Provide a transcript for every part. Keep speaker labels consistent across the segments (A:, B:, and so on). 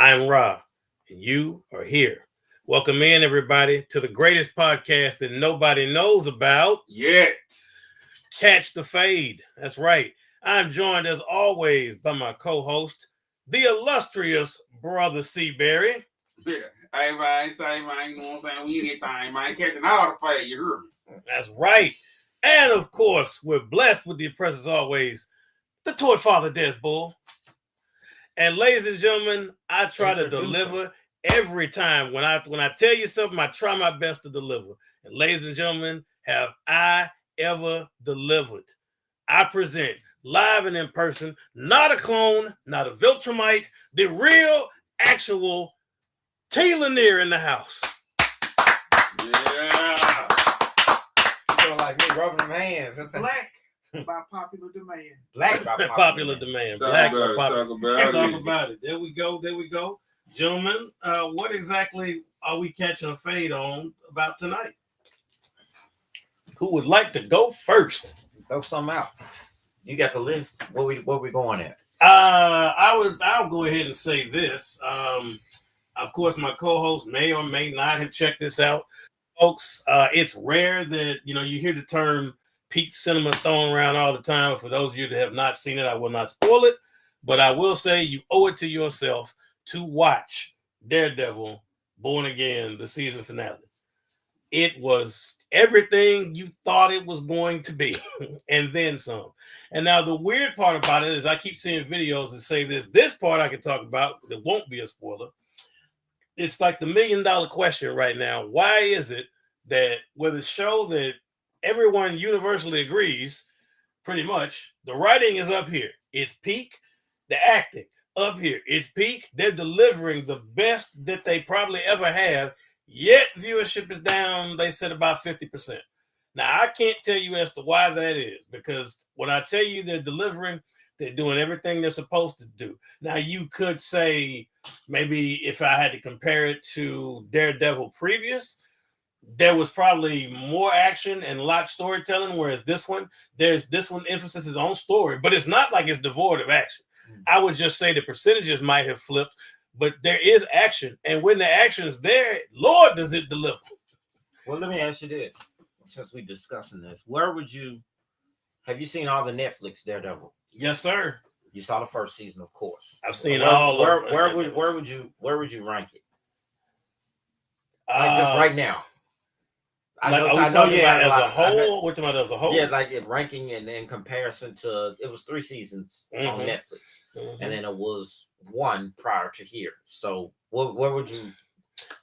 A: I'm Ra, and you are here. Welcome in, everybody, to the greatest podcast that nobody knows about
B: yet.
A: Catch the Fade. That's right. I'm joined, as always, by my co-host, the illustrious Brother Seaberry.
B: Yeah. Hey, man, say, man, you know what I'm saying? We anything, man. Catching all the fade, you heard me.
A: That's right. And, of course, we're blessed with the apprentice, as always, the Toy Father Des Bull. And ladies and gentlemen, I try to deliver every time. When I tell you something, I try my best to deliver. And ladies and gentlemen, have I ever delivered? I present live and in person, not a clone, not a Viltrumite, the real, actual T. Lanier in the house.
B: Yeah.
C: You feel like me rubbing them hands. That's
D: Black by popular demand.
C: Black by
A: popular demand.
B: Talk
A: about it. There we go. Gentlemen, what exactly are we catching a fade on about tonight? Who would like to go first?
C: Throw something out. You got the list. Where we going at?
A: I'll go ahead and say this. Of course, my co-host may or may not have checked this out. Folks, it's rare that you hear the term peak cinema thrown around all the time. For those of you that have not seen it, I will not spoil it, but I will say you owe it to yourself to watch Daredevil Born Again, the season finale. It was everything you thought it was going to be, and then some. And now the weird part about it is I keep seeing videos that say this part I can talk about. It won't be a spoiler. It's like the $1 million question right now. Why is it that with a show that everyone universally agrees, pretty much, the writing is up here. It's peak. The acting up here. It's peak. They're delivering the best that they probably ever have. Yet viewership is down, they said, about 50%. Now, I can't tell you as to why that is, because when I tell you they're delivering, they're doing everything they're supposed to do. Now, you could say, maybe if I had to compare it to Daredevil previous, there was probably more action and a lot of storytelling, whereas this one emphasis is on story, but it's not like it's devoid of action. I would just say the percentages might have flipped, but there is action. And when the action is there, Lord, does it deliver.
C: Well, let me ask you this. Since we're discussing this, have you seen all the Netflix Daredevil?
A: Yes, sir.
C: You saw the first season, of course.
A: I've seen
C: all. Where would you rank it? Like just right now.
A: Are we talking about as a whole? We're talking about as a whole.
C: Yeah, like it ranking and in comparison to it was 3 seasons on Netflix, and then it was 1 prior to here. So, what would you?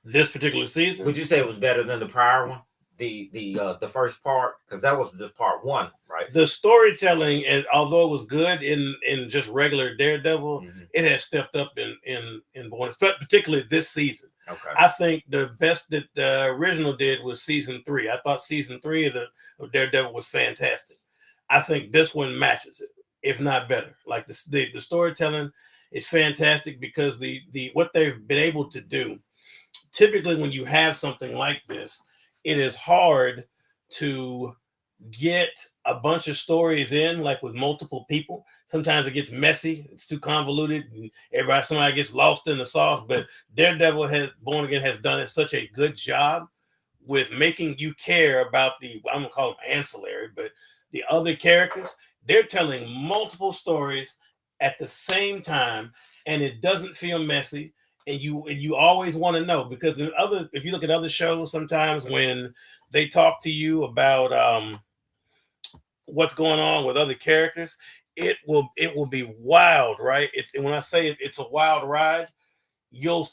A: This particular season?
C: Would you say it was better than the prior one? The first part, because that was just part 1, right?
A: The storytelling, and although it was good in just regular Daredevil, it has stepped up in Born, particularly this season.
C: Okay.
A: I think the best that the original did was season 3. I thought season 3 of Daredevil was fantastic. I think this one matches it, if not better. Like the storytelling is fantastic because the what they've been able to do. Typically, when you have something like this, it is hard to get a bunch of stories in, like with multiple people. Sometimes it gets messy. It's too convoluted. And somebody gets lost in the sauce. But Daredevil Born Again has done such a good job with making you care about I'm going to call them ancillary, but the other characters. They're telling multiple stories at the same time, and it doesn't feel messy. And you always want to know, because if you look at other shows, sometimes when they talk to you about what's going on with other characters, it will be wild, right? When I say it's a wild ride, you'll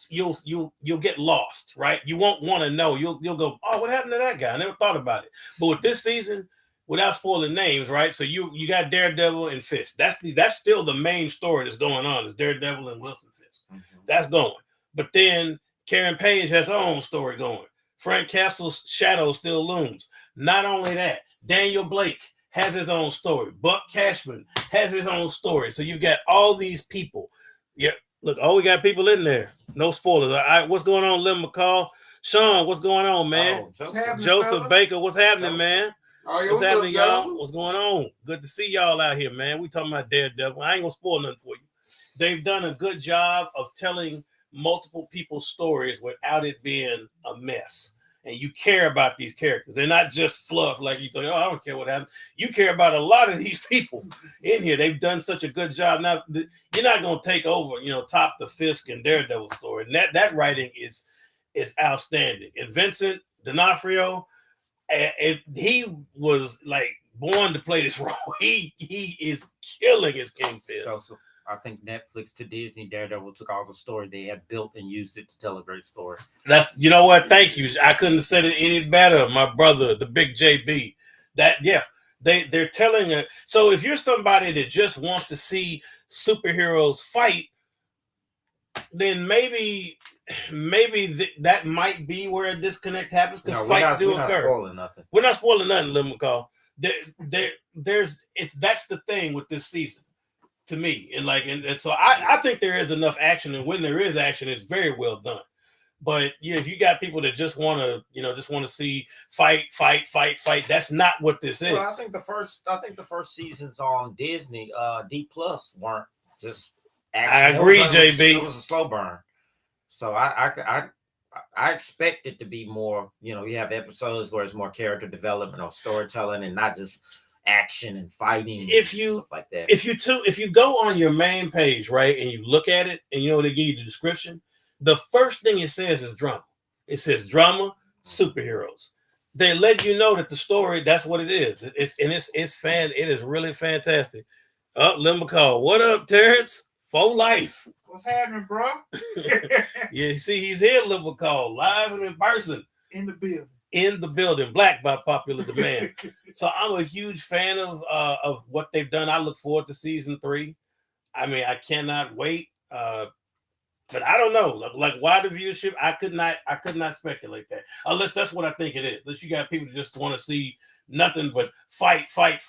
A: get lost, right? You won't want to know. You'll go, oh, what happened to that guy? I never thought about it. But with this season, without spoiling names, right? So you got Daredevil and Fisk. That's still the main story that's going on. Is Daredevil and Wilson Fisk. That's going. But then Karen Page has her own story going. Frank Castle's shadow still looms. Not only that, Daniel Blake has his own story. Buck Cashman has his own story. So you've got all these people. Yeah, look, we got people in there. No spoilers. All right, what's going on, Lynn McCall? Sean, what's going on, man? Joseph Baker, what's happening, man? What's happening, y'all? What's going on? Good to see y'all out here, man. We talking about Daredevil. I ain't gonna spoil nothing for you. They've done a good job of telling multiple people's stories without it being a mess. And you care about these characters. They're not just fluff like you think, oh, I don't care what happened. You care about a lot of these people in here. They've done such a good job. Now, you're not going to take over, top the Fisk and Daredevil story. And that writing is outstanding. And Vincent D'Onofrio, he was like born to play this role. He is killing his Kingpin.
C: So I think Netflix to Disney, Daredevil took all the story they had built and used it to tell a great story.
A: That's, you know what? Thank you. I couldn't have said it any better. My brother, the big JB. They're telling it. So if you're somebody that just wants to see superheroes fight, then maybe that might be where a disconnect happens, because fights do occur. We're not spoiling nothing, Lil McCall. That's the thing with this season, to me, and so I think there is enough action, and when there is action, it's very well done. But if you got people that just want to see fight, that's not what this is.
C: Well, I think the first seasons on Disney, D+ weren't just action.
A: I agree, JB.
C: It was a slow burn. So I expect it to be more, you have episodes where it's more character development or storytelling and not just action and fighting and stuff like that.
A: If you go on your main page, right, and you look at it and they give you the description, the first thing it says is drama. It says drama, superheroes. They let you know that the story, that's what it is. It is really fantastic. Lil McCall, what up, Terrence? For life.
D: What's happening, bro?
A: Yeah, see, he's here, Lil McCall, live and in person.
D: In the building.
A: In the building, black by popular demand. So I'm a huge fan of what they've done. I look forward to season 3. I mean, I cannot wait. But I don't know, like why the viewership? I could not speculate that, unless that's what I think it is. Unless you got people that just want to see nothing but fight.
D: I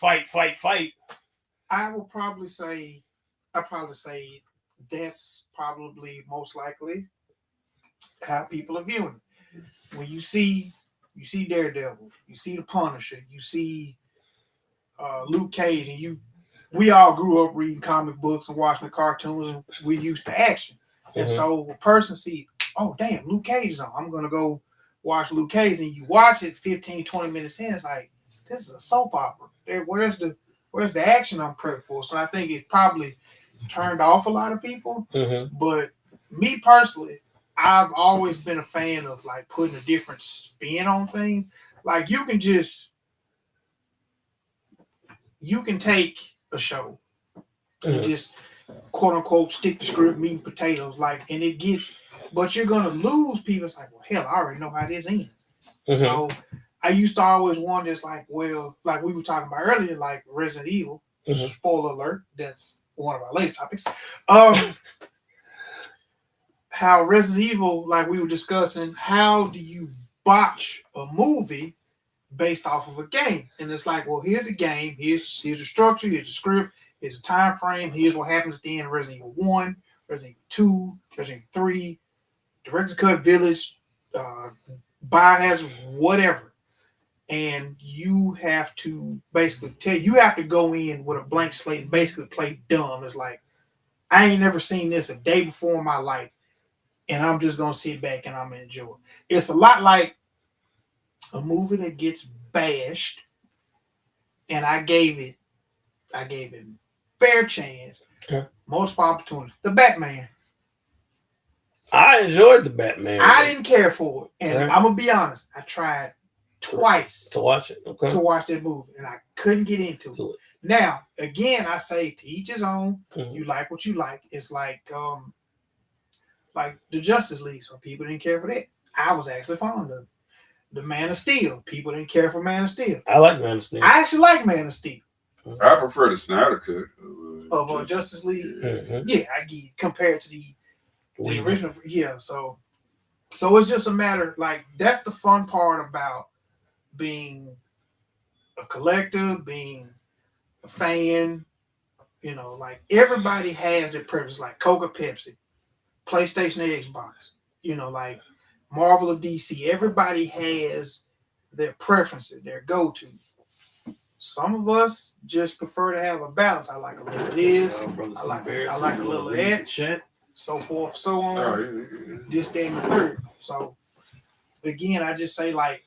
D: will probably say, that's probably most likely how people are viewing it. When you see Daredevil, you see the Punisher, you see Luke Cage, and we all grew up reading comic books and watching the cartoons, and we used to action. And so a person see, oh, damn, Luke Cage is on. I'm going to go watch Luke Cage. And you watch it 15, 20 minutes in. It's like, this is a soap opera. Where's the action I'm prepped for? So I think it probably turned off a lot of people. But me personally, I've always been a fan of like putting a different spin on things. Like you can take a show and just quote unquote stick to script, meat and potatoes, but you're gonna lose people. It's like, well, hell, I already know how this ends. So I used to always wonder, it's like, well, like we were talking about earlier, like Resident Evil. Spoiler alert, that's one of our later topics. How Resident Evil, like we were discussing, how do you botch a movie based off of a game? And it's like, well, here's the game, here's the structure, here's the script, here's a time frame, here's what happens at the end of Resident Evil 1, Resident Evil 2, Resident Evil 3, Director's Cut Village, Biohazard, whatever. And you have to basically you have to go in with a blank slate and basically play dumb. It's like, I ain't never seen this a day before in my life, and I'm just going to sit back and I'm going to enjoy it. It's a lot like a movie that gets bashed, and I gave it fair chance, multiple opportunities. The Batman.
A: I enjoyed the Batman.
D: I didn't care for it, and I'm gonna be honest. I tried twice
A: to watch it. Okay.
D: To watch that movie, and I couldn't get into it. Now, again, I say to each his own. You like what you like. It's like the Justice League. Some people didn't care for that. I was actually fond of it. The Man of Steel. People didn't care for Man of Steel.
A: I like Man of Steel.
D: I actually like Man of Steel.
B: I prefer the Snyder cut
D: of Justice League. Yeah, I get compared to the original. Yeah, so it's just a matter, like, that's the fun part about being a collector, being a fan. Like everybody has their preference, like Coca, Pepsi, PlayStation, Xbox. Like Marvel or DC. Everybody has their preferences, their go-to. Some of us just prefer to have a balance. I like a little of this. I like a little of that. so forth, so on, this, that, and the third. So again, I just say, like,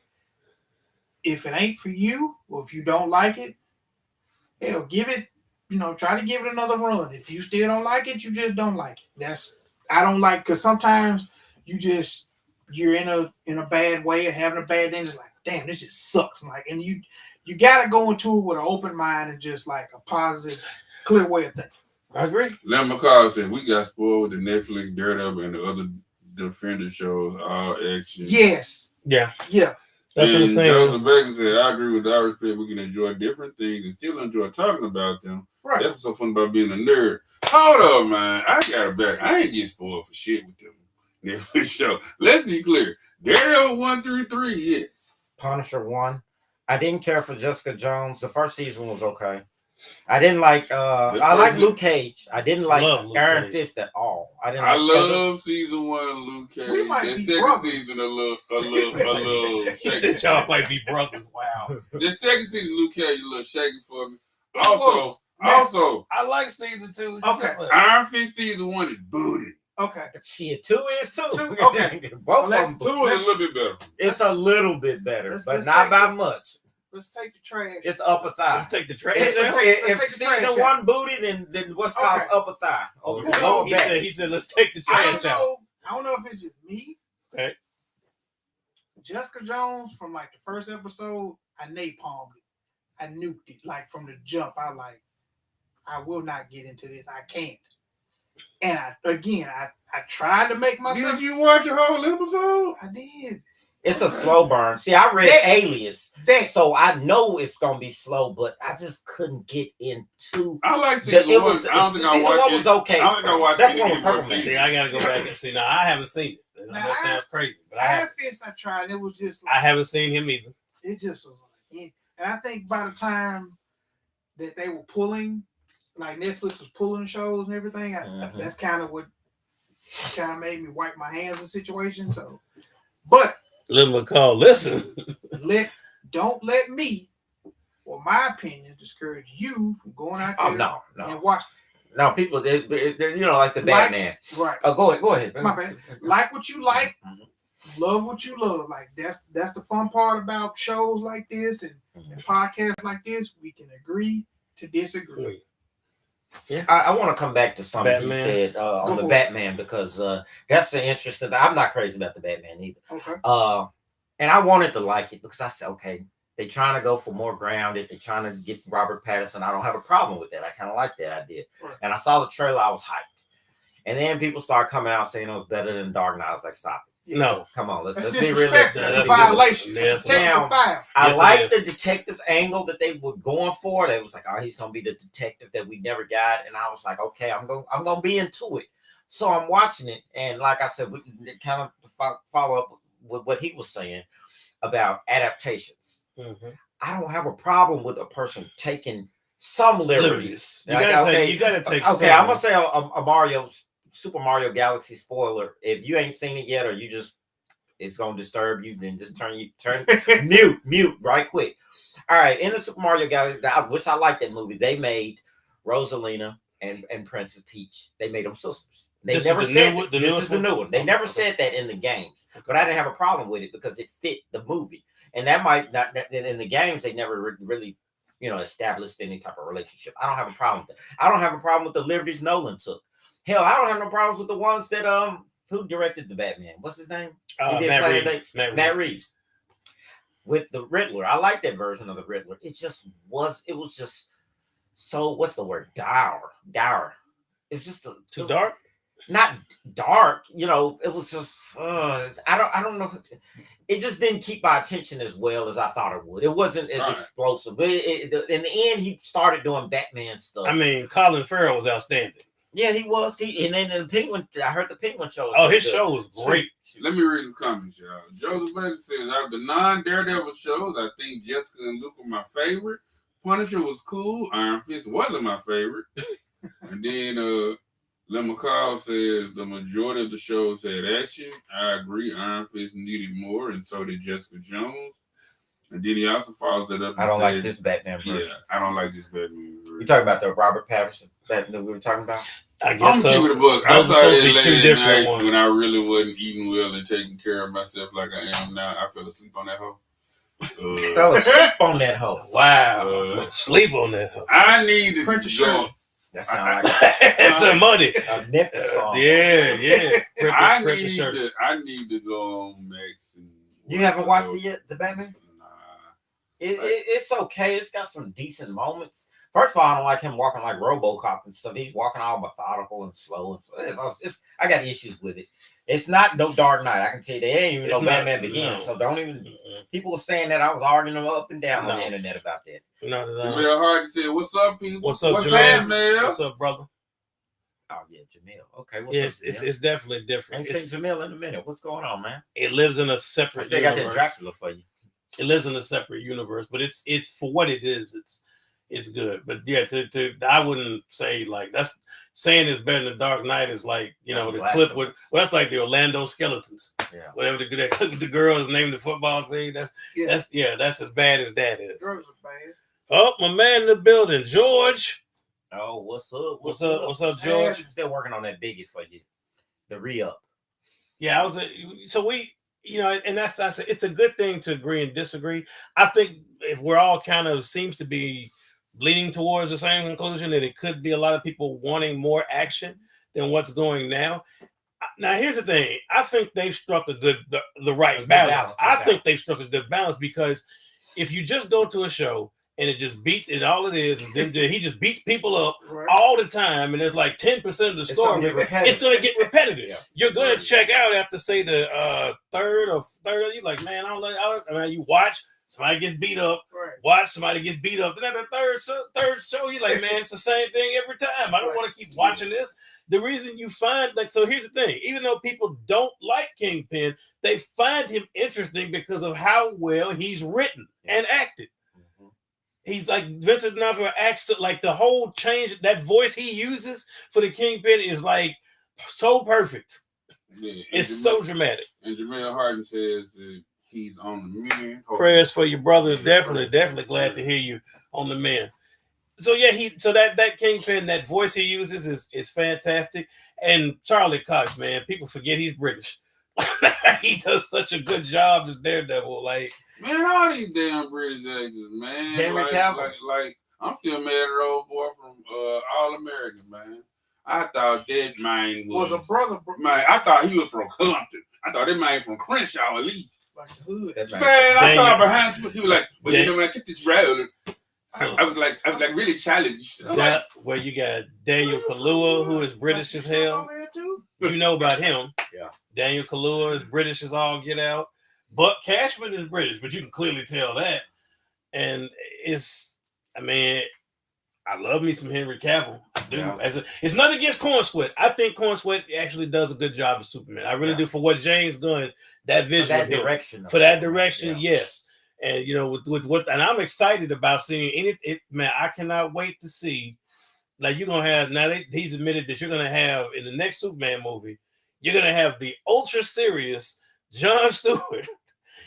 D: if it ain't for you, or if you don't like it, hell, give it, try to give it another run. If you still don't like it, you just don't like it. I don't like, because sometimes you're in a bad way or having a bad day, and it's like, damn, this just sucks. Like, and you gotta go into it with an open mind and just like a positive, clear way of thinking.
A: I agree.
B: Len McCall said we got spoiled with the Netflix Daredevil and the other Defender shows, all action.
D: Yes.
A: Yeah.
B: That's
A: what I'm saying.
B: Joseph Baker said, I agree with our respect. We can enjoy different things and still enjoy talking about them.
D: Right.
B: That's what's so fun about being a nerd. Hold up, man. I got it back. I ain't get spoiled for shit with them Netflix show. Let's be clear. Daredevil 1 through 3, yes.
C: Punisher 1. I didn't care for Jessica Jones. The first season was okay. I didn't like I like Luke Cage. I didn't like Iron Fist at all.
B: I love season 1 Luke Cage. The second season a little
A: He said y'all might be brothers. Wow.
B: The second season Luke Cage a little shaky for me. Also
A: I like season 2.
D: Okay.
B: Iron Fist season 1 is booty.
D: Okay.
C: Shit, 2 is too.
D: Okay.
C: Both
D: So
C: of them.
B: 2 is a little bit better.
C: It's a little bit better, but
D: let's
C: not by much.
D: Let's take the trash.
C: It's upper thigh.
A: Let's take the trash.
C: If
D: take the trash
C: season 1 booty, then what's called upper thigh?
D: Okay.
A: He said, let's take the trash out.
D: I don't know if it's just me.
A: Okay.
D: Jessica Jones, from like the first episode, I napalmed it. I nuked it. Like from the jump, I will not get into this. I can't. And I tried to make myself.
B: Did you watch the whole episode?
D: I did.
C: It's a slow burn. See, I read Alias, so I know it's gonna be slow, but I just couldn't get into.
B: I like season 1. I don't think I watched it.
C: Was okay.
B: I don't think I watched
C: That's
B: it.
C: one with Purple Man.
A: See, I gotta go back and see. Now I haven't seen it. I know it sounds crazy, but
D: Iron Fist I tried. It was just.
A: I haven't seen him either.
D: It just was like, and I think by the time that they were pulling, like Netflix was pulling shows and everything, that's kind of what kind of made me wipe my hands in situations. So, but.
A: Little McCall, listen.
D: Don't let me, or my opinion, discourage you from going out there and watch.
C: No, people, they're like the Batman.
D: Right.
C: Oh, go ahead.
D: My bad. Like what you like, love what you love. Like that's the fun part about shows like this and podcasts like this. We can agree to disagree.
C: Yeah, I want to come back to something you said on the Batman because that's an interesting. I'm not crazy about the Batman either.
D: Okay.
C: And I wanted to like it because I said, okay, they're trying to go for more grounded. They're trying to get Robert Pattinson. I don't have a problem with that. I kind of like that idea. Right. And I saw the trailer. I was hyped. And then people started coming out saying it was better than Dark Knight. I was like, stop it.
A: No,
C: come on, let's be
D: realistic. That's a violation. That's a technical foul.
C: I like the detective angle that they were going for. They was like, oh, he's gonna be the detective that we never got, and I was like, okay, I'm gonna be into it. So I'm watching it, and like I said, we kind of follow up with what he was saying about adaptations.
A: Mm-hmm.
C: I don't have a problem with a person taking some liberties.
A: You gotta take.
C: Okay, I'm gonna say a Super Mario Galaxy spoiler. If you ain't seen it yet, or it's gonna disturb you, then just turn mute right quick. All right, in the Super Mario Galaxy, which I like that movie, they made Rosalina and Princess Peach. They made them sisters. They never said this is the new one. They never said that in the games, but I didn't have a problem with it because it fit the movie. And that might not in the games. They never really, established any type of relationship. I don't have a problem with that. I don't have a problem with the liberties Nolan took. Hell, I don't have no problems with the ones that who directed the Batman. What's his name? Matt Reeves. With the Riddler. I like that version of the Riddler. It was just so what's the word? Dour. It was just
A: too dark?
C: Not dark, it was just I don't know. It just didn't keep my attention as well as I thought it would. It wasn't as explosive. But in the end, he started doing Batman stuff.
A: I mean, Colin Farrell was outstanding. Yeah,
C: he was. And then the Penguin. I heard the Penguin show.
A: His show was great.
B: Let me read the comments, y'all. Joseph Baker says, out of the non-Daredevil shows, I think Jessica and Luke were my favorite. Punisher was cool. Iron Fist wasn't my favorite. And then Len McCall says the majority of the shows had action. I agree. Iron Fist needed more, and so did Jessica Jones. And then he also follows it up.
C: I don't like this Batman version.
B: Yeah, I don't like this Batman version.
C: You talking about the Robert Pattinson that we were talking about?
A: I
B: I'm
A: guess
B: keeping
A: so.
B: the book. I
A: Those are
B: saw
A: supposed to
B: that
A: be two
B: late at
A: different
B: night
A: ones.
B: when I really wasn't eating well and taking care of myself like I am now. I fell asleep on that hoe.
C: Fell asleep on that hoe.
A: Wow. Sleep on that hoe.
B: I need to
D: Print the shirt.
C: That sounds like
A: That's some money.
C: a Memphis song.
A: Yeah.
B: I
A: Print the shirt.
B: need to go on Max and
C: You haven't watched it yet, the Batman?
B: Nah.
C: It's okay. It's got some decent moments. First of all, I don't like him walking like RoboCop and stuff. He's walking all methodical and slow. And I got issues with it. It's not no Dark Knight. I can tell you, they ain't even
A: It's
C: no
A: not,
C: Batman Begins.
A: no.
C: So don't even. People were saying that I was arguing them up and down on the internet about that.
A: Not at all.
B: Jamel Hardy said, "What's up, people?
A: What's up,
B: What's
A: Jamel?
B: up, Mel?
A: What's up, brother?
C: Oh yeah, Jamil. Okay, what's
A: Yeah,
C: up?
A: it's definitely
C: I
A: different.
C: ain't seen Jamil in a minute. What's going on, man?
A: It lives in a
C: I
A: separate
C: still got that
A: universe.
C: Dracula for you.
A: It lives in a separate universe, but it's for what it is. It's good. But yeah, to I wouldn't say like that's saying it's better than Dark Knight is like
C: That's
A: the clip with that's like the Orlando Skeletons.
C: Yeah.
A: Whatever the girl is named the football team. That's as bad as that is.
D: Girls are bad.
A: Oh, my man in the building, George.
C: Oh, what's up?
A: What's up, George?
C: I'm still working on that biggie for you. The re-up.
A: Yeah, so we, and I said it's a good thing to agree and disagree. I think if we're all kind of seems to be leaning towards the same conclusion that it could be a lot of people wanting more action than what's going now. Now, here's the thing. I think they've struck the right balance. I think they've struck a good balance because if you just go to a show and it just beats it, all it is then he just beats people up all the time, and there's like 10% of the story. It's going to get repetitive. Yeah. You're going to check out after say the third. You're like, man, you watch somebody gets beat up. Watch somebody gets beat up. Then at the third show, you're like, man, it's the same thing every time. I don't want to keep watching this. The reason you find so here's the thing. Even though people don't like Kingpin, they find him interesting because of how well he's written and acted. He's like Vincent D'Onofrio acts like the whole change, that voice he uses for the Kingpin is like so perfect. Yeah, it's so dramatic.
B: And Jamel Harden says that he's on the mend.
A: Prayers for your brother. Definitely glad to hear you on the mend. So yeah, that Kingpin, that voice he uses is fantastic. And Charlie Cox, man, people forget he's British. He does such a good job as Daredevil. Like,
B: man, all these damn British actors, man. Like I'm still mad at the old boy from All American, man. I thought that man was
D: a brother.
B: Man, I thought he was from Compton. I thought that man from Crenshaw at least.
D: Like the hood.
B: Man, I thought behind him, he was like, well, you know, when I took this road, I was like really challenged.
A: Where you got Daniel Kaluuya, who is British as hell. You know about him.
C: Yeah.
A: Daniel Kaluuya is British as all get out. Buck Cashman is British, but you can clearly tell that. And I love me some Henry Cavill. I do. Yeah. It's nothing against Corn Sweat. I think Corn Sweat actually does a good job as Superman. I really do. For what James Gunn, that vision
C: for that direction.
A: For that direction, yes. And with what, and I'm excited about seeing it. Man, I cannot wait to see. Like you're gonna have now. He's admitted that you're gonna have in the next Superman movie. You're gonna have the ultra serious Jon Stewart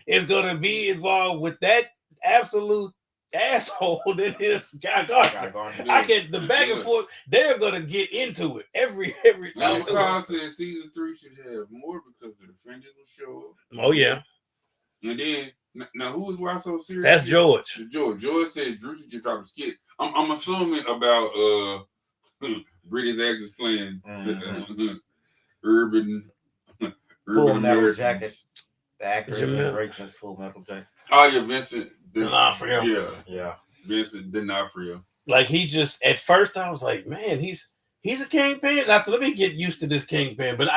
A: is gonna be involved with that absolute asshole that is Guy Gardner. I can the back and forth. They're gonna get into it every.
B: Now, Carl said season 3 should have more because the Defenders will show up.
A: Oh yeah.
B: And then now who is why so serious?
A: That's George.
B: George said Drew should drop a skit. I'm assuming about British actors playing urban
C: Full Metal Jacket. The actor is great since Full Metal Jacket.
B: Oh yeah, Vincent
A: D'Onofrio.
B: Yeah, Vincent D'Onofrio.
A: Like he just at first I was like, man, he's a Kingpin. And I said, let me get used to this Kingpin. But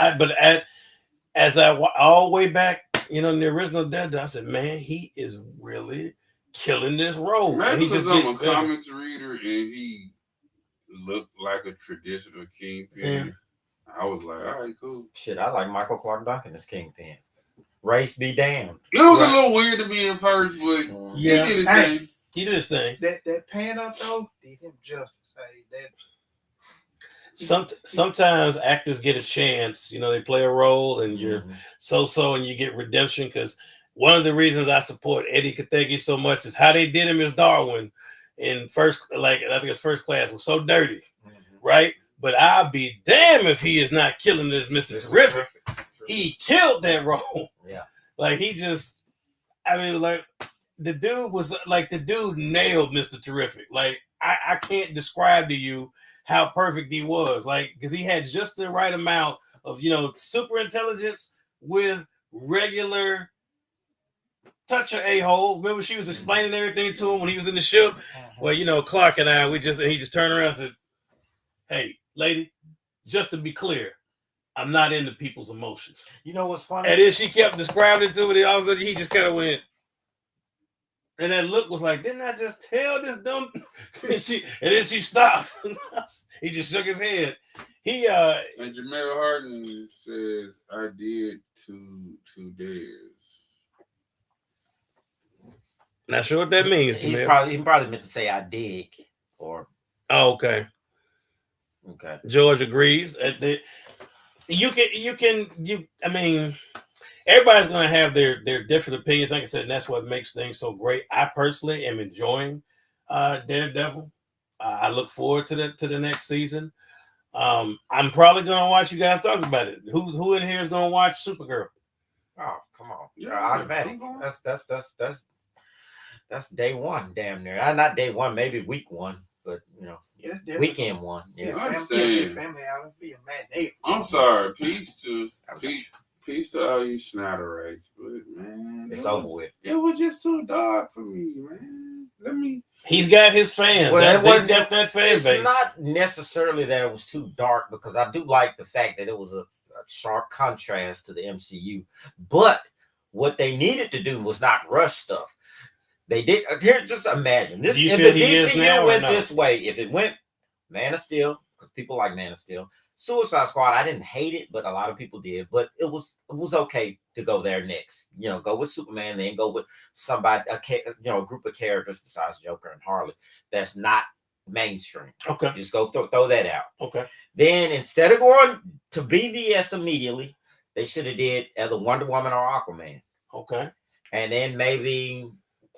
A: as I all the way back, in the original Dead, I said, man, he is really killing this role.
B: Maybe because I'm a comics reader and he looked like a traditional Kingpin. Yeah. I was like, all right, cool.
C: Shit, I like Michael Clark Duncan as Kingpin. Race be damned.
B: It was a little weird to me at first, but he did his thing.
A: He did his thing.
D: That pan up though did him justice.
A: Sometimes actors get a chance. They play a role and you're so and you get redemption. Because one of the reasons I support Eddie Kathegi so much is how they did him as Darwin in First Class was so dirty, right? but I'll be damned if he is not killing this Mr. Terrific. He killed that role.
C: Yeah.
A: Like he just, I mean, like the dude nailed Mr. Terrific. Like I can't describe to you how perfect he was. Like, because he had just the right amount of, super intelligence with regular touch her a-hole. Remember she was explaining everything to him when he was in the ship? Well, Clark and I, he just turned around and said, hey, lady, just to be clear, I'm not into people's emotions.
C: You know what's funny?
A: And then she kept describing it to me. All of a sudden, he just kind of went, and that look was like, didn't I just tell this dumb? and then she stopped. He just shook his head.
B: And Jamel Harden says, I did to Dez.
A: Not sure what that means.
C: He probably meant to say I dig or.
A: Oh, okay.
C: Okay.
A: George agrees. I mean, everybody's going to have their different opinions. Like I said, and that's what makes things so great. I personally am enjoying Daredevil. I look forward to the next season. I'm probably going to watch you guys talk about it. Who in here is going to watch Supergirl?
C: Oh, come on.
B: Yeah,
C: automatic. That's day one, damn near. Not day one, maybe week one, but
D: Yes,
C: weekend one. Yeah.
D: Family out. Be a matinee.
B: I'm sorry. Peace to all you Snyderites, but man,
C: It's over with.
B: It was just so dark for me, man.
A: He's got his fans. He's got that fan base.
C: It's not necessarily that it was too dark, because I do like the fact that it was a sharp contrast to the MCU. But what they needed to do was not rush stuff. They did. Here, just imagine this. If the DCU went this way, if it went Man of Steel, because people like Man of Steel, Suicide Squad, I didn't hate it, but a lot of people did. But it was okay to go there next. Go with Superman, then go with somebody, a group of characters besides Joker and Harley that's not mainstream.
A: Okay,
C: just go throw that out.
A: Okay.
C: Then instead of going to BVS immediately, they should have did either Wonder Woman or Aquaman.
A: Okay,
C: and then maybe.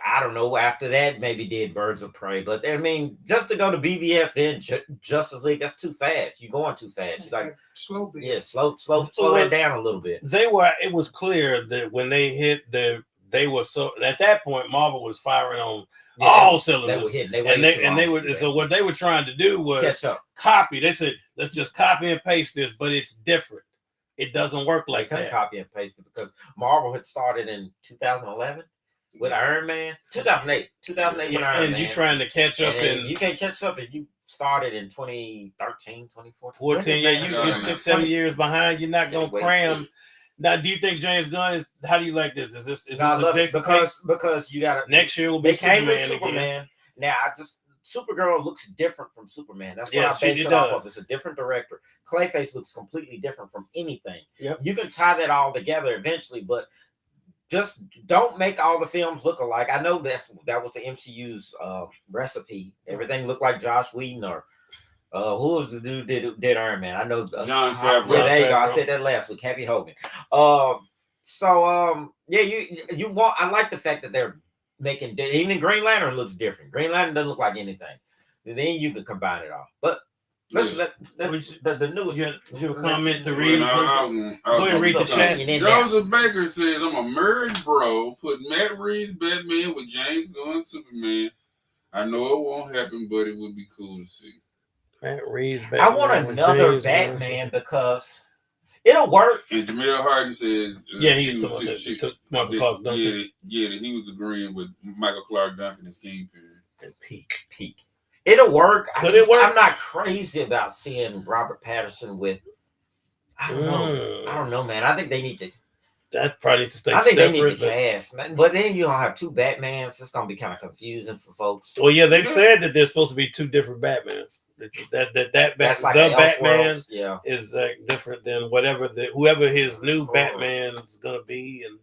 C: I don't know. After that, maybe did Birds of Prey, but I mean, just to go to BVS then Justice League, that's too fast. You're going too fast. You're like
D: slow.
C: Slow that down a little bit.
A: It was clear that when they hit they were so at that point Marvel was firing on all cylinders.
C: They were hitting.
A: So what they were trying to do was copy. They said, let's just copy and paste this, but it's different. It doesn't work like that.
C: Copy and paste it because Marvel had started in 2011. With Iron Man, 2008 with Iron Man.
A: And you trying to catch up, and
C: you can't catch up, and you started in 2013, 2014.
A: 14, you're 6-7 years behind. You're not going to cram. Now, do you think James Gunn is? How do you like this? Is this
C: because you got to
A: next year will be Superman again.
C: Now, Supergirl looks different from Superman. That's what I base it off of. It's a different director. Clayface looks completely different from anything.
A: Yep.
C: You can tie that all together eventually, but just don't make all the films look alike. I know that was the MCU's recipe. Everything looked like Josh Whedon or who was the dude that did Iron Man? I know
B: Jon Favreau.
C: Yeah, there you go. I said that last week. Happy Hogan. You want. I like the fact that they're making even Green Lantern looks different. Green Lantern doesn't look like anything. Then you can combine it all. But the newest.
A: You have a comment to read? Go ahead and read the chat.
B: Joseph Baker says, I'm a merge bro. Put Matt Reeves Batman with James Gunn Superman. I know it won't happen, but it would be cool to see.
A: Matt Reeves Batman.
C: I want another Batman because it'll work.
B: And Jamel Harden says,
A: he took Michael Clark Duncan.
B: Yeah, he was agreeing with Michael Clark Duncan as Kingpin.
A: And Peak.
C: It'll work.
A: It work?
C: I'm not crazy about seeing Robert Pattinson with. I don't know, man. I think they need to.
A: That probably needs to stay.
C: I think they need to cast, but then you don't have two Batmans. It's gonna be kind of confusing for folks.
A: Well, yeah, they've said that there's supposed to be two different Batmans. Batman is different than whoever his new Batman's gonna be, and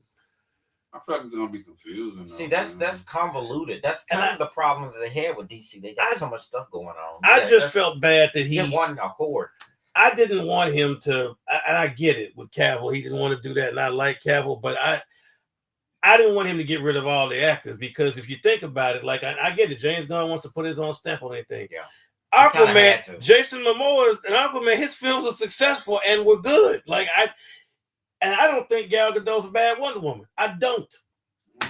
B: I feel like it's gonna be confusing.
C: See, that's convoluted. That's kind of the problem that they had with DC. They got so much stuff going on.
A: I just felt bad that he
C: won a accord.
A: I didn't want him to, and I get it with Cavill. He didn't want to do that, and I like Cavill, but I didn't want him to get rid of all the actors because if you think about it, like I get it, James Gunn wants to put his own stamp on anything.
C: Yeah.
A: Aquaman, Jason Momoa and Aquaman, his films are successful and were good. I don't think Gal Gadot's a bad Wonder Woman. I don't.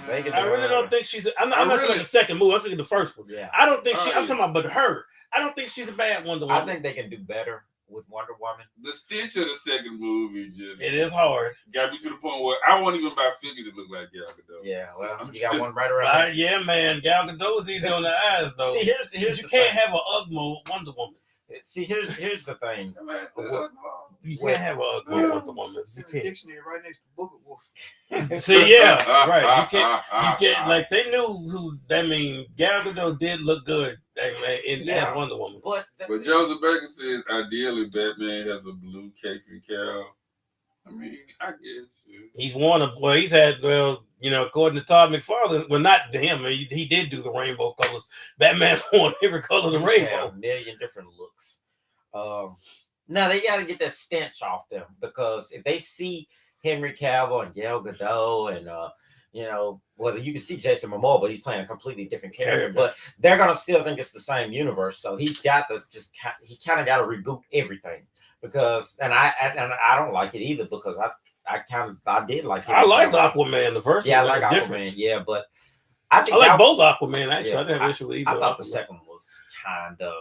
A: I really don't think she's. I'm not saying the second movie. I'm thinking the first one.
C: Yeah.
A: I don't think I'm talking about, but her. I don't think she's a bad Wonder Woman.
C: I think they can do better with Wonder Woman.
B: The stench of the second movie
A: it is hard.
B: Got me to the point where I won't even buy figures that look like Gal Gadot.
C: Yeah, well, you got one right around there.
A: Yeah, man. Gal Gadot's easy on the eyes, though.
C: See, here's
A: you can't have an ugmo Wonder Woman.
C: See, here's the thing.
A: You can't have an ugmo Wonder Woman. You can't.
D: Dictionary right next to Book of Wolf.
A: See, yeah, right. You can't. Like they knew who. I mean, Gal Gadot did look good as Wonder Woman.
B: But Joseph Baker says ideally Batman has a blue cape and cowl. I mean, I guess
A: he's one of. Well, he's had. Well, according to Todd McFarlane, well, not to him. He did do the rainbow colors. Batman's worn every color of the rainbow.
C: A million different looks. Now they got to get that stench off them, because if they see Henry Cavill and Gal Gadot and whether you can see Jason Momoa, but he's playing a completely different character, but they're gonna still think it's the same universe. So he's got to he kind of got to reboot everything, because I don't like it either, because I did like it.
A: I liked Aquaman the first one.
C: Yeah, I like Aquaman. Yeah, but I
A: like both Aquaman actually. I didn't have issue with either.
C: I thought the second one was kind of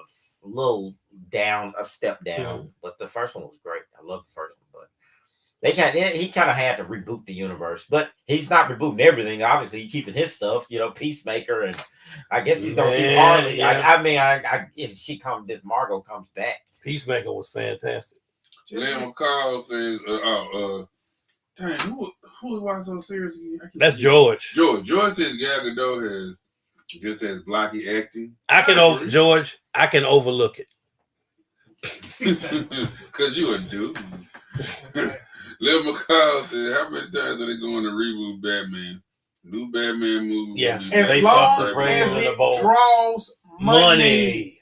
C: a little down, a step down, but the first one was great. I love the first one, but he kind of had to reboot the universe, but he's not rebooting everything. Obviously, he's keeping his stuff, Peacemaker, and I guess he's gonna keep Harley. Yeah. If Margot comes back,
A: Peacemaker was fantastic.
B: Liam McCall says, dang, who was so serious again?
A: That's George.
B: George says Gal Gadot just has blocky acting.
A: I can overlook it.
B: Because you a dude. Lil McCall said, how many times are they going to reboot Batman? New Batman movie.
A: Yeah,
D: as long as it draws money.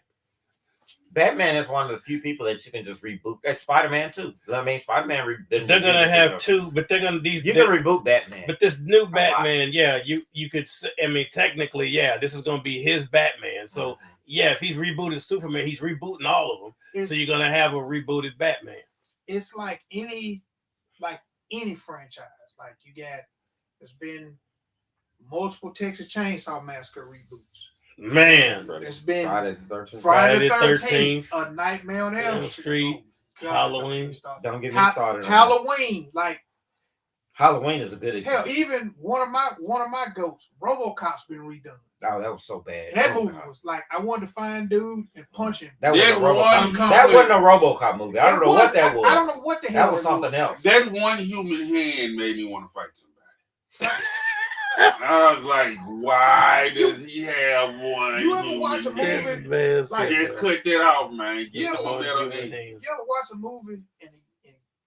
C: Batman is one of the few people that you can just reboot. That's Spider-Man too. I mean, Spider-Man.
A: They're gonna have two, but they're gonna
C: You can reboot Batman.
A: But this new Batman, you could. I mean, technically, this is gonna be his Batman. So if he's rebooted Superman, he's rebooting all of them. So you're gonna have a rebooted Batman.
D: It's like any franchise. Like there's been multiple Texas Chainsaw Massacre reboots.
A: Man,
D: it's been
C: Friday the
A: 13th,
D: A Nightmare on Elm Street,
A: Halloween.
C: Don't get me started.
D: Halloween,
C: Halloween is a good example.
D: Hell, even one of my goats, RoboCop's been redone.
C: Oh, that was so bad.
D: That movie was like, I wanted to find dude and punch him.
C: That wasn't a RoboCop movie. I don't know what that was.
D: I don't know what the hell
C: that was. Something else.
B: That one human hand made me want to fight somebody. I was like, why does he have one?
D: You ever watch a movie?
B: Just cut that off, man.
D: You ever watch a movie and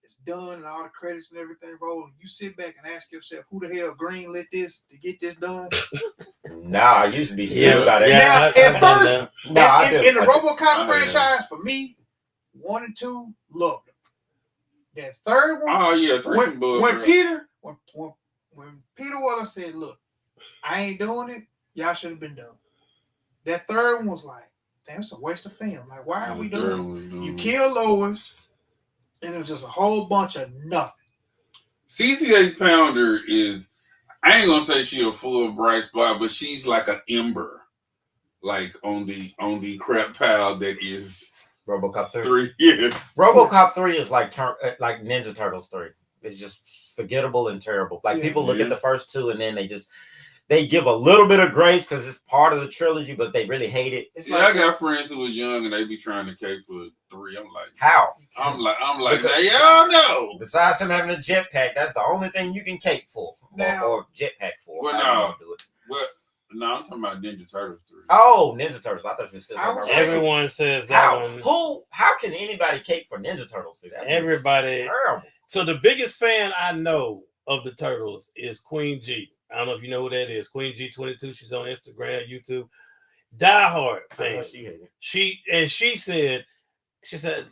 D: it's done and all the credits and everything roll, and you sit back and ask yourself, who the hell greenlit this to get this done?
C: Nah, I used to be sick about it.
D: Now, at first, in the RoboCop franchise, for me, 1 and 2 loved them. That third one, when Peter Wallace said, look, I ain't doing it, y'all should have been done. That third one was like, damn, it's a waste of film. Like, why are we doing it? You kill Lois, and it was just a whole bunch of nothing.
B: CCH Pounder is, I ain't gonna say she a full bright spot, but she's like an ember, like on the crap pile that is
C: RoboCop
B: 3. Yes.
C: RoboCop 3 is like Ninja Turtles 3. It's just forgettable and terrible. Like people look at the first two and then they give a little bit of grace because it's part of the trilogy, but they really hate it.
B: I got friends who was young and they be trying to cape for 3. I'm like,
C: how?
B: I'm like, now y'all know.
C: Besides him having a jetpack, that's the only thing you can cape for or jetpack for.
B: Well, no. Do it. Well, no, I'm talking about Ninja Turtles 3.
C: Oh, Ninja Turtles. I thought you were still talking about
A: everyone says that one.
C: How can anybody cape for Ninja Turtles?
A: Everybody.
C: Terrible.
A: So the biggest fan I know of the Turtles is Queen G. I don't know if you know who that is. Queen G22. She's on Instagram, YouTube. Diehard fan. She said,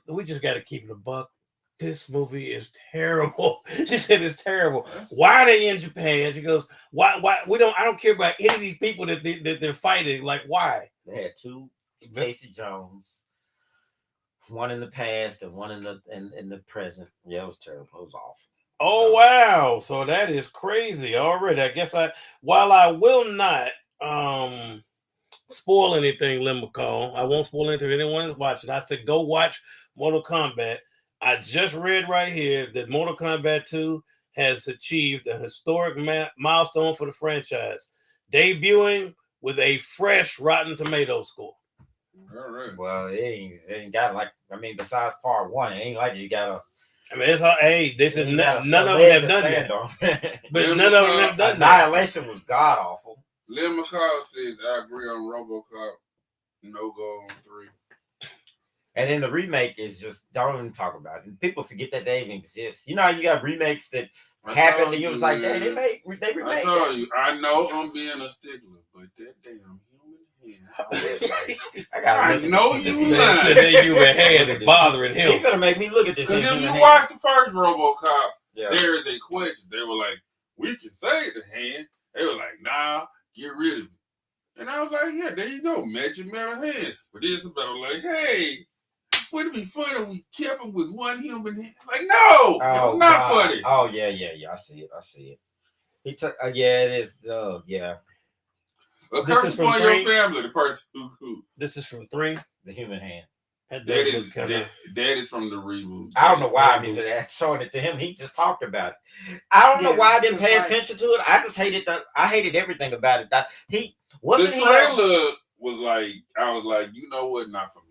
A: we just got to keep it a buck. This movie is terrible. She said it's terrible. Why are they in Japan? She goes, why I don't care about any of these people that they're fighting. Like, why?
C: They had 2 Casey Jones one in the past and one in the present. Yeah, it was terrible. It was awful.
A: Oh wow! So that is crazy already. I guess while I will not spoil anything, Lim McCall, I won't spoil anything if anyone is watching. I said go watch Mortal Kombat. I just read right here that Mortal Kombat 2 has achieved a historic milestone for the franchise, debuting with a fresh Rotten Tomatoes score.
B: All right.
C: Well, it ain't got like, besides part 1, it ain't like you got
A: it's all, hey, this is none of them have done that. But none of them have done
C: Annihilation was god awful.
B: Lynn McCall says, I agree on RoboCop. No go on 3.
C: And then the remake is just, don't even talk about it. People forget that they even exist. You know how you got remakes that happen and you was like, hey, they remake.
B: I told you, I know I'm being a stickler, but that damn human hand. I know you lying.
A: Said that human hand is bothering him.
C: He's gonna make me look at this.
B: Because if you watch the first RoboCop, there is a question. They were like, we can save the hand. They were like, nah, get rid of it. And I was like, yeah, there you go, magic metal hand. But then somebody was like, hey, wouldn't it be funny if we kept it with one human hand? Like, no, it's not funny.
C: Oh, yeah. I see it. He took, yeah, it is. Yeah.
B: A curse upon your family, the person who.
A: This is from 3.
C: The human hand.
B: That is from the reboot.
C: I don't know why I showing it to him. He just talked about it. I don't know why I didn't pay attention to it. I just hated I hated everything about it. The
B: trailer was like, I was like, you know what, not for me.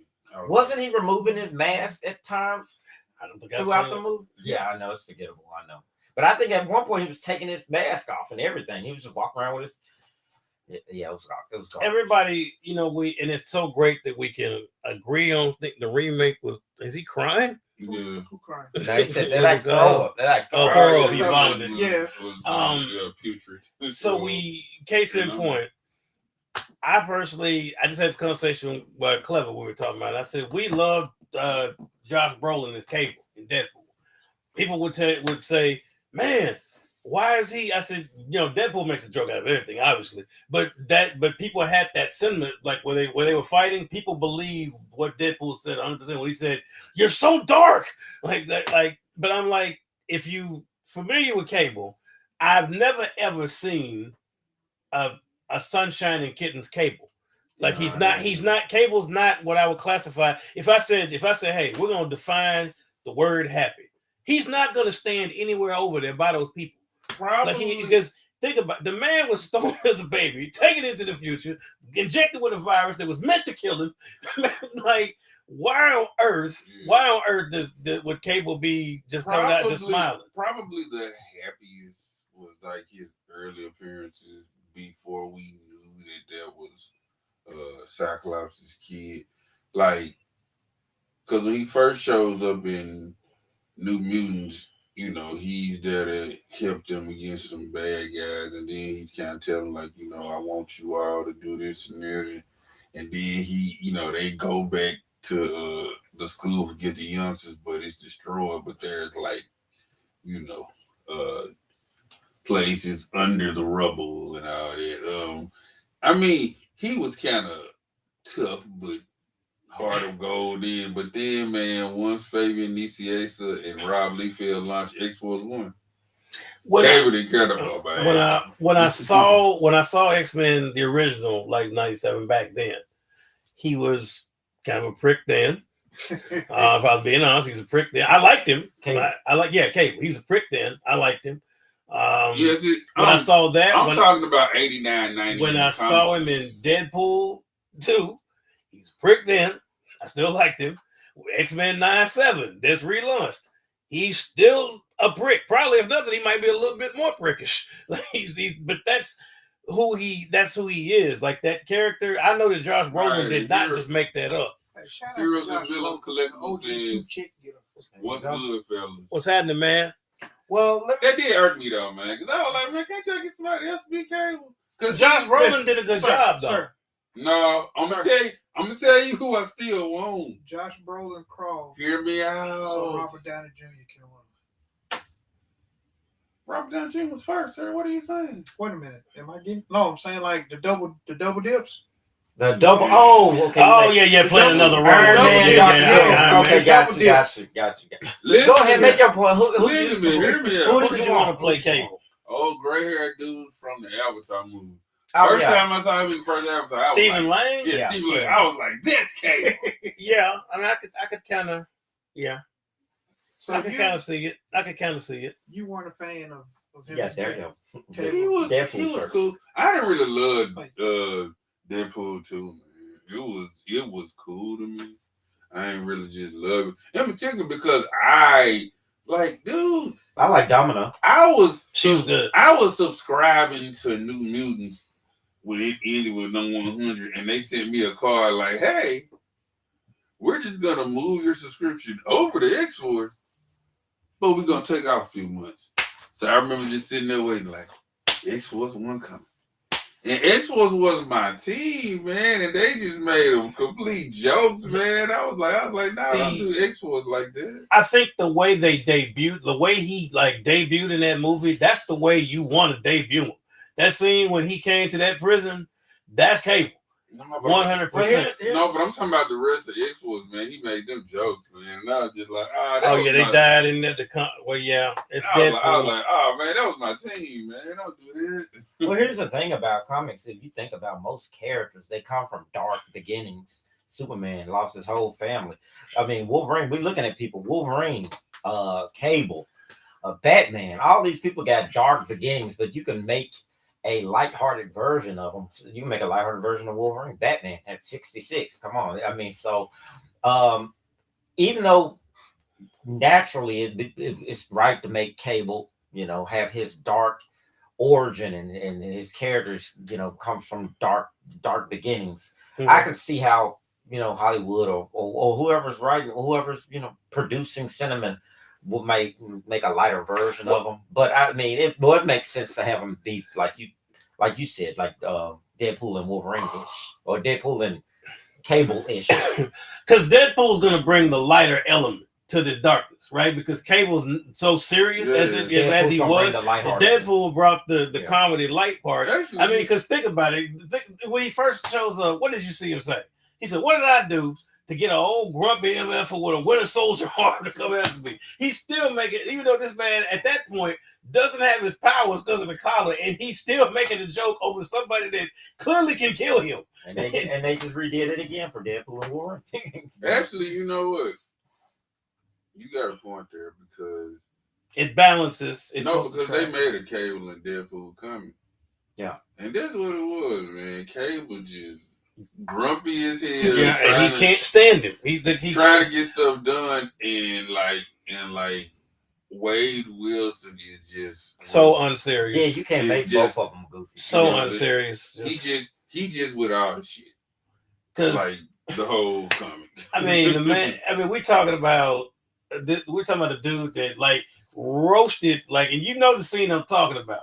C: Wasn't he removing his mask at times?
A: I don't think
C: throughout the movie. Yeah, I know it's forgettable. I know, but I think at one point he was taking his mask off and everything. He was just walking around with his. Yeah, it was garbage.
A: Everybody, and it's so great that we can agree on the remake was. Is he crying?
B: Yeah.
D: Who crying?
C: They said they like throw up. They like
A: throw up. He vomited.
D: Yes.
B: Putrid.
A: So case in point. I personally, I just had this conversation with Clever. We were talking about it. I said we love Josh Brolin as Cable in Deadpool. People would say, man, why is he? I said, Deadpool makes a joke out of everything, obviously, but people had that sentiment, like when they were fighting, people believe what Deadpool said 100%. When he said, "You're so dark," like that, but I'm like, if you familiar with Cable, I've never ever seen a Sunshine and Kittens Cable. Like he's not Cable's not what I would classify. If I said, hey, we're gonna define the word happy, he's not gonna stand anywhere over there by those people.
B: Probably
A: because think about it, the man was stolen as a baby, taken into the future, injected with a virus that was meant to kill him. Like, why on earth would Cable be just coming out just smiling?
B: Probably the happiest was like his early appearances before we knew that was Cyclops' kid. Like, because when he first shows up in New Mutants, he's there to help them against some bad guys, and then he's kind of telling like, I want you all to do this and that, and then he, they go back to the school to get the youngsters, but it's destroyed. But there's like, places under the rubble and all that. He was kind of tough, but heart of gold in. But then, man, once Fabian Nicieza and Rob Liefeld launched X-Force 1, when
A: I saw X-Men the original, like 97 back then, he was kind of a prick then. If I was being honest, he was a prick then. I liked him. Cable. Cable. He was a prick then. I liked him. I saw that,
B: I'm talking about 89, 90.
A: When I saw him in Deadpool 2, he's a prick then. I still liked him. X-Men 97, that's relaunched. He's still a prick. Probably, if nothing, he might be a little bit more prickish. But that's who he is. Like that character. I know that Josh Brolin did not just make that up.
B: Heroes and Villains Collectible says, what's good, fellas?
A: What's happening, man?
C: Well,
B: that did irk me though, man. Because I was like, man, can't you get somebody else to be Cable?
A: Because Josh Brolin did a good job, though. Sir.
B: No, I'm gonna tell you who I still want.
D: Josh Brolin crawled.
B: Hear me out.
D: So Robert Downey Jr. can run.
B: Robert Downey Jr. was first, sir. What are you saying?
D: Wait a minute. Am I getting? No, I'm saying like the double dips.
C: The double. Oh, okay.
A: Oh yeah, playing another role.
C: Iron Man,
A: Yeah.
C: Okay, got you. Go ahead, make your point. Who
B: Listen, man, hear me out.
A: Who did you want to play Cable?
B: Oh, gray haired dude from the Avatar movie.
C: Oh,
B: First
C: yeah.
B: time I saw him in the first Avatar, I was
A: Stephen
B: like,
A: Lang?
B: Yeah, Stephen Lang. I was like, that's Cable.
A: Yeah, I mean, I could kind of, yeah.
D: So
A: I could kind of see it.
D: You weren't a fan of him.
C: Yeah,
D: as
C: Daredevil.
D: Cable.
B: He was
C: Deadpool,
B: cool. I didn't really love Deadpool 2, man. It was cool to me. I ain't really just love it. In particular because I like, dude.
C: I like Domino.
A: She was good.
B: I was subscribing to New Mutants when it ended with number 100, and they sent me a card like, "Hey, we're just gonna move your subscription over to X-Force, but we're gonna take off a few months." So I remember just sitting there waiting, like, X-Force wasn't coming. And X-Force was my team, man, and they just made them complete jokes, man. I was like, nah, don't do X-Force like that.
A: I think the way they debuted, the way he like debuted in that movie, that's the way you want to debut him. That scene when he came to that prison, that's Cable. 100%.
B: No, but I'm talking about the rest of X-Force, man. He made them jokes, man. And I was just like,
A: they died in there. Well, yeah, it's dead.
B: I was like, oh, man, that was my team, man. Don't do that.
C: Well, here's the thing about comics. If you think about most characters, they come from dark beginnings. Superman lost his whole family. I mean, Wolverine, we're looking at people. Wolverine, Cable, Batman. All these people got dark beginnings, but you can make a lighthearted version of them. You can make a lighthearted version of Wolverine. Batman at 66. Come on. I mean, so even though naturally it's right to make Cable, have his dark origin and his characters, come from dark beginnings. Mm-hmm. I can see how, Hollywood or whoever's writing, or whoever's, producing cinema will make a lighter version of them. But I mean, it makes sense to have them be like you said, like Deadpool and Wolverine-ish, or Deadpool and Cable-ish.
A: Because Deadpool's going to bring the lighter element to the darkness, right? Because Cable's so serious as he was. Deadpool brought the comedy light part. Actually, I mean, because think about it. When he first shows up, what did you see him say? He said, "What did I do to get an old grumpy MF with a Winter Soldier arm to come after me?" He's still making, even though this man at that point doesn't have his powers because of the collar, and he's still making a joke over somebody that clearly can kill him.
C: And they just redid it again for Deadpool and Wolverine.
B: Actually, you know what? You got a point there because
A: it balances.
B: Because they made a Cable and Deadpool coming.
C: Yeah.
B: And that's what it was, man. Cable just grumpy as hell.
A: Yeah, and he can't stand him. He
B: trying to get stuff done, and like Wade Wilson is just
A: so unserious.
C: Yeah, you can't make both of them goofy.
A: So unserious.
B: He just with all the shit.
A: Because
B: like the whole comic.
A: I mean, the man. I mean, we're talking about the dude that like roasted, like, and the scene I'm talking about.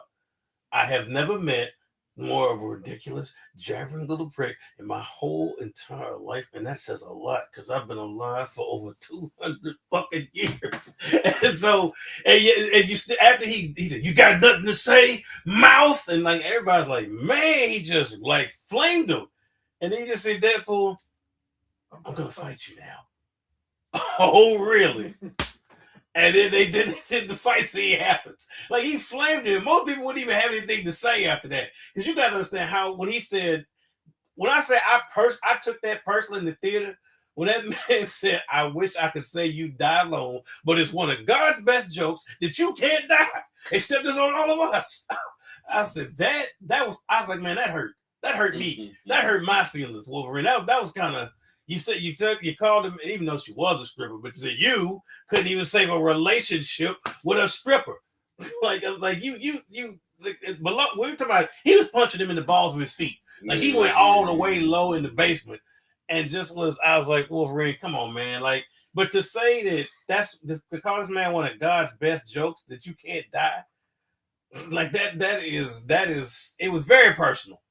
A: I have never met more of a ridiculous, jabbering little prick in my whole entire life, and that says a lot because I've been alive for over 200 fucking years. And so, after he said, "You got nothing to say, mouth," and like everybody's like, "Man," he just like flamed him, and then he just said, "Deadpool, I'm gonna fight you now." Oh, really? And then they did the fight scene happens. Like, he flamed him. Most people wouldn't even have anything to say after that. Because you got to understand how, when I say I took that personally in the theater, when that man said, "I wish I could say you die alone, but it's one of God's best jokes that you can't die, except it's on all of us." I said, that was, I was like, man, that hurt. That hurt me. That hurt my feelings, Wolverine. That was kind of, you said you called him, even though she was a stripper, but you said you couldn't even save a relationship with a stripper. Like you but look, we were talking about, he was punching him in the balls with his feet. Like, he went all the way low in the basement and I was like, Wolverine, come on, man. Like, but to say to call this man one of God's best jokes that you can't die, like that is it was very personal.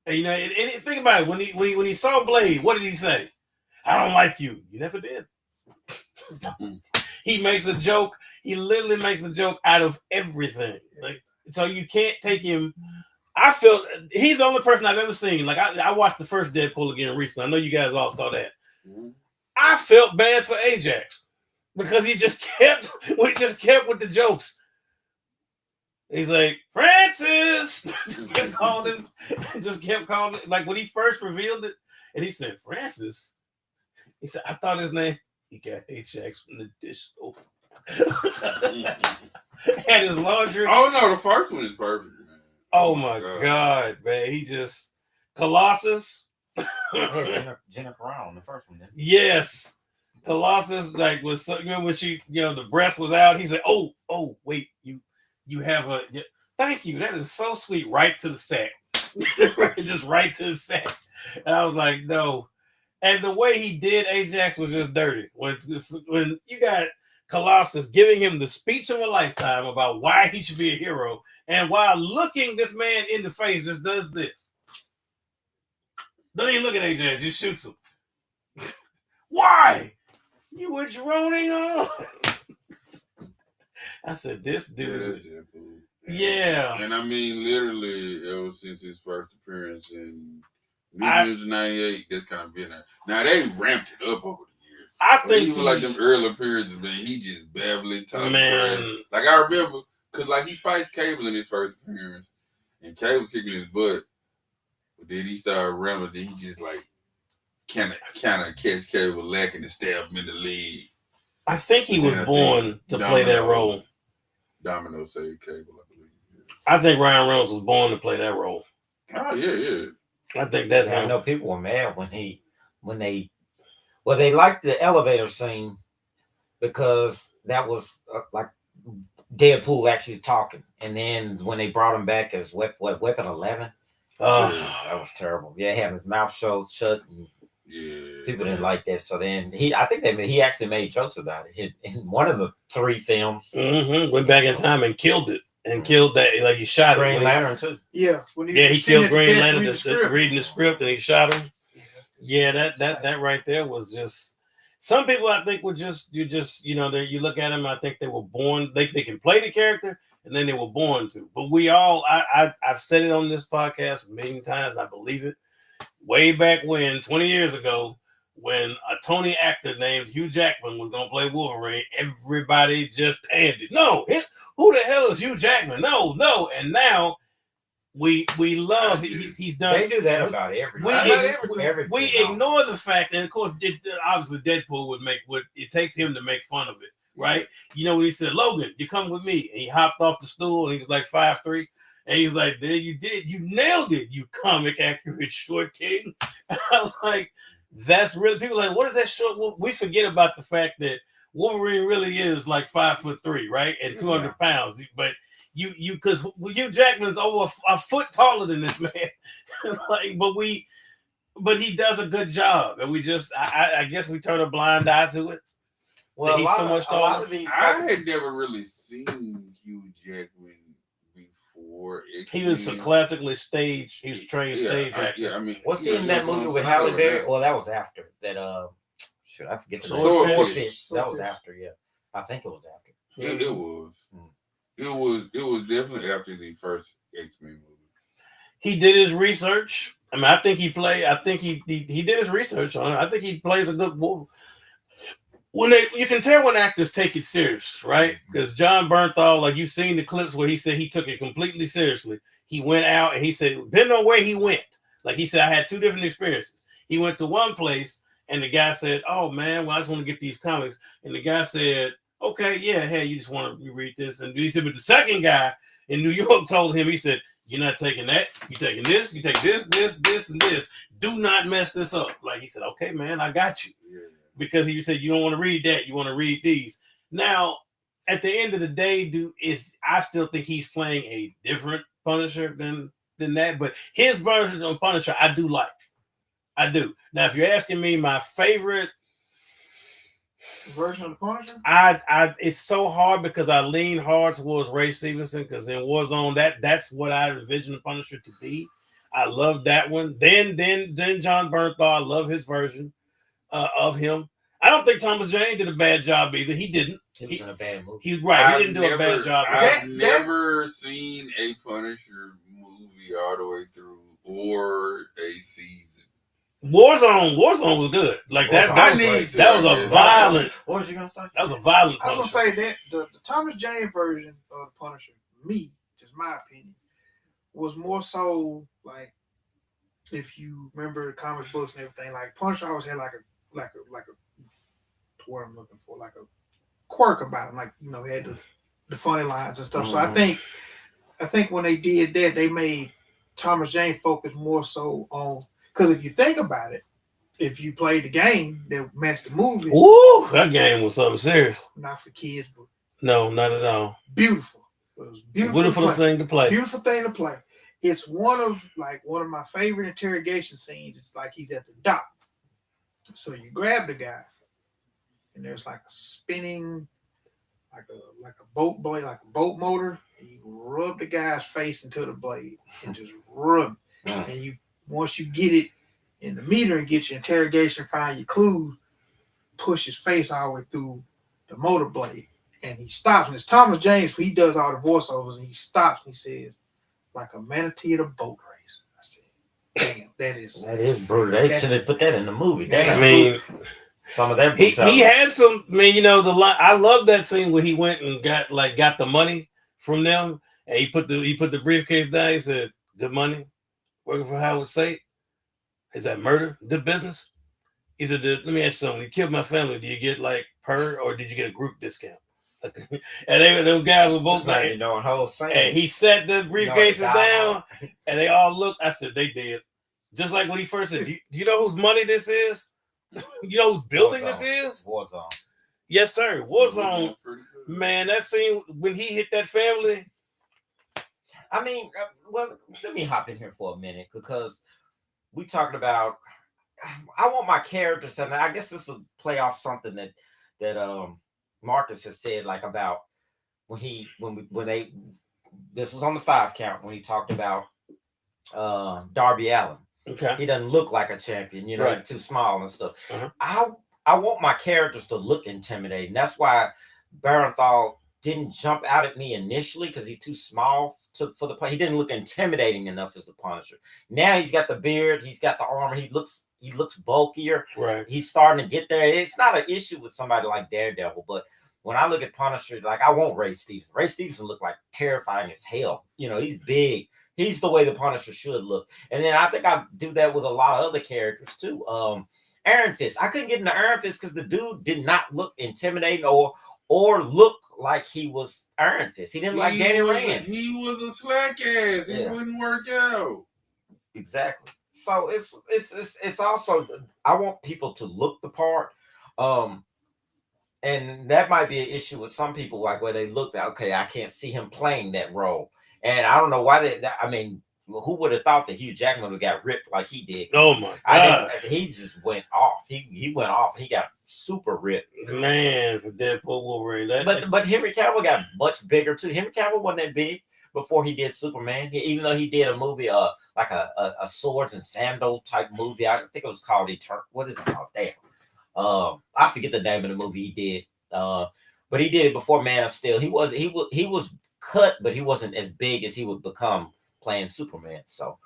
A: And, and think about it. When he saw Blade, what did he say? "I don't like you." You never did. He makes a joke. He literally makes a joke out of everything. Like, so you can't take him. I felt he's the only person I've ever seen. Like I watched the first Deadpool again recently. I know you guys all saw that.
B: Mhm.
A: I felt bad for Ajax because he just kept with the jokes. He's like, Francis, just kept calling him, like when he first revealed it, and he said, Francis. He said, I thought his name, he got Ajax from the dish soap. And his laundry.
B: Oh no, the first one is perfect, man.
A: Oh my God, man. He just Colossus.
C: Jennifer Brown, the first one.
A: Yes. Colossus, like was when she, the breast was out. He said, "Oh, wait, you have a thank you. That is so sweet." Right to the sack, just right to the sack. And I was like, "No." And the way he did Ajax was just dirty. When you got Colossus giving him the speech of a lifetime about why he should be a hero, and while looking this man in the face, just does this. Don't even look at Ajax, just shoots him. Why? You were droning on. I said, this dude. Yeah.
B: And I mean, literally, ever since his first appearance in New 98, that's kind of been there. Now, they ramped it up over the years.
A: I think
B: even like them early appearances, man, he just babbling, talking.
A: Man.
B: Like, I remember, because, like, he fights Cable in his first appearance, and Cable's kicking his butt. But then he started rambling, then he just, like, kind of catch Cable lacking and stab him in the leg.
A: I think he was born to play that role.
B: Domino saved Cable, I believe. Yeah.
A: I think Ryan Reynolds was born to play that role.
B: Oh, yeah.
A: I think that's him.
C: I know people were mad when they liked the elevator scene because that was like Deadpool actually talking. And then when they brought him back as Weapon 11, that was terrible. Yeah, having his mouth shut. And people didn't like that. So then he actually made jokes about it in one of the 3 films.
A: Mm-hmm. Went back in time and killed it. And killed that, like he shot
C: Green Lantern too.
D: Yeah,
A: he killed Green Lantern reading the script, and he shot him. Yeah, that right there was just. Some people I think were just you look at them. I think they were born. They can play the character, and then they were born to. But we all, I've said it on this podcast a million times. And I believe it. Way back when, 20 years ago, when a Tony actor named Hugh Jackman was gonna play Wolverine, everybody just panned it. No, who the hell is Hugh Jackman? No. And now we love he's done.
C: They do that about everything.
A: We ignore the fact, and of course, obviously Deadpool it takes him to make fun of it, right? When he said, "Logan, you come with me," and he hopped off the stool, and he was like 5'3", and he's like, "There you did, you nailed it, you comic accurate short king." I was like, that's really people are like, what is that short? Well, we forget about the fact that Wolverine really is like 5'3", right, and 200 pounds. But because Hugh Jackman's over a foot taller than this man, but he does a good job, and we just, I guess we turn a blind eye to it.
C: Well,
A: he's so much taller.
B: I had never really seen Hugh Jackman before.
A: He was classically staged. He was trained stage actor.
B: Yeah, I mean,
C: was he in that movie with Halle Berry? Well, that was after that. Should I forget the
B: Swordfish?
C: That was after. Yeah, I think it was after.
B: Yeah, it was. It was definitely after the first X-Men movie.
A: He did his research. I mean, I think he did his research on it. I think he plays a good Wolverine. You can tell when actors take it serious, right? Because John Bernthal, like you've seen the clips where he said he took it completely seriously. He went out and he said, depending on where he went, like he said, I had 2 different experiences. He went to one place and the guy said, "Oh man, well, I just want to get these comics." And the guy said, "Okay, yeah, hey, you just want to read this." And he said, but the second guy in New York told him, he said, "You're not taking that. You're taking this. You take this, and this. Do not mess this up." Like he said, "Okay, man, I got you."
B: Yeah.
A: Because he said, "You don't want to read that. You want to read these." Now, at the end of the day, I still think he's playing a different Punisher than that. But his version of Punisher, I do like. I do. Now, if you're asking me my favorite
D: version of the Punisher,
A: it's so hard because I lean hard towards Ray Stevenson because in Warzone, that's what I envision the Punisher to be. I love that one. Then John Bernthal, I love his version of him. I don't think Thomas Jane did a bad job either. He didn't.
C: He was in a bad movie.
A: He didn't do a bad job.
B: I've never seen a Punisher Punisher movie all the way through, or a season.
A: Warzone was good. Like that. That was a violent.
C: What was you gonna say?
A: That was a violent.
D: I was
A: Punisher.
D: gonna say that the Thomas Jane version of the Punisher, just my opinion, was more so like, if you remember the comic books and everything, like Punisher always had like a what I'm looking for, like a quirk about him, like he had the funny lines and stuff.
A: Mm-hmm.
D: So I think when they did that, they made Thomas Jane focus more so on, because if you think about it, if you played the game that matched the movie,
A: ooh, that game was something serious.
D: not for kids, but
A: no, not at all.
D: Beautiful. It was
A: beautiful thing to play.
D: Beautiful thing to play. It's one of my favorite interrogation scenes. It's like he's at the dock. So you grab the guy, and there's like a spinning, like a boat blade, like a boat motor, and you rub the guy's face into the blade and just rub it. And once you get it in the meter and get your interrogation, find your clues, push his face all the way through the motor blade. And he stops, and it's Thomas Jane, he does all the voiceovers, and he stops and he says, like a manatee at a boat race. I said, damn, that is
C: brutal. They should have put that in the movie.
A: I mean,
C: some of that.
A: He had some. I mean, I love that scene where he went and got the money from them, and he put the briefcase down. He said, "Good money, working for Howard State. Is that murder? Good business?" He said, "Let me ask you something. You killed my family. Do you get per, or did you get a group discount?" And those guys were both like, and he set the briefcases down, and they all looked. I said, they did. Just like when he first said, do you know whose money this is? You know whose building this is?
C: Warzone.
A: Yes, sir. Warzone. Man, that scene when he hit that family.
C: I mean, well, let me hop in here for a minute, because we talking about, I want my characters, and I guess this will play off something that Marcus has said, like about this was on the 5 count when he talked about Darby Allin.
A: Okay.
C: He doesn't look like a champion,
A: right.
C: He's too small and stuff.
A: Uh-huh.
C: I want my characters to look intimidating. That's why Barenthal didn't jump out at me initially, because he's too small for the play. He didn't look intimidating enough as the Punisher. Now he's got the beard, he's got the armor, he looks bulkier.
A: Right.
C: He's starting to get there. It's not an issue with somebody like Daredevil, but when I look at Punisher, like, I want Ray Stevenson. Ray Stevenson look like terrifying as hell. He's big. He's the way the Punisher should look. And then I think I do that with a lot of other characters too. Iron Fist. I couldn't get into Iron Fist because the dude did not look intimidating or look like he was Iron Fist. He didn't like Danny Rand.
B: He was a slack ass. It wouldn't work out.
C: Exactly. So it's also, I want people to look the part. And that might be an issue with some people, like where they look at, okay, I can't see him playing that role. And I don't know why I mean, who would have thought that Hugh Jackman would have got ripped like he did?
A: Oh my God.
C: He just went off. He went off. He got super ripped.
A: Man, for Deadpool Wolverine.
C: But Henry Cavill got much bigger too. Henry Cavill wasn't that big before he did Superman. Even though he did a movie, like a swords and sandal type movie. I think it was called Eternal. What is it called? Damn. I forget the name of the movie he did. But he did it before Man of Steel. He was cut, but he wasn't as big as he would become playing Superman. So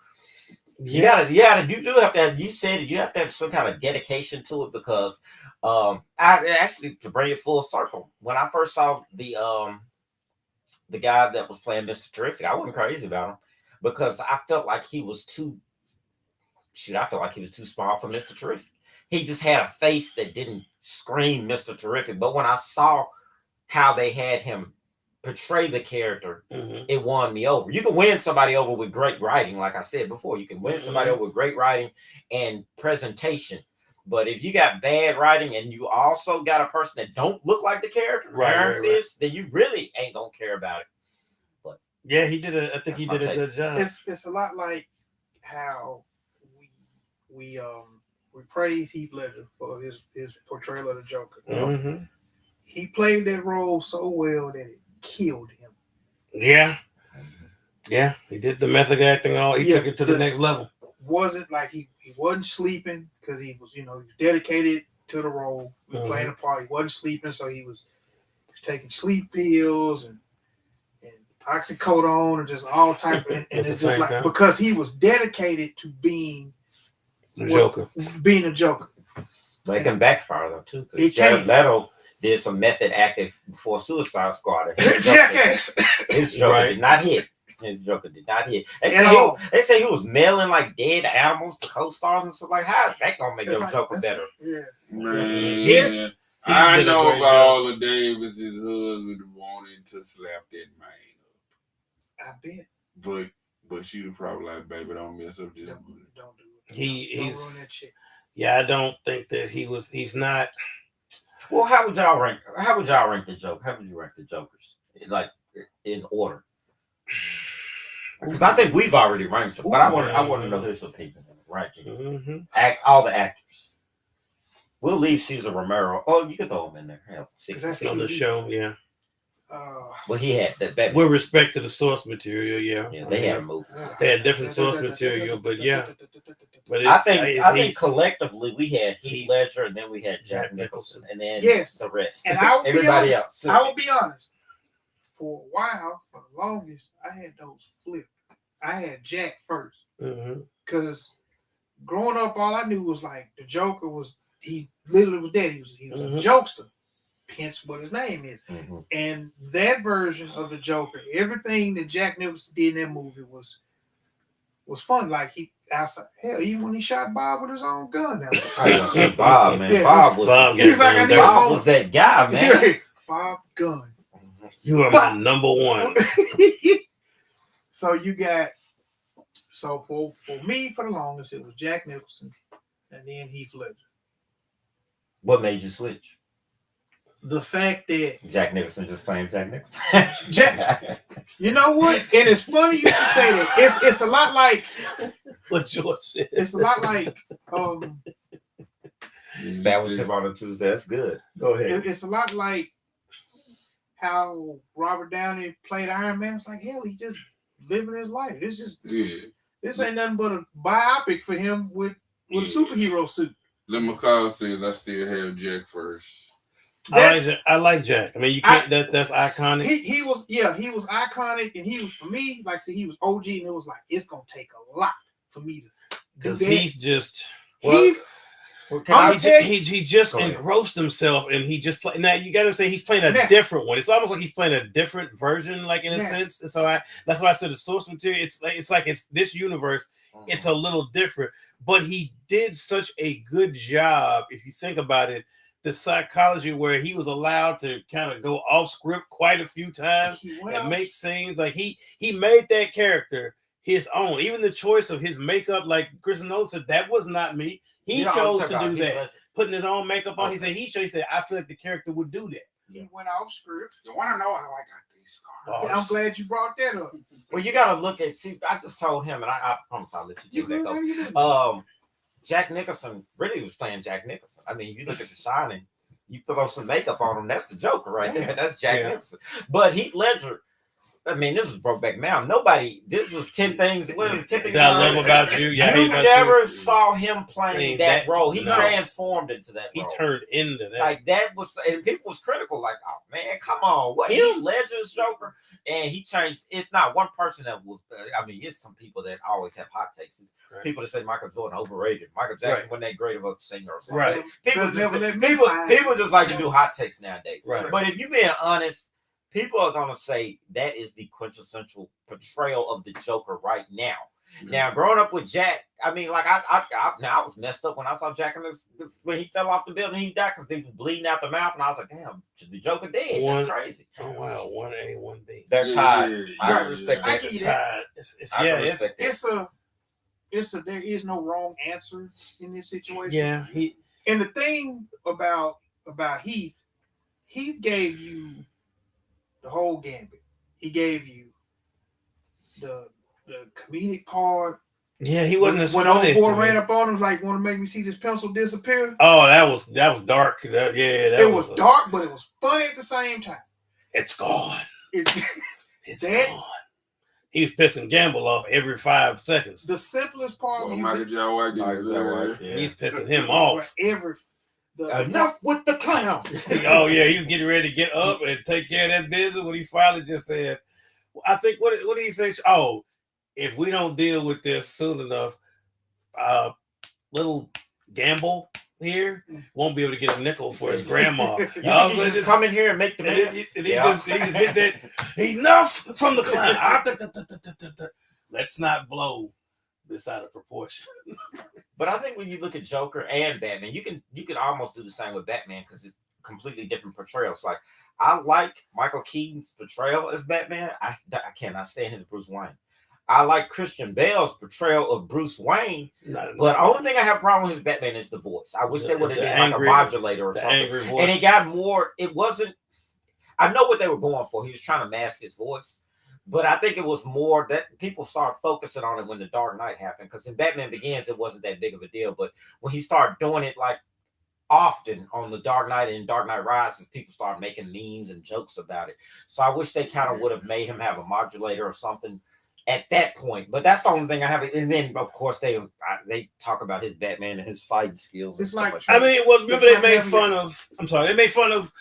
C: you do have to. You said you have to have some kind of dedication to it, because I actually, to bring it full circle, when I first saw the guy that was playing Mr. Terrific, I wasn't crazy about him, because I felt like he was too small for Mr. Terrific. He just had a face that didn't scream Mr. Terrific. But when I saw how they had him portray the character, it won me over. You can win somebody over with great writing, like I said before. You can win somebody over with great writing and presentation. But if you got bad writing and you also got a person that don't look like the character, right. Then you really ain't gonna care about it. But
A: yeah, he did I think he did a good job.
D: It's a lot like how we praise Heath Ledger for his portrayal of the Joker. He played that role so well that it killed him.
A: Yeah, he did the method acting. He took it to the next level.
D: Wasn't like he wasn't sleeping, because he was dedicated to the role, playing the part. He wasn't sleeping, so he was taking sleep pills and oxycodone and just all type of, and it's just like
A: time.
D: because he was dedicated to being
A: the Joker.
D: Being a Joker.
C: But it can backfire though too.
D: It
C: Jared
D: can.
C: Leto did some method acting before Suicide Squad.
D: Jackass.
C: His Joker
A: Right.
C: did not hit. His Joker did not hit.
D: all.
C: They say he was mailing like dead animals to co-stars and stuff. Like, how is that gonna make
D: It's
C: your
D: like,
C: Joker better?
D: Yeah.
B: Man,
A: He's
B: I
A: been a
B: know
A: great
B: Viola Davis, his husband, wanted to slap that man
D: I bet.
B: up. But she was probably like, baby, don't mess up this.
D: Don't do it. Don't
A: He's
D: ruin that shit.
A: yeah. I don't think that he's not.
C: Well, how would y'all rank the Joker? How would you rank the Jokers? Like in order? Because I think we've already ranked them, but I want to know his opinion on the ranking.
A: Mm-hmm.
C: All the actors. We'll leave Cesar Romero. Oh, you can throw him in there. Hell,
D: That's
A: On the show, yeah.
C: Well, he had that.
A: With respect to the source material, yeah.
C: Yeah, they had a movie.
A: They had different source material, but yeah. But
C: I think collectively we had Heath Ledger, and then we had Jack Nicholson, and then the rest.
D: And I will
C: everybody
D: be
C: else.
D: I will be honest. For a while, for the longest, I had those flipped. I had Jack first because growing up, all I knew was like the Joker was. He literally was dead. He was a jokester. Hence what his name is. And that version of the Joker, everything that Jack Nicholson did in that movie was fun. Like even when he shot Bob with his own gun.
C: Bob, man.
D: Yeah,
C: Bob was Bob was that guy, man.
D: Bob Gunn.
A: You are my number one.
D: So you got for me for the longest it was Jack Nicholson and then Heath Ledger.
C: What made you switch?
D: The fact that
C: Jack Nicholson just playing Jack Nicholson.
D: You know what? And it's funny you should say that. It's a lot like
A: what George said.
D: It's a lot like
C: that was him on a Tuesday. That's good. Go ahead.
D: It's a lot like how Robert Downey played Iron Man. It's like hell, he just living his life. It's just this ain't nothing but a biopic for him with a superhero suit.
B: Let McCall says I still have Jack first.
A: I like Jack. I mean, you can't. That's iconic.
D: He was iconic, and he was for me. Like I said, he was OG, and it was like it's gonna take a lot for me to.
A: Because Heath just
D: he
A: just engrossed himself, and he just play. Now you got to say he's playing a different one. It's almost like he's playing a different version, like in a sense. And so that's why I said the source material. It's like this universe. It's a little different, but he did such a good job. If you think about it, the psychology where he was allowed to kind of go off script quite a few times and make scenes like he made that character his own. Even the choice of his makeup, like Chris Nolan said, that was not me. He chose to do that, putting his own makeup on. He said, I feel like the character would do that.
D: He went off script.
B: You want to know how I got these scars?
D: Yeah, I'm glad you brought that up.
C: Well, you got to look at. See, I just told him, and I promise I'll let you do that. Go. Jack Nicholson really was playing Jack Nicholson. I mean, you look at The Shining, you throw some makeup on him, that's the Joker right there. That's Jack Nicholson. But Heath Ledger, I mean, this was Brokeback Mountain. This was 10 Things. What was 10 Things
A: that I Love About You? Yeah,
C: you never saw him playing that role. He transformed into that role.
A: He turned into that.
C: Like, that was, and people was critical, like, oh, man, come on. What, Heath Ledger's Joker? And he changed. It's not one person that was, I mean, it's some people that always have hot takes. Right. People that say Michael Jordan overrated. Michael Jackson wasn't that great of a singer or something.
A: Right.
C: People just like to do hot takes nowadays.
A: Right.
C: But if you're being honest, people are going to say that is the quintessential portrayal of the Joker right now. Mm-hmm. Now, growing up with Jack, I mean, like, I was messed up when I saw Jack when he fell off the building. He died because he was bleeding out the mouth, and I was like, "Damn, the Joker dead? That's crazy."
A: Oh wow, 1A, 1B.
C: They're tied. I respect that.
D: There is no wrong answer in this situation.
A: Yeah,
D: and the thing about Heath gave you the whole gambit. He gave you the comedic part.
A: Yeah, he wasn't as
D: when
A: funny.
D: Old Boy ran up on him, like, want to make me see this pencil disappear.
A: Oh, that was dark. It
D: was dark, but it was funny at the same time.
A: It's gone. It's
D: gone.
A: He was pissing Gamble off every 5 seconds.
D: The simplest part
B: was Michael J. White.
A: He's pissing him off.
C: Enough with the clown.
A: Oh yeah, he was getting ready to get up and take care of that business when he finally just said, I think what did he say? Oh, if we don't deal with this soon enough, little Gamble here won't be able to get a nickel for his grandma.
C: You just come in here and make the man.
A: He just hit that. Enough from the clown. Let's not blow this out of proportion.
C: But I think when you look at Joker and Batman, you can almost do the same with Batman because it's completely different portrayals. Like I like Michael Keaton's portrayal as Batman. I cannot stand his Bruce Wayne. I like Christian Bale's portrayal of Bruce Wayne, but the only thing I have a problem with Batman is the voice. I wish they would have done like a modulator or something. And it got more. It wasn't. I know what they were going for. He was trying to mask his voice, but I think it was more that people started focusing on it when The Dark Knight happened. Because in Batman Begins, it wasn't that big of a deal, but when he started doing it like often on The Dark Knight and Dark Knight Rises, people started making memes and jokes about it. So I wish they kind of would have made him have a modulator or something at that point, but that's the only thing I have. And then, of course, they talk about his Batman and his fighting skills.
D: It's like,
A: I mean, well, remember they made fun of. I'm sorry, they made fun of.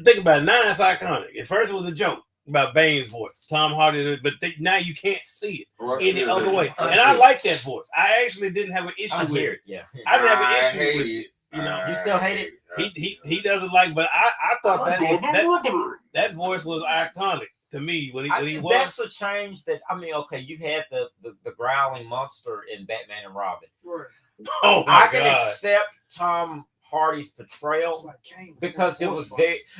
A: Think about it. Now it's iconic. At first, it was a joke about Bane's voice, Tom Hardy, but now you can't see it any other way. And I like that voice. I actually didn't have an issue with it.
C: Yeah,
A: I didn't have an issue with it. You know,
C: you still hate it.
A: He doesn't like, but I thought that voice was iconic. To me, when he was,
C: that's a change that okay, you had the growling monster in Batman and Robin.
D: Right.
A: Oh my
C: I
A: God.
C: can accept Tom Hardy's portrayal because it was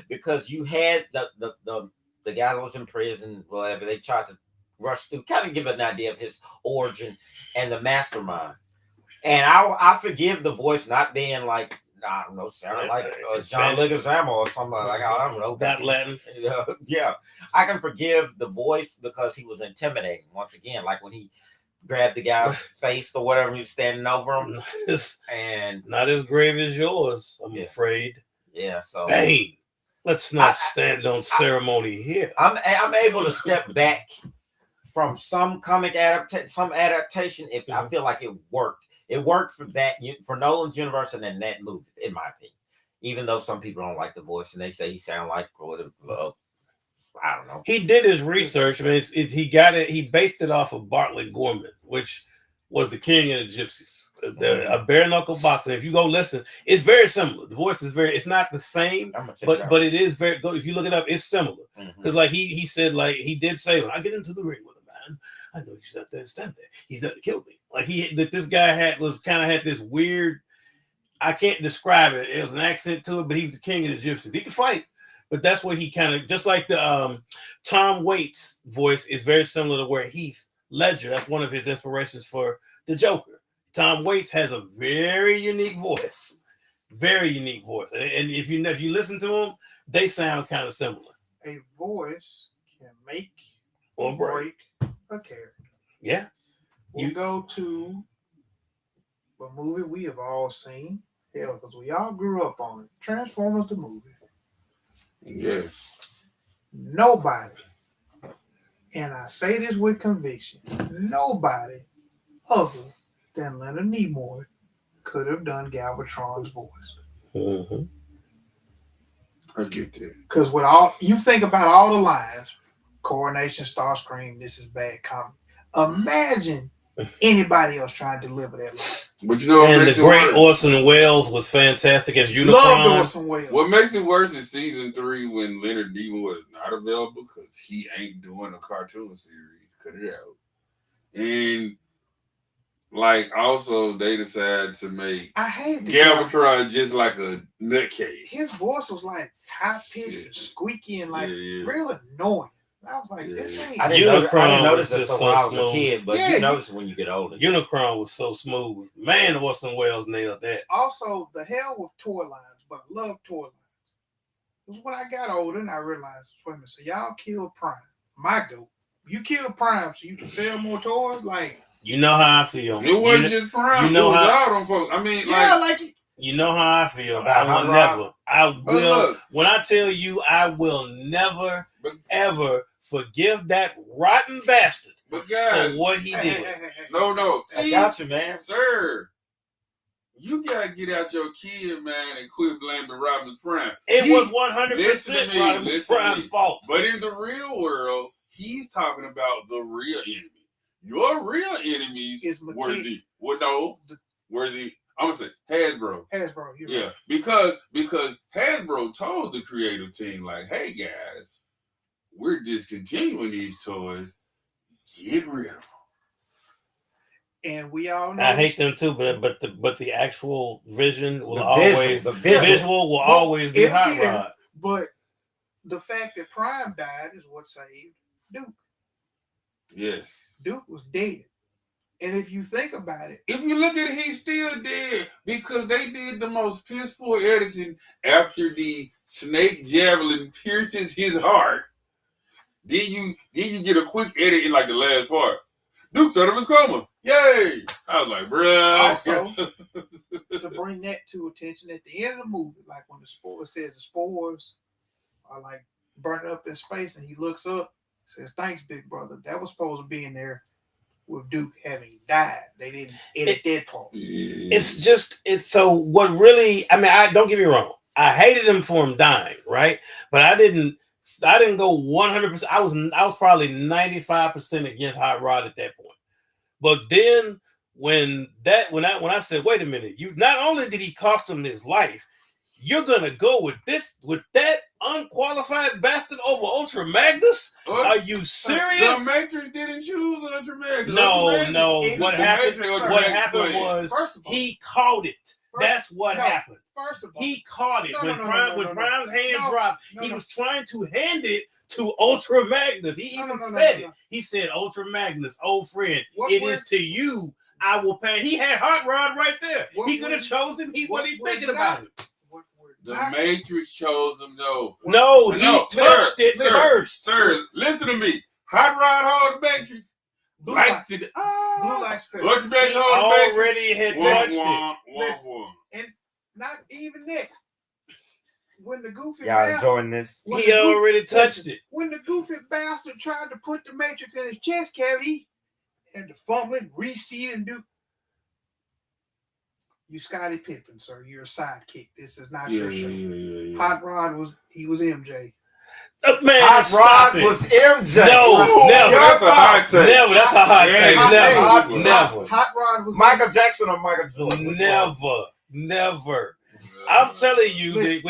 C: because you had the guy that was in prison, whatever. They tried to rush through, kind of give an idea of his origin and the mastermind. And I forgive the voice not being like, I don't know, sounding like John Leguizamo or something like I don't know.
A: That Latin.
C: Yeah. I can forgive the voice because he was intimidating once again, like when he grabbed the guy's face or whatever, he was standing over him. And
A: not as grave as yours, I'm afraid.
C: Yeah, so
A: Bane. Let's not stand on ceremony here.
C: I'm able to step back from some comic adaptation if I feel like it worked. It worked for Nolan's universe and in that movie, in my opinion. Even though some people don't like the voice and they say he sounds like I don't know.
A: He did his research. I mean, he got it. He based it off of Bartlett Gorman, which was the king of the gypsies, a bare knuckle boxer. If you go listen, it's very similar. The voice is it's not the same, but it is very good. If you look it up, it's similar. Because like he said, like he did say, when I get into the ring with a man, I know he's not there to stand there. He's there to kill me. Like this guy had this weird. I can't describe it. It was an accent to it, but he was the king of the gypsies. He could fight, but that's what he kind of just like the Tom Waits voice is very similar to where Heath Ledger. That's one of his inspirations for the Joker. Tom Waits has a very unique voice, and if you listen to them, they sound kind of similar.
D: A voice can make
A: or break
D: a character.
A: Yeah.
D: You go to a movie we have all seen, because we all grew up on it. Transformers the movie.
B: Yes.
D: Nobody, and I say this with conviction, nobody other than Leonard Nimoy could have done Galvatron's voice.
A: Mm-hmm.
B: I get that.
D: Because with all you think about all the lines, Coronation, Starscream, this is bad comedy. Imagine anybody else trying to deliver that line.
B: But you know,
A: and the great Orson Welles was fantastic as Unicron.
D: Love Orson Welles.
B: What makes it worse is season 3 when Leonard Nimoy is not available because he ain't doing a cartoon series. Cut it out. And like also they decided to make Galvatron just like a nutcase.
D: His voice was like high pitched, squeaky, and like real annoying. I was like, this ain't.
C: I didn't notice it when I was a kid, but you notice it when you get older.
A: Unicron was so smooth. Man, Orson Welles nailed that.
D: Also, the hell with toy lines, but I love toy lines. It was when I got older and I realized, wait a minute, so y'all killed Prime, my goat. You killed Prime so you can sell more toys? Like,
A: you know how I feel.
B: It wasn't just Prime.
A: You know
B: it was
A: how
B: all them folks. I mean,
A: you know how I feel. I will. When I tell you, I will never, ever forgive that rotten bastard
B: for what
A: he did.
B: No.
C: See, I got you, man.
B: Sir, you got to get out your kid, man, and quit blaming Robin Prime.
A: It was 100% Robin Prime's fault.
B: But in the real world, He's talking about the real enemy. Your real enemies were the I'm gonna say Hasbro.
D: Hasbro,
B: yeah, right. because Hasbro told the creative team, like, hey guys, we're discontinuing these toys. Get rid of them.
D: And we all know
A: I hate them too, but the actual vision will always be Hot Rod.
D: But the fact that Prime died is what saved Duke.
B: Yes.
D: Duke was dead. And if you think about it,
B: if you look at it, he's still dead because they did the most piss poor editing after the snake javelin pierces his heart. Then you get a quick edit in like the last part. Duke's out of his coma. Yay! I was like, bruh.
D: Also, to bring that to attention at the end of the movie, like when the spores says the spores are like burning up in space, and he looks up, says, "Thanks, big brother." That was supposed to be in there with Duke having died. They didn't edit that part.
A: It's so what really. I mean, I don't get me wrong. I hated him for him dying, right? But I didn't go 100%. I was probably 95% against Hot Rod at that point. But then when I said, wait a minute, you not only did he cost him his life, you're gonna go with that unqualified bastard over Ultra Magnus? Are you serious?
B: The Matrix didn't choose Ultra Magnus.
A: No. What happened was he caught it. That's what happened.
D: First of all,
A: he caught it when Prime's hand dropped. He was trying to hand it to Ultra Magnus. He even said it. He said, "Ultra Magnus, old friend, it is to you I will pay." He had Hot Rod right there. He could have chosen. He wasn't thinking about it.
B: The Matrix chose him, though.
A: No, he touched it first.
B: Sir, listen to me. Hot Rod hold the Matrix.
D: Blue light special.
A: He already had touched it.
D: And not even that. When the goofy
C: enjoying this?
A: He already touched it.
D: When the goofy bastard tried to put the Matrix in his chest cavity, had to fumble it, reseat it, and do. You Scottie Pippen, sir. You're a sidekick. This is not your show. Yeah. Hot Rod was MJ.
A: Man,
C: Hot Rod was MJ.
A: No, never.
B: That's a hot take.
A: Never. That's a hot take. Never.
D: Hot Rod was
C: Michael Jackson or Michael Jordan.
A: Never. I'm telling you, when it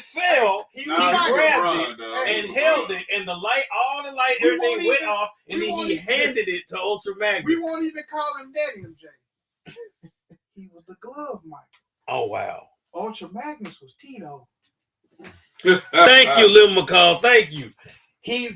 A: fell, he grabbed it and held it, and all the light, everything went off, and then he handed it to Ultra Magnus.
D: We won't even call him that MJ. He was the glove Mike.
A: Oh wow.
D: Ultra Magnus was Tito.
A: Thank you, Lil McCall. Thank you.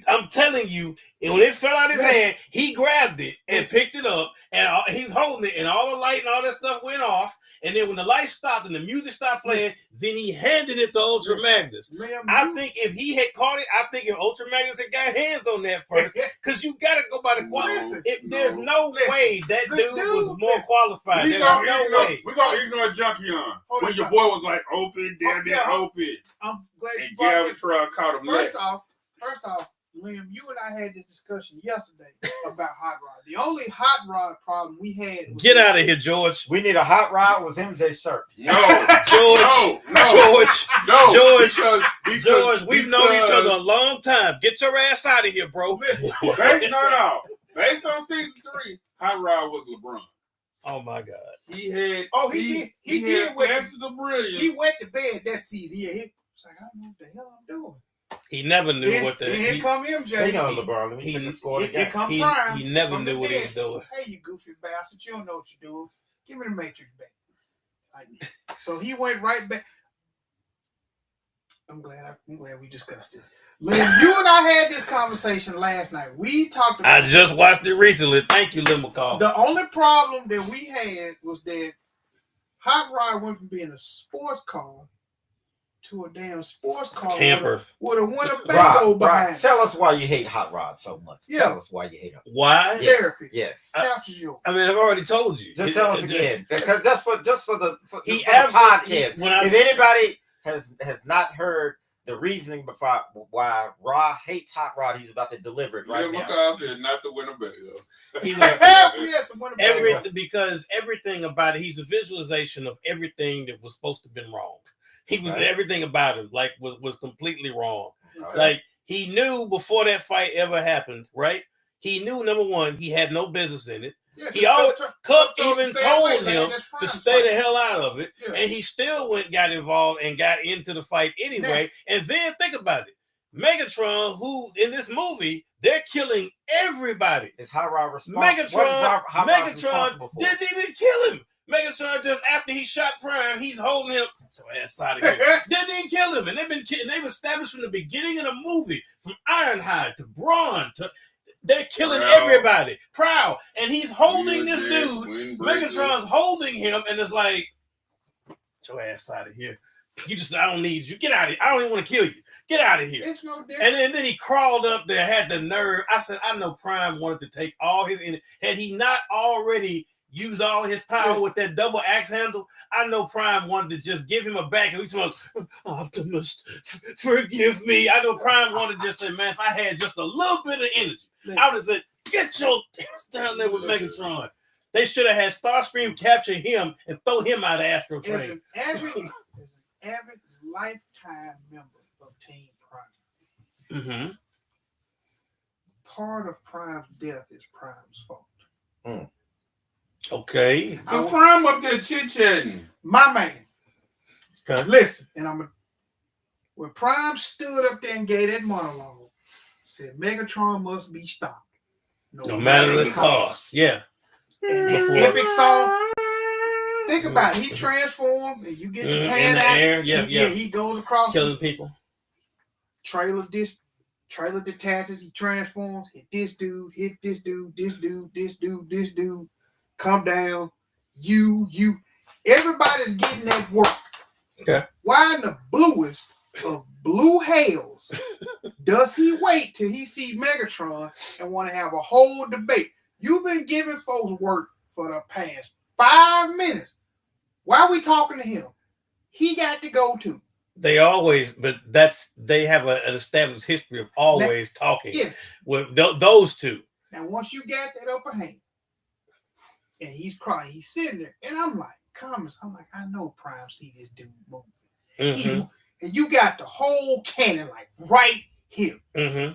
A: I'm telling you, when it fell out of his hand, he grabbed it and picked it up, and he was holding it, and all the light and all that stuff went off. And then when the light stopped and the music stopped playing, then he handed it to Ultra Magnus. I think if he had caught it, I think if Ultra Magnus had got hands on that first, because you got to go by the quality. There's no way that dude was more qualified. There's no way.
B: We're going to ignore Junkie on. When your boy was like, open, damn it, open.
D: I'm glad you
B: brought it. Caught him
D: First off, Liam, you and I had this discussion yesterday about Hot Rod. The only Hot Rod problem we had was...
A: Get out of here, George.
C: We need a Hot Rod with MJ shirt.
B: No.
A: George, we've known each other a long time. Get your ass out of here, bro.
B: Listen, based on season 3, Hot Rod was LeBron.
A: Oh my God.
B: He did
D: wet
B: the brilliance.
D: He went to bed that season. He was like, I don't know what the hell I'm doing.
A: He never knew what the.
D: Here come MJ.
C: LeBron. Let me check the score again.
A: He never knew what he was doing.
D: Hey, you goofy bastard! You don't know what you're doing. Give me the Matrix back. So he went right back. I'm glad we discussed it. Lynn, you and I had this conversation last night. We talked about.
A: I just watched it recently. Thank you, Lynn McCall.
D: The only problem that we had was that Hot Rod went from being a sports car to a damn sports car
A: camper
D: with a Winnebago behind.
C: Tell us why you hate Hot Rod so much. Tell us why you hate him.
A: Why?
D: Therapy.
C: Yes.
A: I mean, I've already told you.
C: Just tell us again, because just for the podcast. If anybody has not heard the reasoning behind why Rod hates Hot Rod, he's about to deliver it right now.
B: Said not the Winnebago.
A: Because everything about it, he's a visualization of everything that was supposed to have been wrong. He was everything about him was completely wrong.
C: Right.
A: Like he knew before that fight ever happened, right? He knew number one, he had no business in it.
D: Yeah,
A: He always Cup
D: told
A: even
D: stay
A: told
D: away, man.
A: him
D: That's
A: to
D: prime
A: stay
D: fight.
A: the hell out of it,
D: Yeah.
A: and he still got involved and got into the fight anyway. And then think about it, Megatron, who in this movie they're killing everybody.
C: Is Hot Rod
A: Megatron didn't even kill him. Megatron just after he shot Prime, he's holding him. Ass out of here. Didn't even kill him, and they've established from the beginning of the movie, from Ironhide to Brawn to. They're killing everybody. Proud. And he's holding this dude. Megatron's holding him, and it's like, get your ass out of here. I don't need you. Get out of here. I don't even want to kill you. Get out of here.
D: It's no different.
A: And then he crawled up there, had the nerve. I said, I know Prime wanted to take all his energy. Had he not already used all his power with that double axe handle, I know Prime wanted to just give him a back. And he's like, Optimus, forgive me. I know Prime wanted to just say, man, if I had just a little bit of energy, I would have said, get your ass down there with Megatron. They should have had Starscream capture him and throw him out of Astro Train.
D: As an avid lifetime member of Team Prime,
A: Mm-hmm.
D: part of Prime's death is Prime's fault.
A: Okay.
B: So Prime up there chit-chatting.
D: My man.
A: Okay.
D: Listen, and when Prime stood up there and gave that monologue, said Megatron must be stopped.
A: No matter the cost. Yeah.
D: And that epic song. Think about it. He transformed, and you get the pan
A: in the
D: out.
A: air. Yeah.
D: He goes across
A: killing people.
D: Trailer detaches. He transforms. Hit this dude. Hit this dude. This dude. This dude. This dude. Come down. You. Everybody's getting that work.
A: Okay.
D: Why in the bluest of blue hells does he wait till he see Megatron and want to have a whole debate? You've been giving folks work for the past 5 minutes. Why are we talking to him? He got to go too.
A: They always, but they have an established history of always talking.
D: Yes.
A: With those two.
D: Now, once you got that upper hand, and he's crying, he's sitting there, and I'm like, I know Prime see this dude moving.
A: Mm-hmm.
D: And you got the whole cannon like right here.
A: Mm-hmm.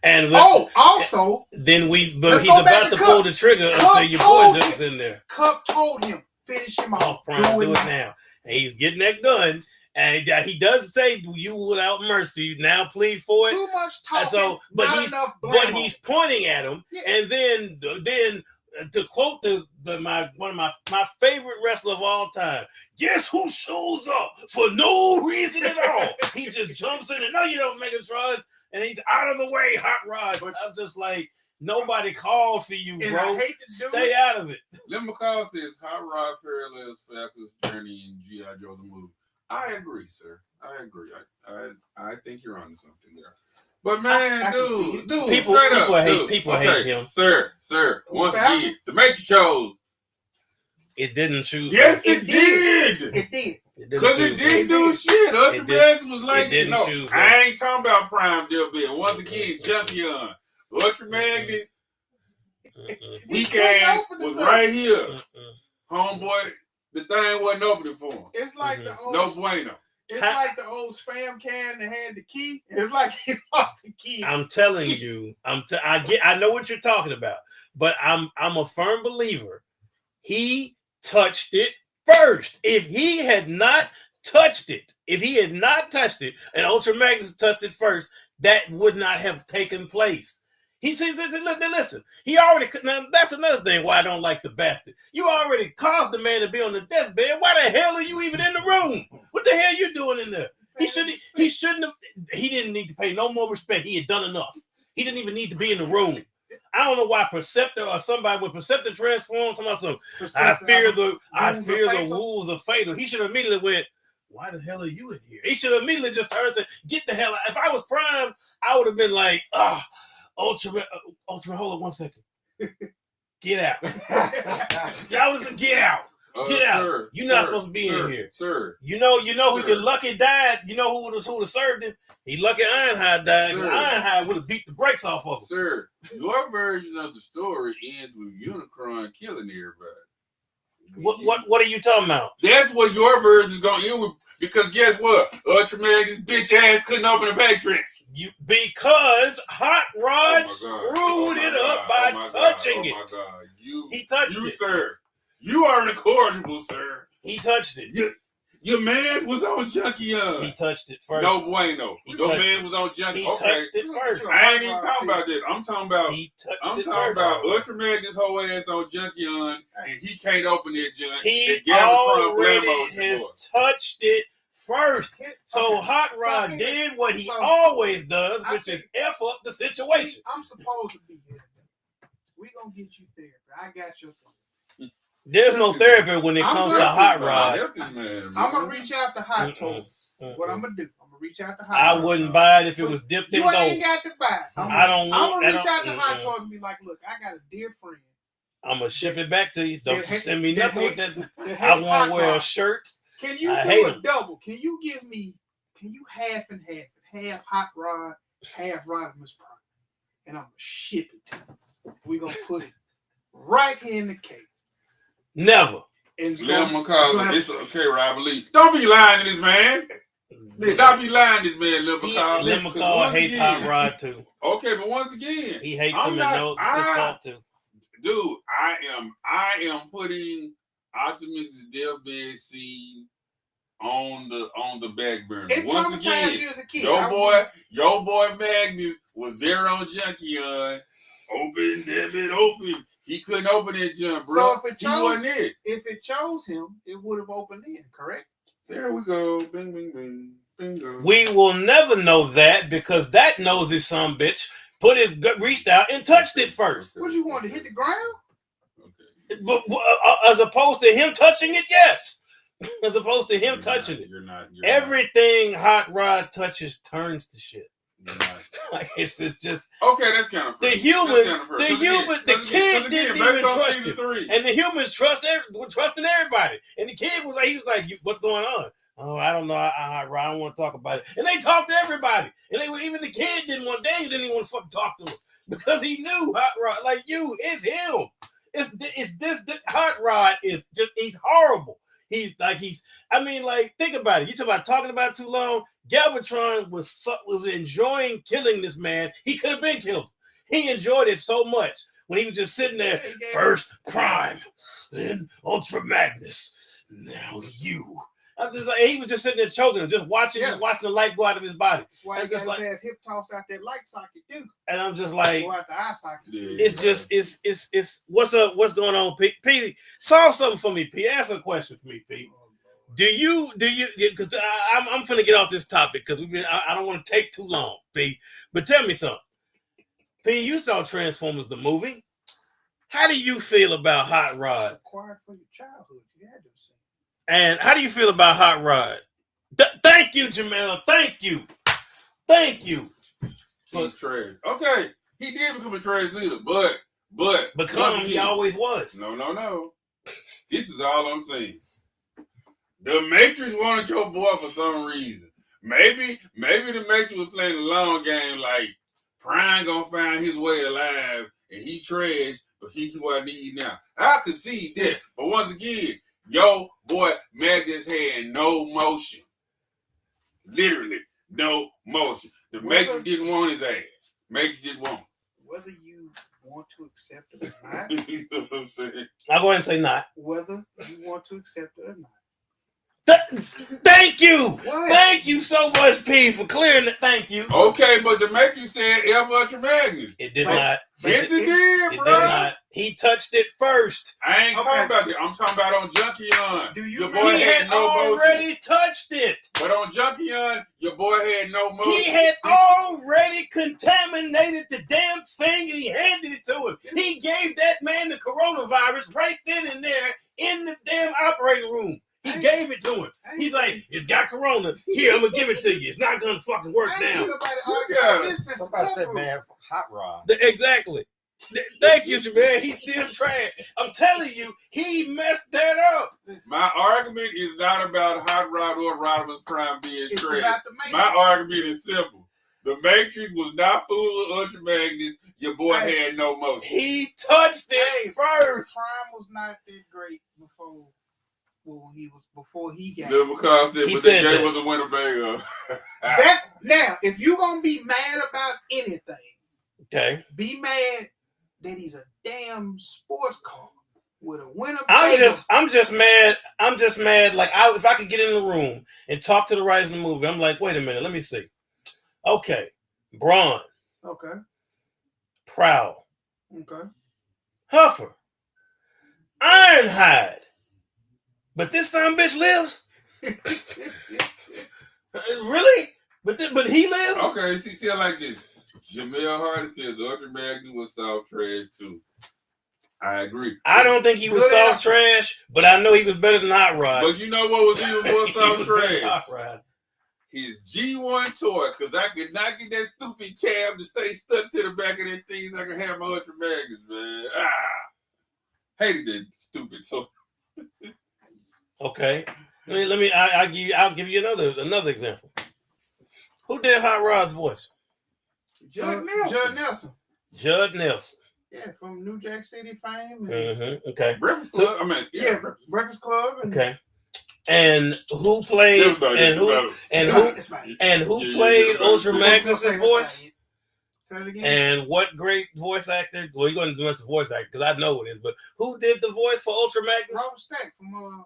A: And
D: also,
A: then he's about to pull the trigger until your boy jumps in there.
D: Cup told him, finish him off.
A: Prime, do it now. And he's getting that gun. And he does say, "You without mercy, now plead for it."
D: Too much talking.
A: So, but he's pointing at him, and then to quote one of my favorite wrestler of all time, guess who shows up for no reason at all? He just jumps in and no, you don't, Megatron, and he's out of the way, Hot Rod. But I'm just like, nobody called for you,
D: and
A: bro.
D: I hate to
A: Stay out of it.
B: Lim McCall says Hot Rod parallels Falcon's journey in G.I. Joe the movie. I agree, sir. I agree. I think you're onto something there. But man, dude,
A: people hate him.
B: Sir. Once again, the Matrix chose.
A: It didn't choose.
B: Yes, it did.
D: It did.
B: Because it didn't do shit. Ultra Magnus was like,
A: choose
B: I ain't talking about Prime Deal Bill. Once again, Champion. Ultra Magnus, he came, was right here. Homeboy, the thing wasn't opening for him.
D: It's like the old.
B: No bueno.
D: It's like the old spam can that had the key. It's like he lost the key.
A: I'm telling you, I know what you're talking about, but I'm a firm believer. He touched it first. If he had not touched it, and Ultra Magnus touched it first, that would not have taken place. He says, listen, he already, now that's another thing why I don't like the bastard. You already caused the man to be on the deathbed. Why the hell are you even in the room? What the hell are you doing in there? He didn't need to pay no more respect. He had done enough. He didn't even need to be in the room. I don't know why Perceptor or somebody with Perceptor transformed to myself. I fear the rules of fatal. He should have immediately went, why the hell are you in here? He should have immediately just turned to get the hell out. If I was Prime, I would have been like, Ultra, hold on 1 second. Get out. I was get out. Get out. Sir, you're not supposed to be in here.
B: Sir.
A: You know who the Lucky died? You know who would have served him? He Lucky Ironhide died. Ironhide would have beat the brakes off of him.
B: Sir, your version of the story ends with Unicron killing everybody.
A: What are you talking about?
B: That's what your version is going to end with. Because guess what? Ultraman's bitch ass couldn't open the Matrix.
A: Because Hot Rod screwed it up by touching it.
B: Oh my God.
A: He touched it.
B: Sir. You are incorrigible, sir.
A: He touched it.
B: Your man was on Junkie.
A: He touched it first.
B: No bueno. Your man was on Junkie.
A: He touched it first.
B: I ain't even talking about that. I'm talking about.
A: I'm talking
B: about Ultraman this whole ass on Junkie and he can't open that junk.
A: He already has touched it first. So Hot Rod did what he always does, which is F up the situation.
D: See, I'm supposed to be here. We gonna get you therapy. I got your thing.
A: There's no therapy when it comes to Hot Rod.
D: I'm gonna reach out to Hot Toys. What I'm gonna do? I'm gonna reach out to Hot.
A: I wouldn't buy it if it was dipped in gold.
D: You ain't got to buy it.
A: I'm
D: gonna reach out to Hot Toys and be like, look, I got a dear friend.
A: I'm gonna ship it back to you. Don't send me nothing with that. I want to wear a shirt.
D: Can you do a double? Can you give me? Can you half and half Hot Rod, half Rodimus Prime, and I'm gonna ship it to you. We're gonna put it right here in the case.
A: Never.
B: It's okay, Rob Lee. Don't be lying to this man. Don't be lying to this man, Lil McCall.
A: Lil McCall hates Hot Rod too.
B: Okay, but once again,
A: he hates him and knows it's his fault too.
B: Dude, I am putting Optimus's deathbed scene on the back burner.
D: It
B: once again,
D: you as a kid.
B: Your boy Magnus was there on Junkion. Open, damn it, open. He couldn't open that jump, bro.
D: So if it chose him, it would have opened in, correct?
B: There we go. Bing, bing, bing. Bingo.
A: We will never know that because that nosy son bitch reached out and touched it first.
D: What you want to hit the ground?
B: Okay.
A: But as opposed to him touching it, yes. As opposed to him touching it.
B: You're not.
A: Everything Hot Rod touches turns to shit. Like it's just
B: okay. That's kind of
A: the kid didn't even trust him, and the humans trusting everybody. And the kid was like, "What's going on?" Oh, I don't know. I don't want to talk about it. And they talked to everybody, and even the kid didn't even want to fucking talk to him because he knew Hot Rod. Like it's him. It's this Hot Rod is just he's horrible. Think about it. You talk about talking about too long. Galvatron was enjoying killing this man. He could have been killed. He enjoyed it so much when he was just sitting there. First Prime, then Ultra Magnus, now you. I'm just like he was just sitting there choking, just watching the light go out of his body.
D: That's why he got his ass hip tossed out that light socket too.
A: And I'm just like,
D: go out the eye socket.
A: It's what's up? What's going on, P? P, solve something for me, P. Answer a question for me, P. Do you? Because I'm finna get off this topic because I don't want to take too long, P. But tell me something, P. You saw Transformers the movie. How do you feel about Hot Rod?
D: Acquired for your childhood, you had to see.
A: And how do you feel about Hot Rod? Thank you, Jamel. Thank you.
B: He's trash. Okay, he did become a trash leader, but
A: he always was.
B: No. This is all I'm saying. The Matrix wanted your boy for some reason. Maybe the Matrix was playing a long game like Prime gonna find his way alive and he trash, but he what I need now. I could see this, but once again, yo boy Magnus had no motion. Literally no motion. The Matrix didn't want his ass. Matrix didn't want him.
D: Whether you want to accept it or not.
B: You know what I'm saying?
A: I'll go ahead and say not.
D: Whether you want to accept it or not.
A: Thank you.
D: What?
A: Thank you so much, P, for clearing it. Thank you.
B: Okay, but the Matrix said F Ultra Magnus.
A: It did not.
B: Yes, it did, bro.
A: It did not. He touched it first.
B: I ain't talking about that. I'm talking about on Junkion.
A: Your boy had already touched it.
B: But on Junkion, your boy had no motion.
A: He had already contaminated the damn thing and he handed it to him. He gave that man the coronavirus right then and there in the damn operating room. He gave it to him. He's like, it's got corona. Here, I'm going to give it to you. It's not going to fucking work now.
C: Somebody said, man, Hot Rod.
A: Exactly. Thank you, Shabir. He's still trying. I'm telling you, he messed that up.
B: My argument is not about Hot Rod or Rodimus Prime being trash. My argument is simple. The Matrix was not full of Ultra Magnus. Your boy had no motion.
A: He touched it first.
D: Prime was not that great before when he was before he got.
B: Because
A: He
B: but
A: said
B: they gave
A: that.
B: us a Winnebago.
D: That now, if you're gonna be mad about anything,
A: Okay.
D: be mad that he's a damn sports car with a Winnebago.
A: I'm just mad. I'm just mad. Like if I could get in the room and talk to the writers of the movie, I'm like, wait a minute, let me see. Okay, Braun,
D: Okay.
A: Prowl,
D: Okay.
A: Huffer, Ironhide, but this time bitch lives. Really? But he lives.
B: Okay, see, I like this. Jamel Hardy says Ultra Magnus was soft trash too. I agree.
A: I don't think he was
D: Good
A: soft
D: answer.
A: trash, but I know he was better than Hot Rod.
B: But you know what was even more
A: He
B: soft
A: was better than
B: trash?
A: Hot Rod.
B: His G1 toy, because I could not get that stupid cab to stay stuck to the back of that thing so I could have my Ultra Magnus, man. Hated that stupid toy.
A: Okay. I'll give you another example. Who did Hot Rod's voice?
B: Judd Nelson.
A: Judd Nelson.
D: Yeah, from New Jack City fame. And,
A: Mm-hmm. Okay.
B: Breakfast Club. I mean,
D: yeah, Breakfast Club. And,
A: Okay. And who played played Ultra Magnus' voice?
D: Say it again.
A: And what great voice actor? Well, you're going to do this voice actor because I know it is. But who did the voice for Ultra Magnus?
D: Robert Stack from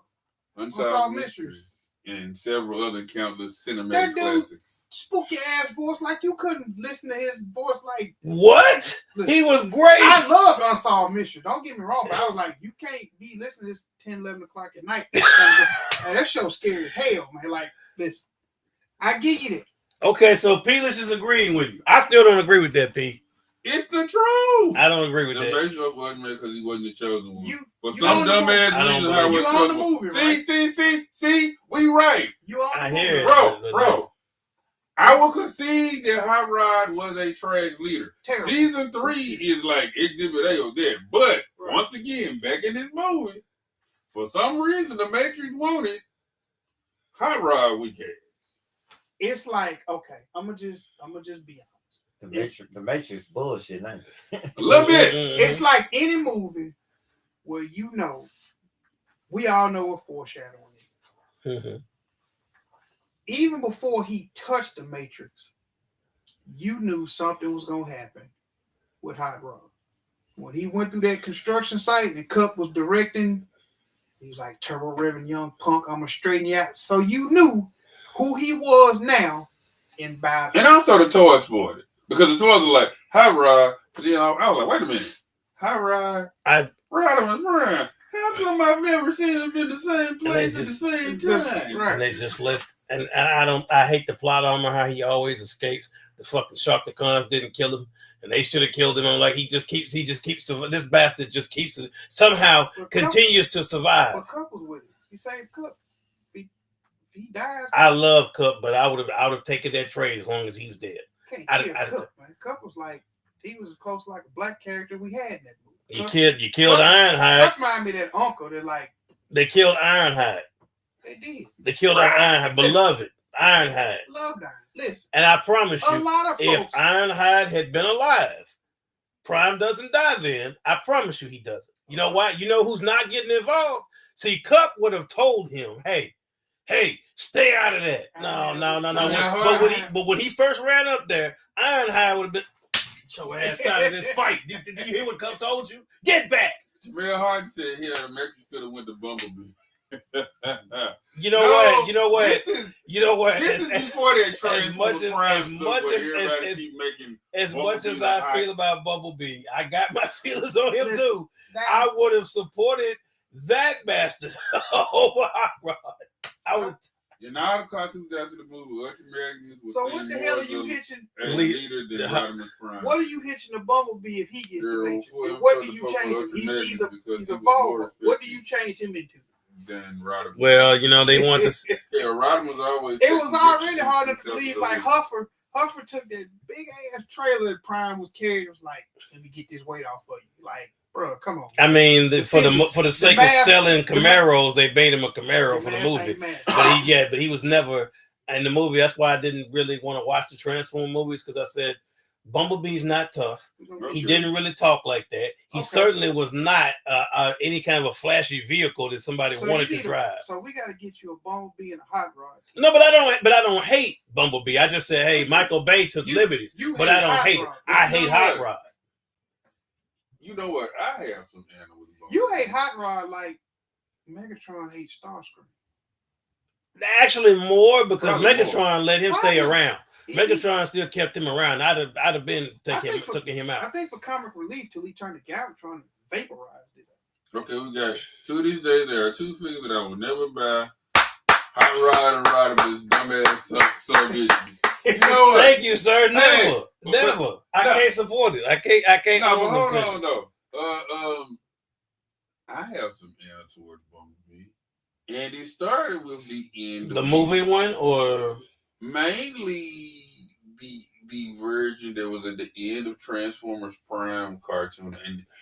B: Unsolved Mysteries and several other countless cinematic classics.
D: Spooky ass voice, like you couldn't listen to his voice. Like
A: what?
D: Listen,
A: he was great.
D: I loved Unsolved Mysteries. Don't get me wrong, but I was like, you can't be listening to this 10, 11 o'clock at night. Man, that show's scary as hell, man. Like, listen, I get you that.
A: Okay, so P-List is agreeing with you. I still don't agree with that, P.
B: It's the truth.
A: I don't agree with
B: the
A: that.
B: Major wasn't mad because he wasn't the chosen one.
D: For
B: some dumbass reason, I was
D: on the movie,
B: right? See, we right.
D: You on
A: I
D: the
A: hear
D: movie.
A: it,
B: bro. I will concede that Hot Rod was a trash leader.
D: Terrible.
B: Season 3 is like Exhibit A of that. But once again, back in this movie, for some reason, the Matrix wanted Hot Rod weak ass.
D: It's like, okay, I'm gonna just be honest.
C: The Matrix bullshit, ain't it?
B: A little bit.
D: It's like any movie where we all know what foreshadowing is.
A: Mm-hmm.
D: Even before he touched the Matrix, you knew something was gonna happen with Hot Rod. When he went through that construction site and Cup was directing, he was like, "Turbo Revving young punk, I'm gonna straighten you out." So you knew who he was now in by.
B: And also the toys for it. Because the toys were like, Hot Rod. But then I was like, wait a minute. Hot Rod. Rodimus Prime. How come I've never seen them in the same place at the same time?
D: Right.
A: And they just left. And I hate the plot armor, how he always escapes. The fucking Sharkticons didn't kill him. And they should have killed him. I'm like, this bastard just keeps it, somehow continues to survive.
D: But Cup was with him. He saved Cup. If he dies.
A: I love Cup, but I would have taken that trade as long as he was dead.
D: Can't kill Cup, man. Cup was like, he was as close like a black character we had in that movie.
A: You killed Ironhide.
D: That reminded me of that uncle that like.
A: They killed Ironhide.
D: They did.
A: They killed Ironhide. Beloved Ironhide.
D: Loved Ironhide. Listen.
A: And I promise you,
D: a lot of
A: if
D: folks,
A: Ironhide had been alive, Prime doesn't die then. I promise you he doesn't. You know why? You know who's not getting involved? See, Cup would have told him, hey, stay out of that. No. But when he first ran up there, Ironhide would have been, get your ass out of this fight. Did you hear what Cup told you? Get back.
B: Jamel Hardy said here the Matrix could have went to Bumblebee.
A: You know what?
B: This is before they transformed
A: as much as I feel about Bumblebee, I got my feelings on him too. I would have supported that bastard over Hot Rod. I would.
B: In all the cartoons after the movie, Ultra Magnus was
D: so what the hell are you hitching?
B: Leader than Rodimus Prime.
D: What are you hitching to Bumblebee if he gets the Matrix? What do you change him? He's a Volvo. What do you change him into?
B: Than Rodimus.
A: Well, they want to.
B: Yeah, Rodimus always.
D: It was already hard to believe. Like Huffer took that big ass trailer that Prime was carrying. It was like, let me get this weight off of you. Like, bro, come on.
A: I mean, for the sake of selling Camaros, they made him a Camaro for the movie. But he was never in the movie. That's why I didn't really want to watch the Transform movies because I said, Bumblebee's not tough.
B: Okay.
A: He didn't really talk like that. He certainly was not any kind of a flashy vehicle that somebody wanted to drive.
D: So we got to get you a Bumblebee and a hot rod.
A: No, but I don't hate Bumblebee. I just said, hey, Michael Bay took liberties, but I don't hate it. I hate Hot Rod.
B: You know what? I have some animals.
D: You hate Hot Rod like Megatron hates Starscream.
A: Actually, more because
B: Probably
A: Megatron
B: more.
A: let him stay around. Megatron still kept him around. I'd have been taking him out.
D: I think for comic relief till he turned to Galvatron and vaporized it.
B: Okay, we got two of these days. There are two figures that I would never buy. Hot Rod and Rodimus, dumbass Soviet. You know what?
A: Thank you, sir. Never.
B: Hey,
A: I can't support it. I can't.
B: No, but hold on though. I have some air towards Bumblebee, and it started with the end.
A: The movie one, or
B: mainly the version that was at the end of Transformers Prime cartoon,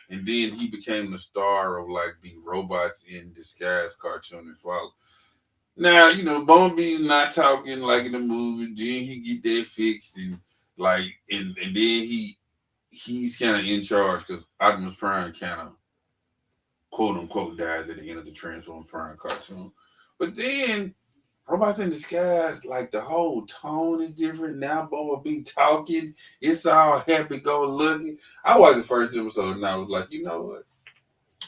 B: and then he became the star of like the Robots in Disguise cartoon and followed. Now, you know, Bumblebee's not talking like in the movie, then he get that fixed and then he's kind of in charge because Optimus Prime kind of quote unquote dies at the end of the Transformers Prime cartoon. But then Robots in Disguise, like the whole tone is different. Now Bumblebee talking, it's all happy go lucky. I watched the first episode and I was like, you know what?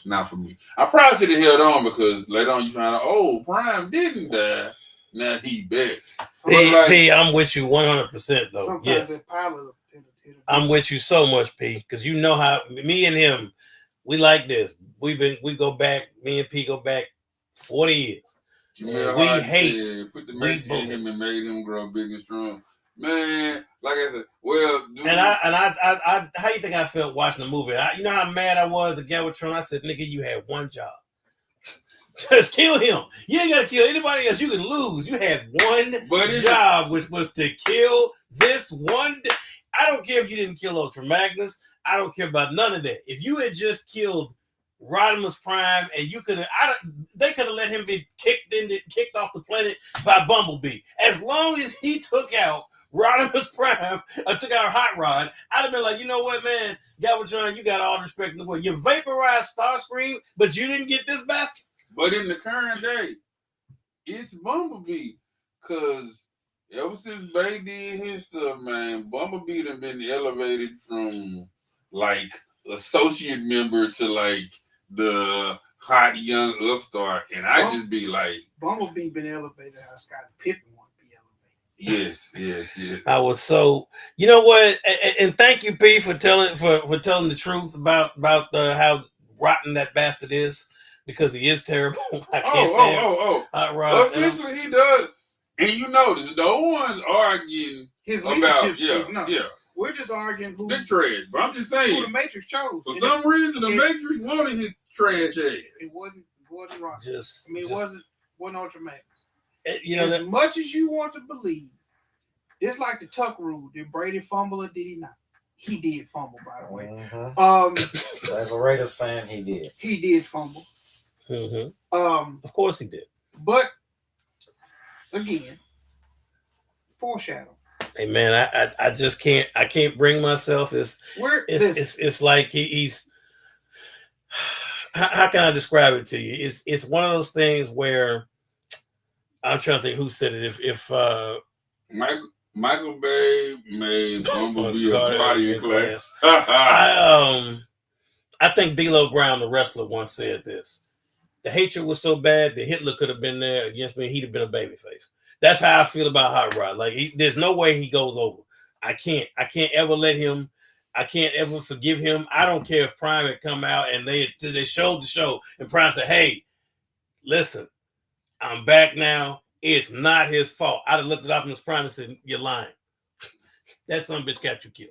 B: Not for me. I probably should have held on because later on you find out, oh, Prime didn't die. Now he back.
A: P, I'm with you 100% though.
D: Sometimes
A: yes.
D: that pilot
A: I'm with you so much, P, because you know how me and him, we like this. Me and P go back 40 years. We hate.
B: Put the magic in him and made him grow big and strong. Man, like I said, well, dude.
A: And I how you think I felt watching the movie? You know how mad I was at Galvatron? I said, nigga, you had one job. Just kill him. You ain't gotta kill anybody else. You can lose. You had one job, which was to kill this one. I don't care if you didn't kill Ultra Magnus. I don't care about none of that. If you had just killed Rodimus Prime and you could have, they could have let him be kicked off the planet by Bumblebee. As long as he took out Rodimus Prime or took out Hot Rod, I'd have been like, you know what, man, Galvatron, you got all the respect in the world. You vaporized Starscream, but you didn't get this bastard.
B: But in the current day, it's Bumblebee. Because ever since Bay did his stuff, man, Bumblebee done been elevated from, like, associate member to, like, the hot young upstart. And I just be like...
D: Bumblebee been elevated how Scottie Pippen want to be elevated.
B: Yes.
A: I was so... You know what? And thank you, P, for telling the truth about how rotten that bastard is. Because he is terrible. I can't stand Hot Rod.
B: Officially, he does. And you notice, no one's arguing
D: his
B: about
D: leadership.
B: Yeah.
D: We're just arguing who
B: the trash. But I'm just saying,
D: who the Matrix chose.
B: For some reason, the Matrix wanted his trash ass.
D: It wasn't right. It wasn't Ultra Magnus.
A: You know,
D: as much as you want to believe, it's like the Tuck rule. Did Brady fumble or did he not? He did fumble, by the way.
C: Mm-hmm. As a Raiders fan, he did.
D: He did fumble.
A: Mm-hmm. Of course he did.
D: But again, foreshadow.
A: Hey man, I just can't. I can't bring myself. It's like he's. How can I describe it to you? It's one of those things where I'm trying to think who said it. If
B: Michael Bay made Bumblebee a body in class.
A: I think D'Lo Brown, the wrestler, once said this. The hatred was so bad that Hitler could have been there against me. He'd have been a babyface. That's how I feel about Hot Rod. Like there's no way he goes over. I can't ever let him. I can't ever forgive him. I don't care if Prime had come out and they showed the show and Prime said, "Hey, listen, I'm back now. It's not his fault." I'd have looked at Optimus Prime and said, "You're lying. That son of a bitch got you killed.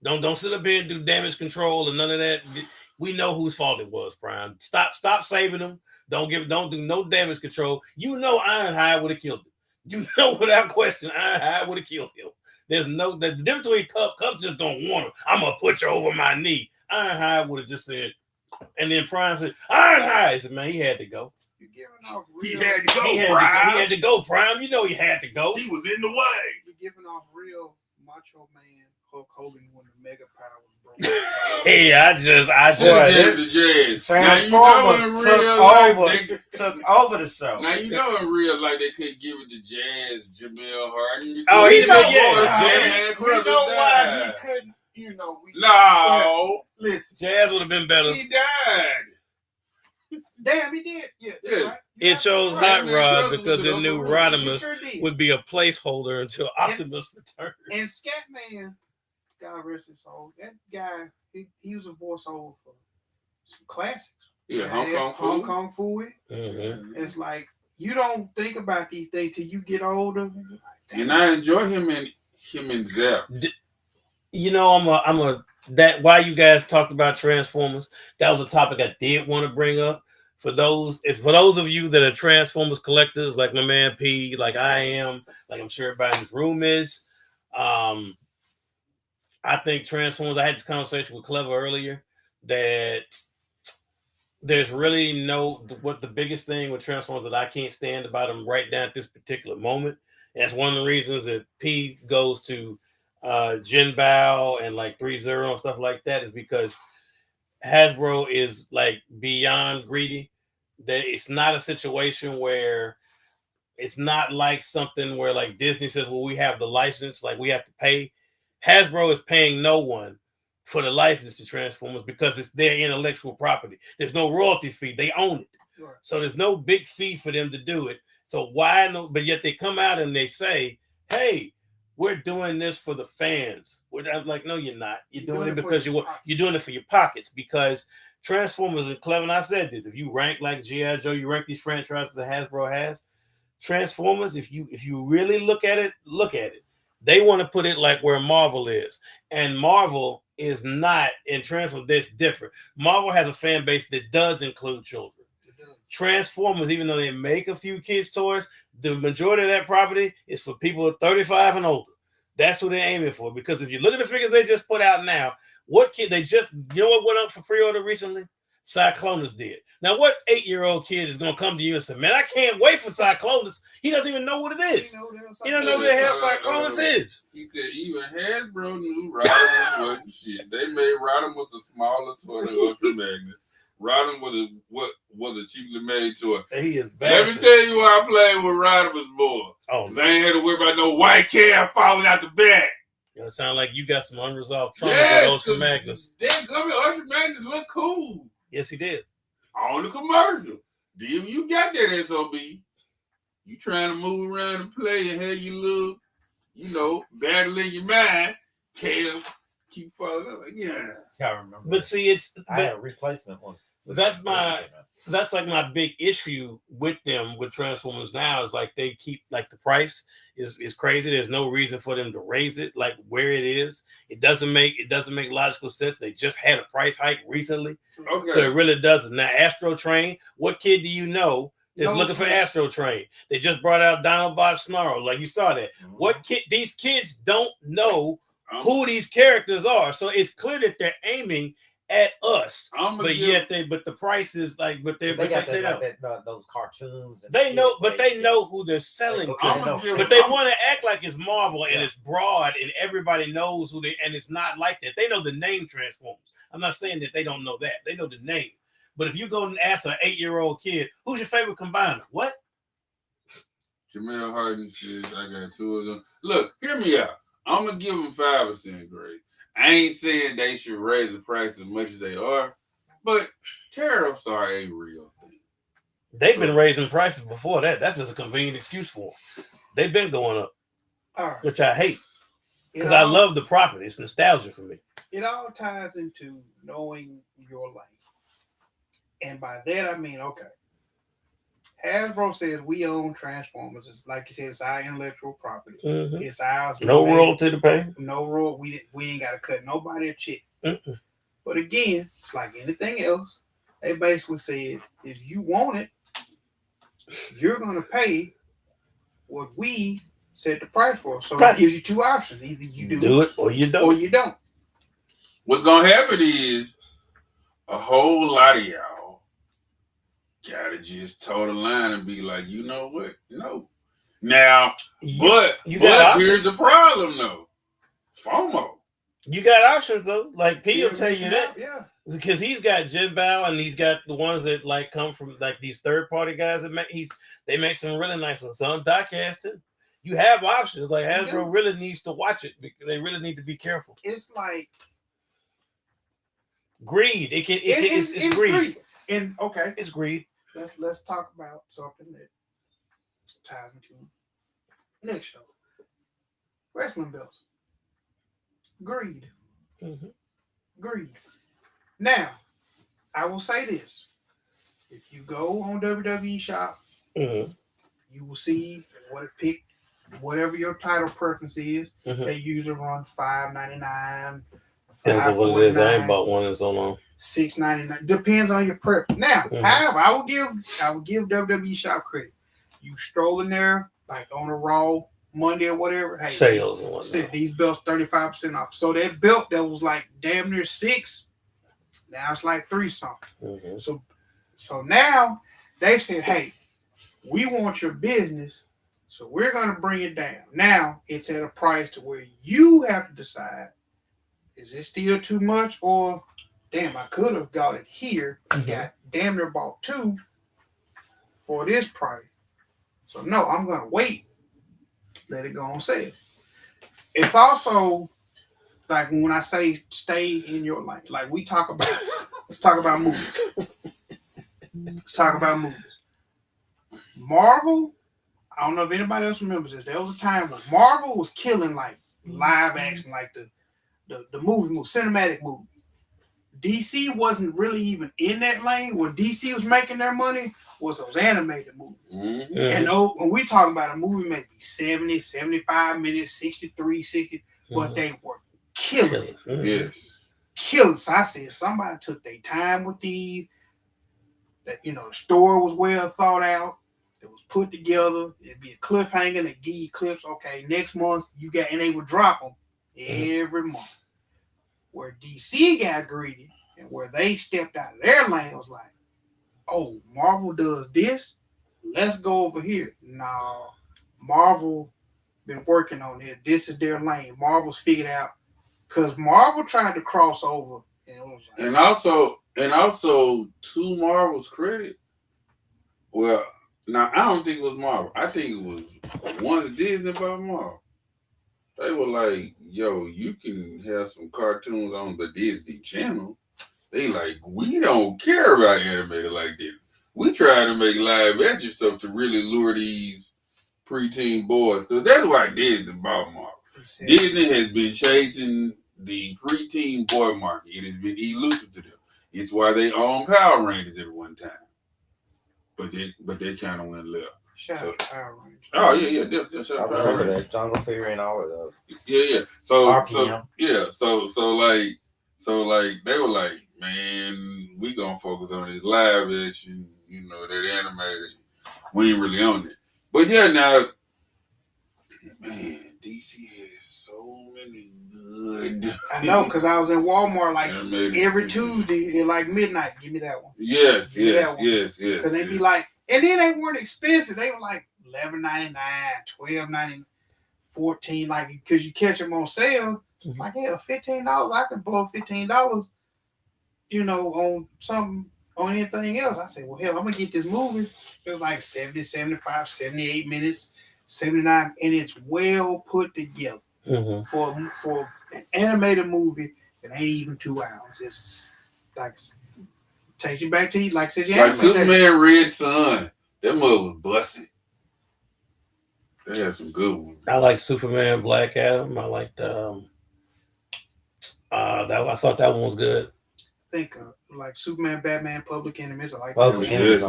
A: Don't sit up here and do damage control and none of that. We know whose fault it was, Prime. Stop saving him. Don't do no damage control. You know Ironhide would have killed him. You know without question Ironhide would have killed him. There's the difference between Cup's just gonna warn him. I'm gonna put you over my knee. Ironhide would have just said, and then Prime said, Ironhide. He said, man, he had to go.
D: You're giving off real.
B: He had to go, Prime.
A: He had to go, Prime. You know he had to go.
B: He was in the way.
D: You're giving off real macho man Hulk Hogan when the Mega Power was broken.
A: Hey, I just
B: Just the Jazz. Now you know in real life they
C: took over the show.
B: Now you know in real life they couldn't give it to Jazz, Jamel Harden.
A: Oh, he
B: know
A: yeah.
D: We know why he couldn't. You know,
B: listen.
A: Jazz would have been better.
B: He died.
D: Damn, he did. Yeah. Right.
A: It chose Hot Rod because it knew Rodimus
D: sure
A: would be a placeholder until Optimus returned.
D: And Scatman, God rest his soul, that guy, he was a voiceover for some classics.
B: Yeah, Hong
D: Kong Fu.
A: Mm-hmm.
D: It's like you don't think about these things till you get older.
B: And I enjoy him and Zep.
A: You know, that while you guys talked about Transformers, that was a topic I did want to bring up. For those of you that are Transformers collectors, like my man P, like I am, like I'm sure everybody in this room is, I think Transformers, I had this conversation with Clever earlier, that there's really what the biggest thing with Transformers that I can't stand about them right now at this particular moment. And that's one of the reasons that P goes to Jin Bao and like 3-0 and stuff like that, is because Hasbro is like beyond greedy. That it's not a situation where it's not like something where like Disney says, well, we have the license, like we have to pay. Hasbro is paying no one for the license to Transformers because it's their intellectual property. There's no royalty fee. They own it.
D: Sure.
A: So there's no big fee for them to do it. So why no? But yet they come out and they say, hey, we're doing this for the fans. I'm like, no, you're not. You're doing it because you're doing it for your pockets, because Transformers are clever. And I said this, if you rank like G.I. Joe, you rank these franchises that Hasbro has, Transformers, if you really look at it, they want to put it like where Marvel is. And Marvel is not in Transformers. That's different. Marvel has a fan base that does include children. Transformers, even though they make a few kids' toys, the majority of that property is for people 35 and older. That's what they're aiming for. Because if you look at the figures they just put out now, what kid they just, you know what went up for pre-order recently? Cyclonus did. Now, what 8-year-old kid is going to come to you and say, man, I can't wait for Cyclonus? He doesn't even know what it is. He don't know what the hell Cyclonus is.
B: He said even Hasbro knew Rodimus wasn't shit. They made Rodimus a smaller toy than Ultra Magnus. Rodimus was a cheaply made toy.
A: He is bad.
B: Let me tell you why I played with Rodimus more.
A: Oh,
B: I ain't had to worry about no white calf falling out the back.
A: It sound like you got some unresolved trauma with Ultra Magnus.
B: Ultra Magnus look cool.
A: Yes, he did.
B: On the commercial. Then you got that SOB. You trying to move around and play and have your little, battle in your mind. Calf keep falling out. Like, yeah.
C: I remember.
A: But see,
C: I had a replacement one.
A: That's like my big issue with them with Transformers now is like they keep like the price is crazy. There's no reason for them to raise it like where it is. It doesn't make logical sense. They just had a price hike recently. Okay. So it really doesn't. Now Astro Train, what kid do you know is looking for Astro Train? They just brought out Dinobot Snarl, like you saw that. Mm-hmm. What kid? These kids don't know who these characters are, so it's clear that they're aiming at us, but the price is like, they
C: got those cartoons. And
A: they know, but they know who they're selling to. But they want to act like it's Marvel and it's broad and everybody knows who they. And it's not like that. They know the name Transformers. I'm not saying that they don't know that. They know the name. But if you go and ask an 8-year-old kid, who's your favorite combiner? What?
B: Jamel Harden says I got 2 of them. Look, hear me out. I'm gonna give them 5% grade. I ain't saying they should raise the price as much as they are, but tariffs are a real thing.
A: They've been raising prices before that. That's just a convenient excuse for them. They've been going up, which I hate because I love the property. It's nostalgia for me.
D: It all ties into knowing your life. And by that, I mean, okay, Hasbro says we own Transformers. It's like you said, it's our intellectual property. Mm-hmm. It's ours.
A: No royalty to pay.
D: No royalty. We ain't got to cut nobody a check. Mm-mm. But again, it's like anything else. They basically said, if you want it, you're going to pay what we set the price for. So it gives you 2 options. Either you do
A: it or you don't.
B: What's going to happen is a whole lot of y'all gotta just toe the line and be like, you know what? No. Now, but here's the problem though. FOMO.
A: You got options though. Like he'll
D: Yeah,
A: tell you that.
D: Yeah.
A: Because he's got Jin Bao and he's got the ones that like come from like these third party guys that they make some really nice ones. Some Doc has too. You have options. Like Hasbro really needs to watch it because they really need to be careful.
D: It's like
A: greed. It's greed.
D: And okay,
A: it's greed.
D: Let's talk about something that ties into next show. Wrestling belts. Greed.
A: Mm-hmm.
D: Greed. Now, I will say this. If you go on WWE Shop,
A: mm-hmm.
D: you will see whatever your title preference is.
A: Mm-hmm.
D: They usually run $5.99.
A: Depends on what it is. I ain't bought one in so long.
D: $6.99. Depends on your preference. Now, however, I will give WWE Shop credit. You stroll in there like on a Raw Monday or whatever. Hey,
A: sales and whatnot.
D: These belts 35% off. So that belt that was like damn near $6, now it's like $3 something.
A: Mm-hmm.
D: So now they said, hey, we want your business, so we're gonna bring it down. Now it's at a price to where you have to decide: is it still too much, or damn, I could have got it here. Got damn near bought 2 for this price. So no, I'm gonna wait. Let it go on sale. It's also like when I say stay in your lane, like we talk about. Let's talk about movies. Marvel. I don't know if anybody else remembers this. There was a time when Marvel was killing like live action, like the movie, cinematic movie. DC wasn't really even in that lane. Where DC was making their money was those animated movies.
B: Mm-hmm.
D: And when we talk about a movie, maybe 70, 75 minutes, 63, 60, but they were killing it.
B: Yes.
D: Killing. So I said somebody took their time with these. That the story was well thought out. It was put together. It'd be a cliffhanger that give you clips. Okay, next month and they would drop them every month. Where DC got greedy and where they stepped out of their lane was like, oh, Marvel does this. Let's go over here. No, Marvel been working on it. This is their lane. Marvel's figured out because Marvel tried to cross over, and it was like,
B: and also to Marvel's credit. Well, now I don't think it was Marvel. I think it was one Disney by Marvel. They were like, yo, you can have some cartoons on the Disney Channel. They like, we don't care about animated like this. We try to make live action stuff to really lure these preteen boys. Because that's why Disney bought Marvel. Disney has been chasing the preteen boy market. It has been elusive to them. It's why they own Power Rangers at one time. But they kind of went left.
D: Shout out to Power Rangers.
B: Oh yeah.
C: I remember that Jungle Fever and all of those.
B: Yeah. So like they were like, man, we gonna focus on this live action, that animated. We ain't really on it. But yeah, now, man, DC has so many good.
D: I know, because I was in Walmart like every Tuesday at like midnight. Give me that one.
B: Yes. Because
D: they be like, and then they weren't expensive. They were like $11.99, $12.99, $14. Like, because you catch them on sale, it's like, yeah, $15. I can blow $15. On something, on anything else. I said, well, hell, I'm gonna get this movie. It was like 70, 75, 78 minutes, 79, and it's well put together for an animated movie that ain't even 2 hours. It's like takes you back to like I said,
B: like Superman Red Sun. That mother was busting. They had some good ones.
A: I like Superman Black Adam. I liked I thought that one was good.
D: Think of like Superman, Batman, Public Enemies. I like
C: Public Enemies.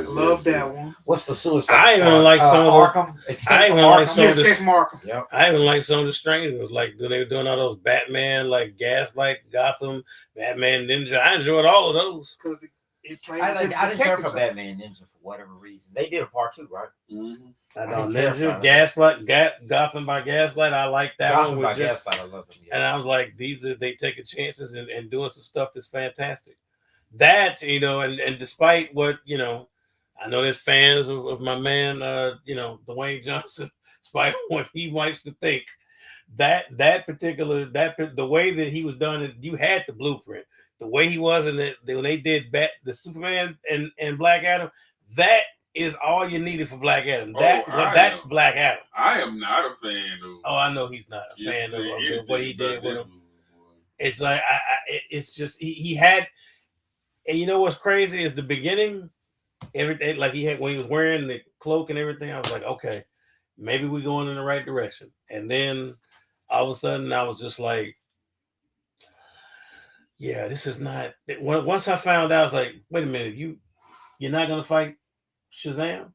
D: Love that one.
C: What's the Suicide?
A: I even like some of
C: Arkham.
A: I even like some of
D: Escape from Arkham.
C: Yep.
A: I even like some of the strange ones, like they were doing all those Batman, like Gaslight, Gotham, Batman Ninja. I enjoyed all of those
D: because it played.
C: I didn't care for Batman Ninja for whatever reason. They did a part 2, right?
B: Mm-hmm.
A: I don't Ninja, Gaslight, Gotham by Gaslight. I like that
C: Gotham
A: one.
C: By Gaslight, I love them. Yeah.
A: And I was like, they taking chances and doing some stuff that's fantastic. That, and despite what, I know there's fans of my man, Dwayne Johnson, despite what he likes to think, that particular the way that he was done, you had the blueprint. The way he was in when they did the Superman and Black Adam, that is all you needed for Black Adam. That's Black Adam.
B: I am not a fan of.
A: Oh, I know he's not a fan of what he did with him. It's like it's just he had, and you know what's crazy is the beginning, everything like he had when he was wearing the cloak and everything. I was like, okay, maybe we're going in the right direction. And then all of a sudden, I was just like, yeah, this is not. Once I found out, I was like, wait a minute, you're not gonna fight Shazam?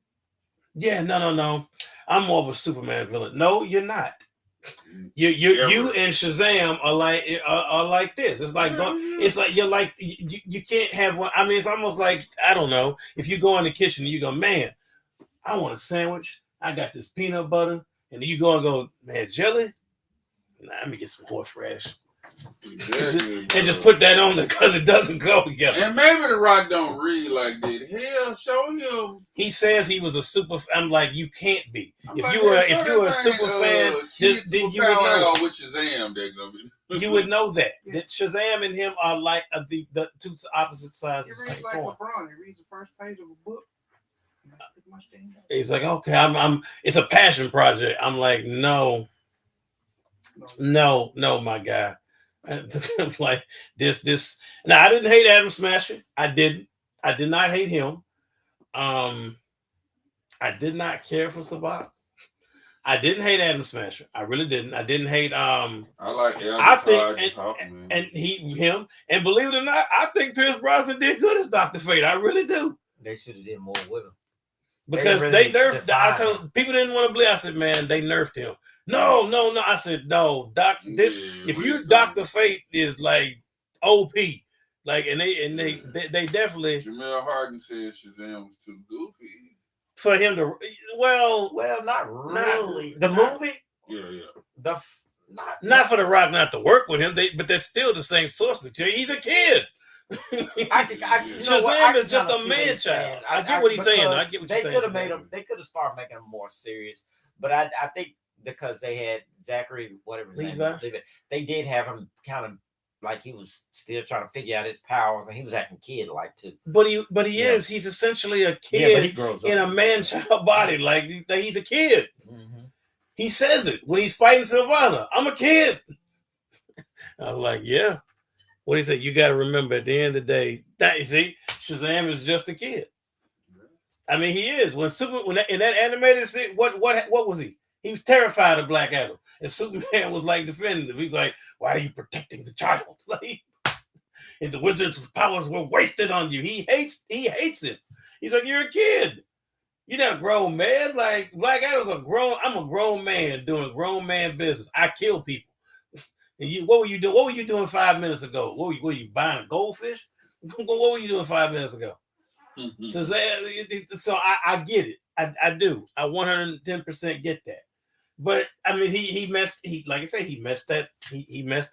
A: Yeah, no. I'm more of a Superman villain. No, you're not. You and Shazam are like this. It's like it's like you're like you can't have one. I mean, it's almost like I don't know. If you go in the kitchen and you go, man, I want a sandwich. I got this peanut butter, and then you go and go, man, jelly. Nah, let me get some horseradish. Exactly, and just put that on there because it doesn't go together.
B: And maybe The Rock don't read like that. Hell, show him.
A: He says he was a super. I'm like, you can't be. If you were a super fan, then you would know.
B: With Shazam,
A: you would know that Shazam and him are like the two opposite sides of the same coin.
D: LeBron. He reads the first page of a book.
A: He's like, okay, I'm. It's a passion project. I'm like, no, my guy. I'm like this. Now I didn't hate Adam Smasher. I did not hate him. I did not care for Sabat. I didn't hate Adam Smasher. I really didn't. I didn't hate.
B: I like Adam.
A: And him. And believe it or not, I think Pierce Brosnan did good as Dr. Fate. I really do.
C: They should have did more with him
A: because they nerfed. I told people didn't want to believe. I said, man, they nerfed him. No. I said, no, Doc. If you Dr. Fate is like OP, like, and they definitely.
B: Jamel Harden said Shazam was too goofy
A: for him to. Well,
C: not really. The movie,
B: yeah.
A: Not for The Rock not to work with him. But they're still the same source material. He's a kid. Shazam is just a man child. I get what he's saying. I get what you're saying.
C: They could have made him. They could have started making him more serious. But I think. Because they had Zachary, whatever his name is, they did have him kind of like he was still trying to figure out his powers, and he was acting kid-like too.
A: But he is. He's essentially a kid in a man-child body. Like he's a kid. Mm-hmm. He says it when he's fighting Sylvana. I'm a kid. I was like, yeah. What he said? You got to remember at the end of the day, you see, Shazam is just a kid. I mean, he is. When in that animated scene, what was he? He was terrified of Black Adam, and Superman was like defending him. He's like, "Why are you protecting the child?" Like, and the wizard's powers were wasted on you. He hates it. He's like, "You're a kid. You're not a grown man." Like Black Adam's I'm a grown man doing grown man business. I kill people. And what were you doing? What were you doing 5 minutes ago? What were you buying a goldfish? What were you doing 5 minutes ago? Mm-hmm. So I get it. I do. I 110% get that. But I mean, he messed it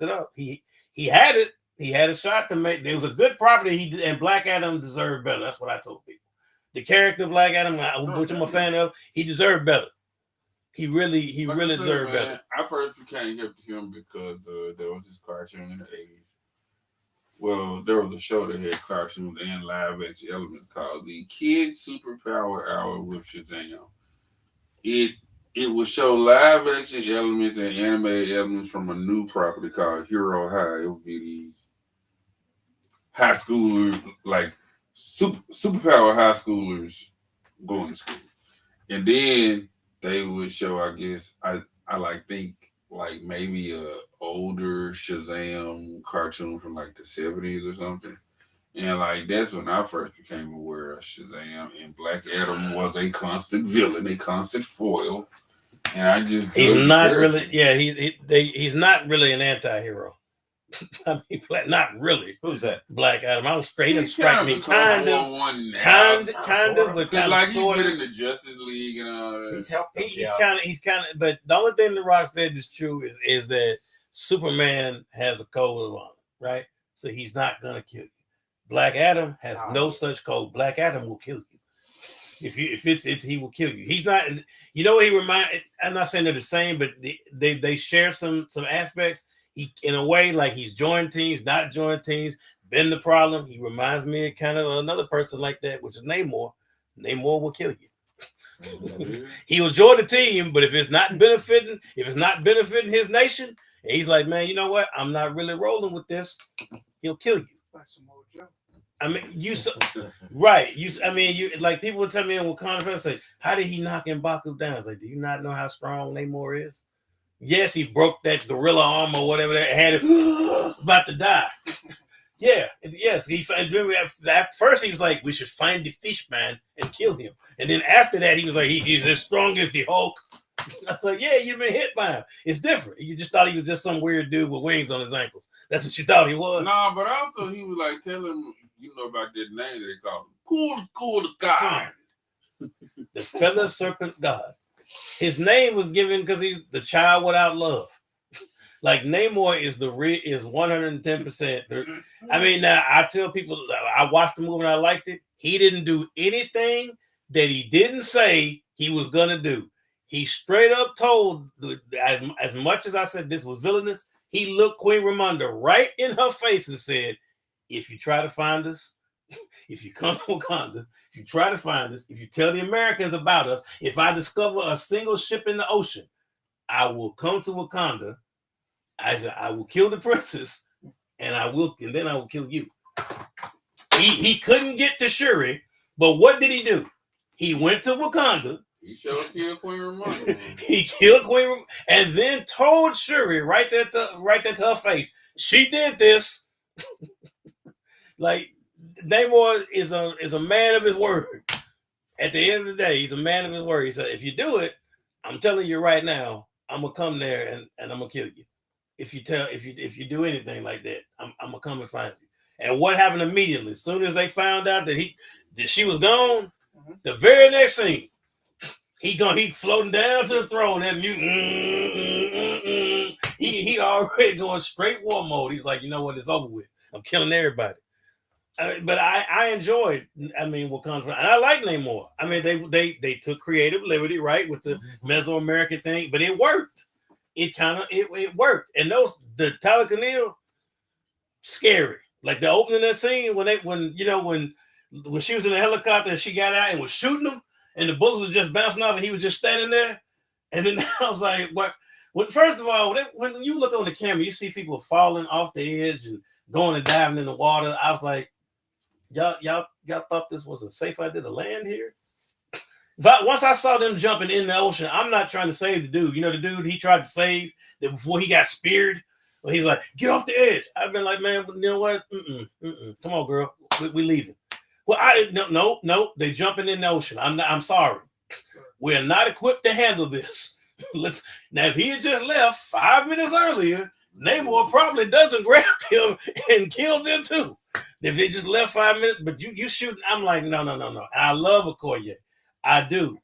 A: up. He had it. He had a shot to make. It was a good property. And Black Adam deserved better. That's what I told people. The character of Black Adam, which I'm a fan of, he deserved better. He really deserved better.
B: I first became hip to him because there was this cartoon in the 80s. Well, there was a show that had cartoons and live action elements called the Kids Superpower Hour with Shazam. It would show live action elements and animated elements from a new property called Hero High. It would be these high schoolers, like superpower high schoolers going to school. And then they would show, I guess, I think like maybe a older Shazam cartoon from like the 70s or something. And like that's when I first became aware of Shazam, and Black Adam was a constant villain, a constant foil. And I just
A: he's not really he's not really an anti-hero. I mean, not really.
C: Who's that?
A: Black Adam. I was straight and strike me kind of, but kind
B: like
A: of sort of
B: in the Justice League and all that.
C: He's helped.
A: He's kind of. But the only thing The Rock said is true is that Superman has a code of honor, right? So he's not gonna kill you. Black Adam has no such code. Black Adam will kill you. If it's he will kill you. He's not. You know what he remind? I'm not saying they're the same, but they share some aspects. He in a way like he's joined teams, not joined teams. Been the problem. He reminds me of kind of another person like that, which is Namor. Namor will kill you. He will join the team, but if it's not benefiting his nation, and he's like, man, you know what? I'm not really rolling with this. He'll kill you.
D: Like some old Joe.
A: I mean, right. I mean, you like people would tell me in Wakanda, say, how did he knock M'Baku down? It's like, do you not know how strong Namor is? Yes, he broke that gorilla arm or whatever that had him about to die. Yeah, yes. At first he was like, we should find the fish man and kill him. And then after that, he was like, he's as strong as the Hulk. I was like, yeah, you've been hit by him. It's different. You just thought he was just some weird dude with wings on his ankles. That's what you thought he was.
B: No, but also he was like telling you know about that name that they call him. Cool God.
A: The feather serpent God. His name was given because he's the child without love. Like Namor is 110%. I mean, now I tell people I watched the movie and I liked it. He didn't do anything that he didn't say he was gonna do. He straight up told, as much as I said this was villainous, he looked Queen Ramonda right in her face and said, if you try to find us, if you come to Wakanda, if you try to find us, if you tell the Americans about us, if I discover a single ship in the ocean, I will come to Wakanda. I said, I will kill the princess, and then I will kill you. He couldn't get to Shuri, but what did he do? He went to Wakanda.
B: He sure killed Queen Ramonda.
A: He killed Queen Ramonda, and then told Shuri right there to her face, she did this. Like Namor is a man of his word. At the end of the day, he's a man of his word. He said, if you do it, I'm telling you right now, I'm gonna come there and I'm gonna kill you. If you do anything like that, I'm gonna come and find you. And what happened immediately? As soon as they found out that she was gone, the very next scene, he floating down to the throne. That mutant, he already going straight war mode. He's like, you know what? It's over with. I'm killing everybody. But I enjoyed. I mean, Wakanda, and I like Namor. I mean, they took creative liberty, right, with the Mesoamerican thing, but it worked. It worked. And the Talakanil, scary. Like the opening of that scene when she was in the helicopter and she got out and was shooting them, and the bullets were just bouncing off, and he was just standing there. And then I was like, what? Well, first of all, when you look on the camera, you see people falling off the edge and going and diving in the water. I was like, y'all thought this was a safe idea to land here? But once I saw them jumping in the ocean, I'm not trying to save the dude. You know, the dude he tried to save that before he got speared. Well, he's like, get off the edge. I've been like, man, you know what? Come on, girl, we leaving. Well, no, they jumping in the ocean. I'm sorry, we're not equipped to handle this. Now, if he had just left 5 minutes earlier, Namor probably doesn't grab him and kill them too. If they just left 5 minutes, but you shooting, I'm like, no. And I love Okoye. I do.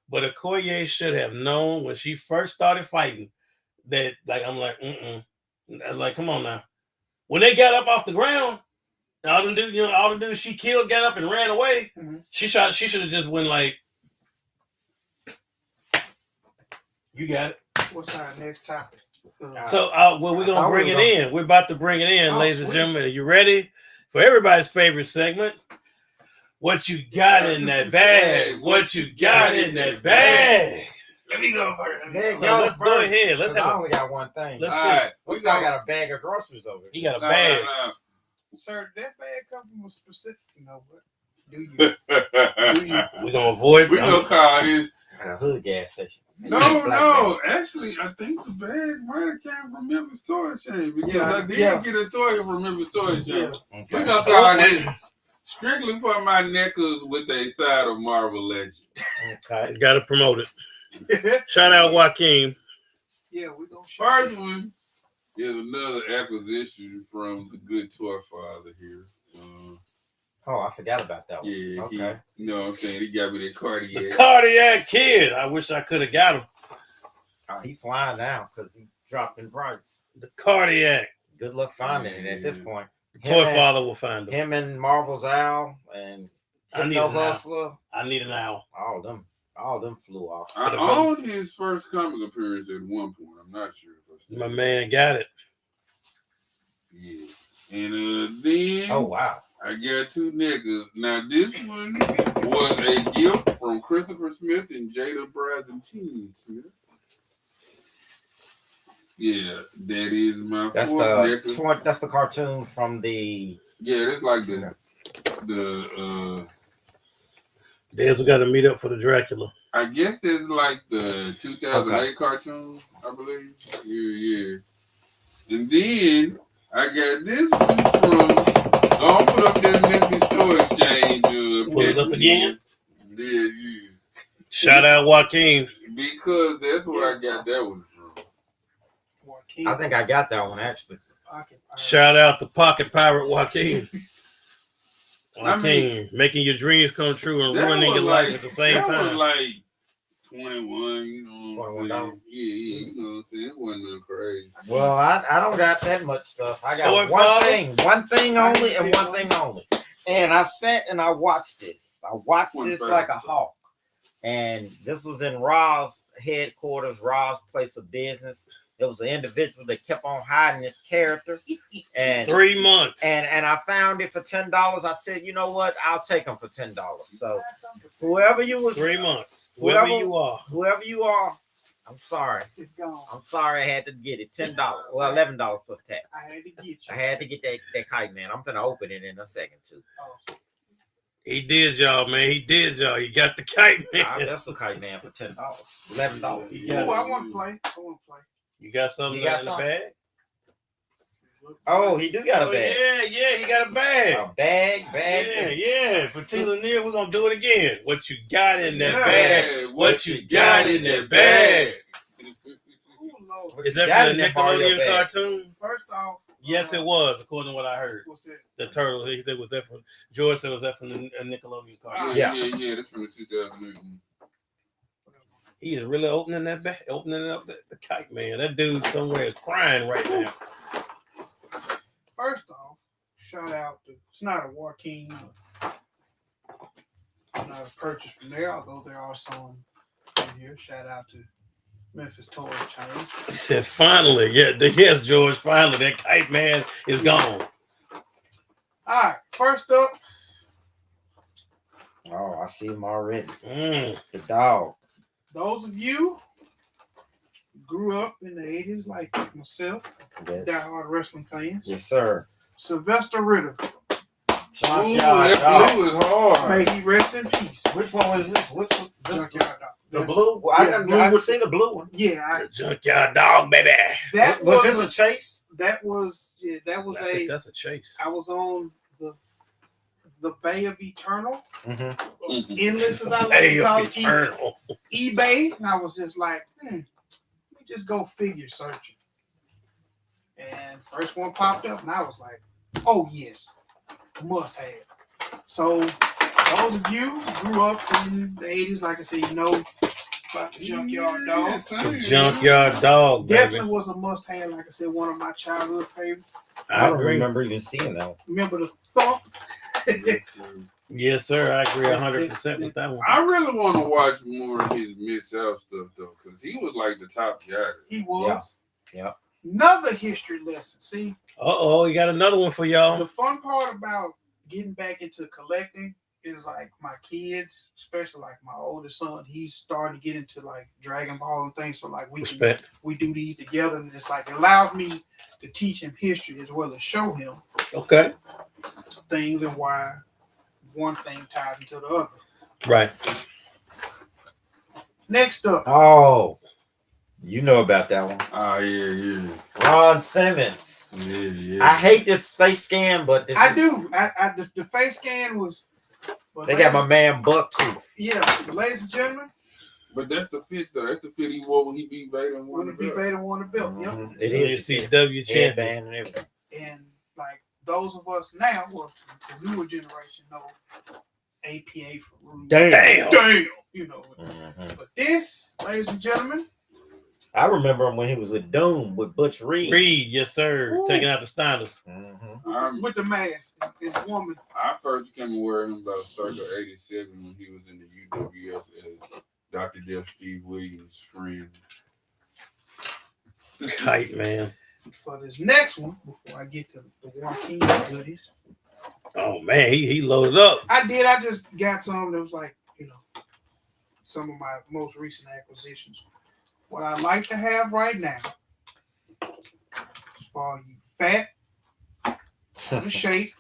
A: But Okoye should have known when she first started fighting that, like, I'm like, like, come on now. When they got up off the ground, all the dudes she killed got up and ran away. She should have just went like, you got it.
D: What's our next topic?
A: So, we're gonna bring it in. We're about to bring it in, ladies and gentlemen. Are you ready for everybody's favorite segment? What you got in that bag? What you got in that bag? Let me go first. So let's go ahead.
C: I only got one thing.
A: Let's see.
C: Right. We got a bag of groceries over here.
A: He got a bag.
B: No.
D: Sir, that bag come from a specific, but do you?
A: We're gonna avoid.
B: We gonna call this
C: a hood gas station.
B: No. Actually, I think the bag might have came from Memphis Toy Chain because I did get a toy from Memphis Toy Chain.
D: Yeah.
B: We gonna call this strictly for my neckers with a side of Marvel Legend.
A: Okay, gotta promote it. Shout out Joaquin.
D: Yeah, we gonna.
B: First one is another acquisition from the good toy father here.
C: Oh, I forgot about that one.
B: Yeah,
C: okay.
B: You know what I'm saying? He got me that cardiac.
A: The cardiac kid. I wish I could have got him.
C: Oh, he's flying now because he dropped in price.
A: The cardiac.
C: Good luck finding it at this point.
A: The toy father will find him.
C: Him and Marvel's Al and
A: I need
C: No
A: an hour.
C: Hustler.
A: I need an hour.
C: All them flew off.
B: I owned his first comic appearance at one point. I'm not sure.
A: My man got it.
B: Yeah. And then
C: Oh wow.
B: I got two niggas. Now this one was a gift from Christopher Smith and Jada Brasantine Smith. Yeah, that is my
C: That's
B: fourth nigga.
C: that's the cartoon from the.
B: Yeah, that's like the
A: There's we got to meet up for the Dracula.
B: I guess that's like the 2008 cartoon, I believe. Yeah. And then I got this one from. I'll put up that Memphis Toy Exchange.
A: Put it up again.
B: Yeah.
A: Shout out Joaquin.
B: Because that's where I got that one from.
C: I think I got that one actually.
A: Shout out the Pocket Pirate Joaquin. Joaquin, making your dreams come true and ruining your life at the same time.
B: That was like 21, you know.
C: $21.
B: Yeah, you know what I'm saying? It wasn't nothing crazy.
C: Well, I don't got that much stuff. I got
A: Toy
C: one
A: Father?
C: one thing only, and one thing only. And I sat and I watched this. I watched this like a hawk. And this was in Ra's headquarters, Ra's place of business. There was an individual that kept on hiding his character. And
A: 3 months.
C: And I found it for $10. I said, you know what? I'll take them for $10. So whoever you was
A: 3 months. Whoever you are,
C: I'm sorry.
D: It's gone.
C: I'm sorry I had to get it. $10. Well, $11 plus tax.
D: I had to get you.
C: I had to get that kite, man. I'm gonna open it in a second too.
D: Oh.
A: He did y'all, man. He did y'all. He got the kite, man.
C: That's the kite, man, for $10. $11.
D: Oh, I want to play.
A: You got something
C: You got
A: in
C: something?
A: the bag?
C: Oh, he do got a bag.
A: Yeah, he got a bag.
C: A bag.
A: Yeah. For T. Lanier, we're gonna do it again. What you got in that
D: Yeah.
A: bag? What you got in that bag? Is that from the Nickelodeon cartoon?
D: First off,
A: Yes, it was, according to what I heard.
D: What's that?
A: The turtle. He said, was that from George? Said, was that from the Nickelodeon cartoon?
B: Yeah. That's from the 2008.
A: He is really opening that bag, opening up the kite, man. That dude somewhere is crying right now.
D: First off, shout out to Snyder Joaquin. Not a purchase from there, although there are some in here. Shout out to Memphis Toy Exchange.
A: He said, finally, yes, George, finally, that kite man is gone.
D: All right, first up.
C: Oh, I see him already.
A: Mm.
C: The dog.
D: Those of you who grew up in the 80s, like myself,
C: Yes.
D: diehard wrestling fans,
C: Yes, sir.
D: Sylvester Ritter.
B: Ooh, that blue is hard.
D: May he rest in peace.
C: Which one was this? Which one?
D: Junkyard Dog.
C: The
D: That's-
C: blue? I would see the blue one.
D: Yeah,
A: The junkyard dog, baby.
D: that
C: Was this a chase?
D: that was
A: I think that's a chase.
D: I was on the Bay of Eternal,
C: Mm-hmm.
D: endless as I like
A: Hey,
D: to call it,
A: eternal.
D: eBay, and I was just like, let me just go figure searching. And first one popped up, and I was like, oh yes, must have. So those of you who grew up in the 80s, like I said, you know about the Junkyard Dog.
A: The junkyard dog, baby.
D: Definitely was a must have, like I said, one of my childhood favorites.
C: I don't remember even seeing that one.
D: Remember the thump?
A: Yes, sir. I agree 100% with that one.
B: I really want to watch more of his Mid-South stuff, though, because he was like the top guy.
D: He was.
C: Yeah.
D: Another history lesson. See,
A: Uh-oh, you got another one for y'all.
D: the fun part about getting back into collecting is like my kids, especially like my oldest son, he's starting to get into like Dragon Ball and things. So like we do these together, and it's like it allows me to teach him history as well as show him
A: Okay.
D: things and why one thing ties into the other.
A: Right.
D: Next up,
C: Oh, you know about that one.
B: Oh, yeah.
C: Ron Simmons.
B: Yeah.
C: I hate this face scan, but
D: I do. The face scan was.
C: They got my man Bucktooth.
D: Yeah, ladies and gentlemen.
B: But that's the fit, though. That's the fit he wore when he beat Vader and won
D: When
B: the
D: the beat
B: belt.
D: Vader won the belt. Yep.
C: Mhm. It is
A: CW champion.
C: headband and everything.
D: And like those of us now, well, the newer generation know APA for Rude.
A: Damn.
D: Damn. You know.
C: Mhm.
D: But this, ladies and gentlemen,
C: I remember him when he was with Doom with Butch Reed.
A: Reed, yes, sir.
D: Ooh.
A: Taking out the Steiners.
D: With the mask and the woman.
B: I first came aware of him about circa 87 when he was in the UWF as Dr. Jeff Steve Williams' friend.
A: Kite, man.
D: For this next one, before I get to the Joaquin goodies.
A: Oh, man, he loaded up.
D: I just got some that was like, some of my most recent acquisitions. What I like to have right now, for all you fat, the shape,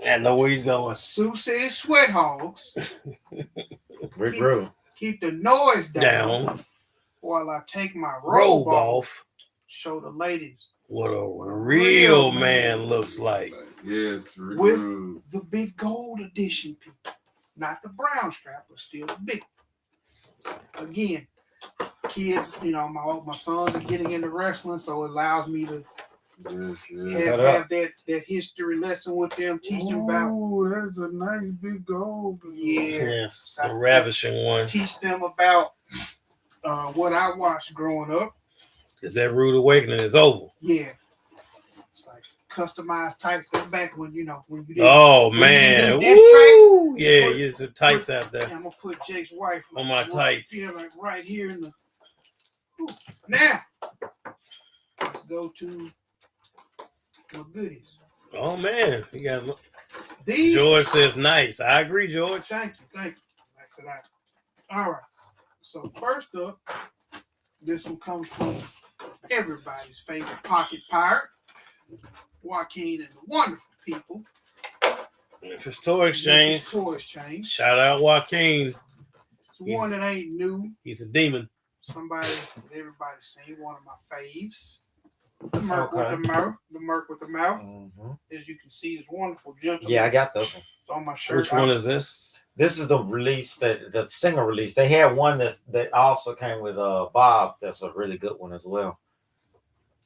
A: I know where he's going.
D: Sioux City Sweat Hogs.
C: Rick Rude.
D: Keep the noise down while I take my robe off. Show the ladies
A: what a real man looks like.
B: Yes, Rick
D: with
B: Rude.
D: the big gold edition people, not the brown strap, but still the big. Again, kids, my sons are getting into wrestling, so it allows me to have that history lesson with them, teach them about.
B: Oh, that is a nice big goal.
A: Yes, the ravishing one.
D: Teach them about what I watched growing up.
A: Because that rude awakening is over.
D: Yeah, it's like customized tights. Back when you did.
A: Oh man, woo! Yeah, use the tights out there.
D: I'm gonna put Jake's wife
A: on my tights.
D: Yeah, like right here in the. Ooh. Now, let's go to my goodies.
A: Oh man, you got
D: these.
A: George says nice. I agree, George.
D: Thank you. Max it out. All right. So first up, this one comes from everybody's favorite pocket pirate, Joaquin and the wonderful people.
A: Memphis Toy Exchange.
D: Toy Exchange.
A: Shout out Joaquin.
D: It's one that ain't new.
A: He's a demon.
D: Somebody that everybody's seen. One of my faves. The Merc with the mouth. The Merc with the mouth.
C: Mm-hmm.
D: As you can see, this wonderful gentleman.
C: Yeah, I got those ones.
D: It's on my shirt.
A: Which one is this?
C: This is the release the single release. They had one that also came with Bob. That's a really good one as well.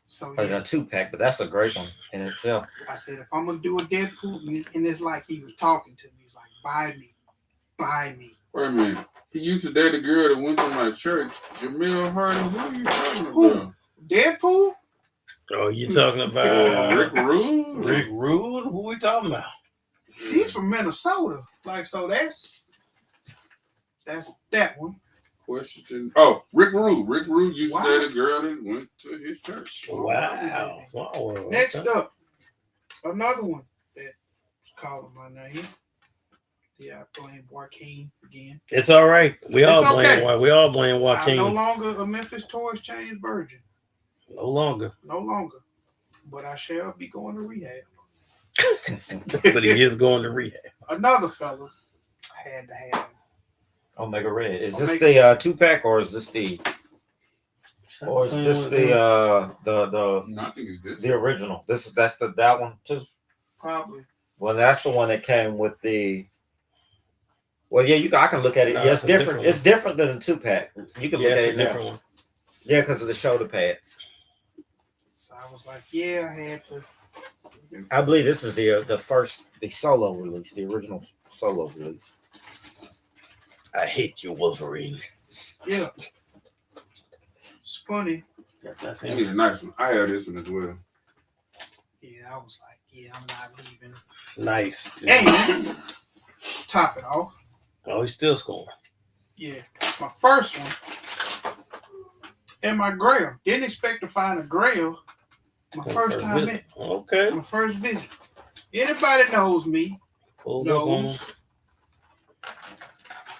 D: So
C: a 2-pack, but that's a great one in itself.
D: I said if I'm gonna do a Deadpool, and it's like he was talking to me. He's like, buy me.
B: Wait a minute. He used to date a girl that went to my church. Jamil Harden. Who are you talking about?
D: Deadpool?
A: Oh, you talking about
B: Rick Rude?
A: Rick Rude? Who we talking about?
D: He's from Minnesota. Like, so that's that one.
B: Question. Oh, Rick Rude. Rick Rude used to date a girl that went to his church.
A: Wow.
D: Next up, another one that's calling my name. Yeah, I blame Joaquin again.
A: It's all right. We all blame Joaquin.
D: I'm no longer a Memphis Toy Exchange virgin.
A: No longer.
D: But I shall be going to rehab.
A: But he is going to rehab.
D: Another fella had to have him.
C: Omega Red. Is this the 2-pack or is this the? Or is this the
B: I think it's this.
C: The original? That's that one too.
D: Probably.
C: Well, that's the one that came with the. Well, yeah, I can look at it. Yeah, it's different. It's different than a 2-pack. You can look at it different one. Yeah, because of the shoulder pads.
D: So I was like, yeah, I had to.
C: I believe this is the solo release, the original solo release.
A: I hate you, Wolverine.
D: Yeah. It's funny.
B: That's a nice one. I have this one as well.
D: Yeah, I was like, yeah, I'm not leaving.
A: Nice.
D: And top it off.
A: Oh, he's still scoring.
D: Yeah. My first one. And my Grail. Didn't expect to find a Grail. My first time in.
A: Okay.
D: My first visit. Anybody knows me knows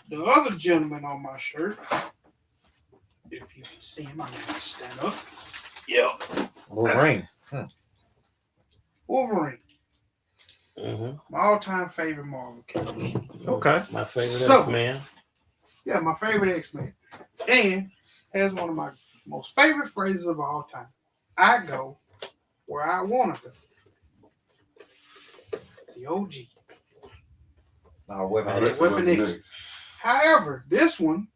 D: the other gentleman on my shirt. If you can see him, I'm going to stand up. Yeah.
C: Wolverine.
D: Wolverine.
A: Mm-hmm.
D: My all-time favorite Marvel character.
A: Okay. My favorite X-Man.
D: Yeah, my favorite X-Man. And has one of my most favorite phrases of all time. I go where I want to go. The OG.
C: Weapon
D: X. However, this one,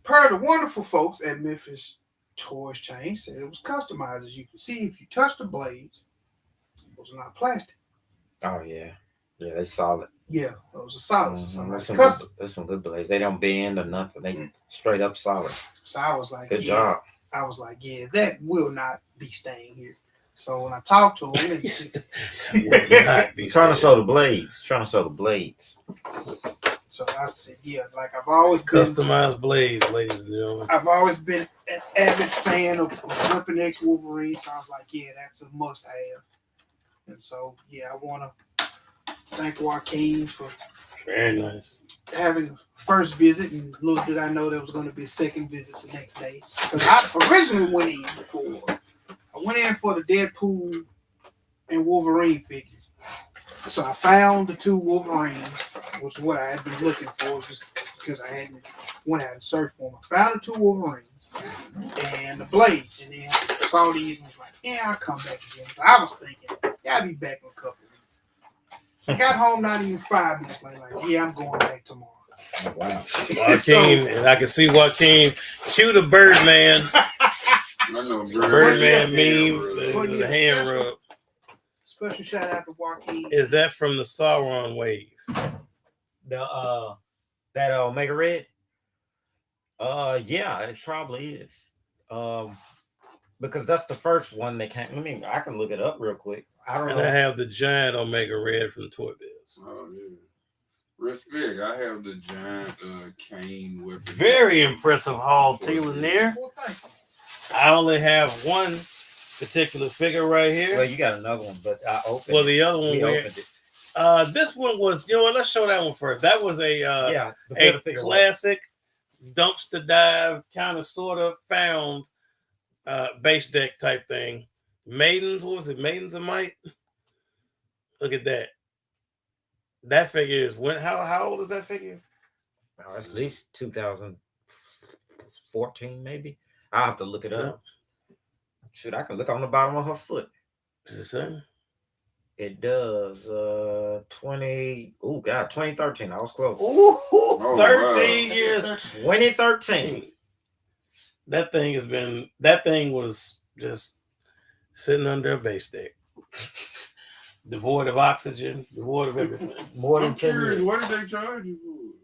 D: per the wonderful folks at Memphis Toy Exchange, said it was customized. As you can see, if you touch the blades, it was not plastic.
C: Oh, yeah. Yeah, they solid.
D: Yeah, those are solid.
C: Mm-hmm. There's some good blades. They don't bend or nothing. They straight up solid.
D: So I was like,
C: good job.
D: I was like, yeah, that will not be staying here. So when I talked to him,
C: trying to sew the blades.
D: So I said, yeah, like I've always
A: customized blades, ladies and gentlemen.
D: I've always been an avid fan of Weapon X Wolverine. So I was like, yeah, that's a must have. And so yeah, I want to thank Joaquin for
A: very nice
D: having the first visit, and little did I know there was going to be a second visit the next day. Because I originally went in before. I went in for the Deadpool and Wolverine figures. So I found the 2 Wolverines, which is what I had been looking for, just because I hadn't went out and searched for them. I found the 2 Wolverines and the blades, and then I saw these and was like, yeah, I'll come back again. So I was thinking, yeah, I'll be back in a couple of weeks. I got home not even 5 minutes later, like, yeah, I'm going back tomorrow.
C: Oh, wow.
A: Joaquin, and I can see Joaquin cue the Birdman. Birdman meme, the hand rub.
D: Special shout out to Joaquin.
A: Is that from the Sauron wave?
C: That Omega Red? Yeah, it probably is. Because that's the first one that came. I can look it up real quick. I don't know.
A: I have the giant Omega Red from Toy Biz.
B: Oh yeah. Respect. I have the giant cane weapon.
A: Very impressive haul, T. Lanier. I only have one particular figure right here.
C: Well, you got another one, but I opened
A: well, the other one,
C: opened it.
A: This one was, you know what, let's show that one first. That was a classic dumpster dive, kind of sort of found base deck type thing. Maidens, what was it? Maidens of Might? Look at that. That figure is how old is that figure?
C: At least 2014, maybe. I'll have to look it up. Shoot, I can look on the bottom of her foot.
A: Is it same?
C: It does. 2013. I was close.
A: Ooh, 13 years.
C: 2013.
A: That thing was just sitting under a base deck. Devoid of oxygen, devoid of everything.
C: More than 10 years.
B: What did they charge you for?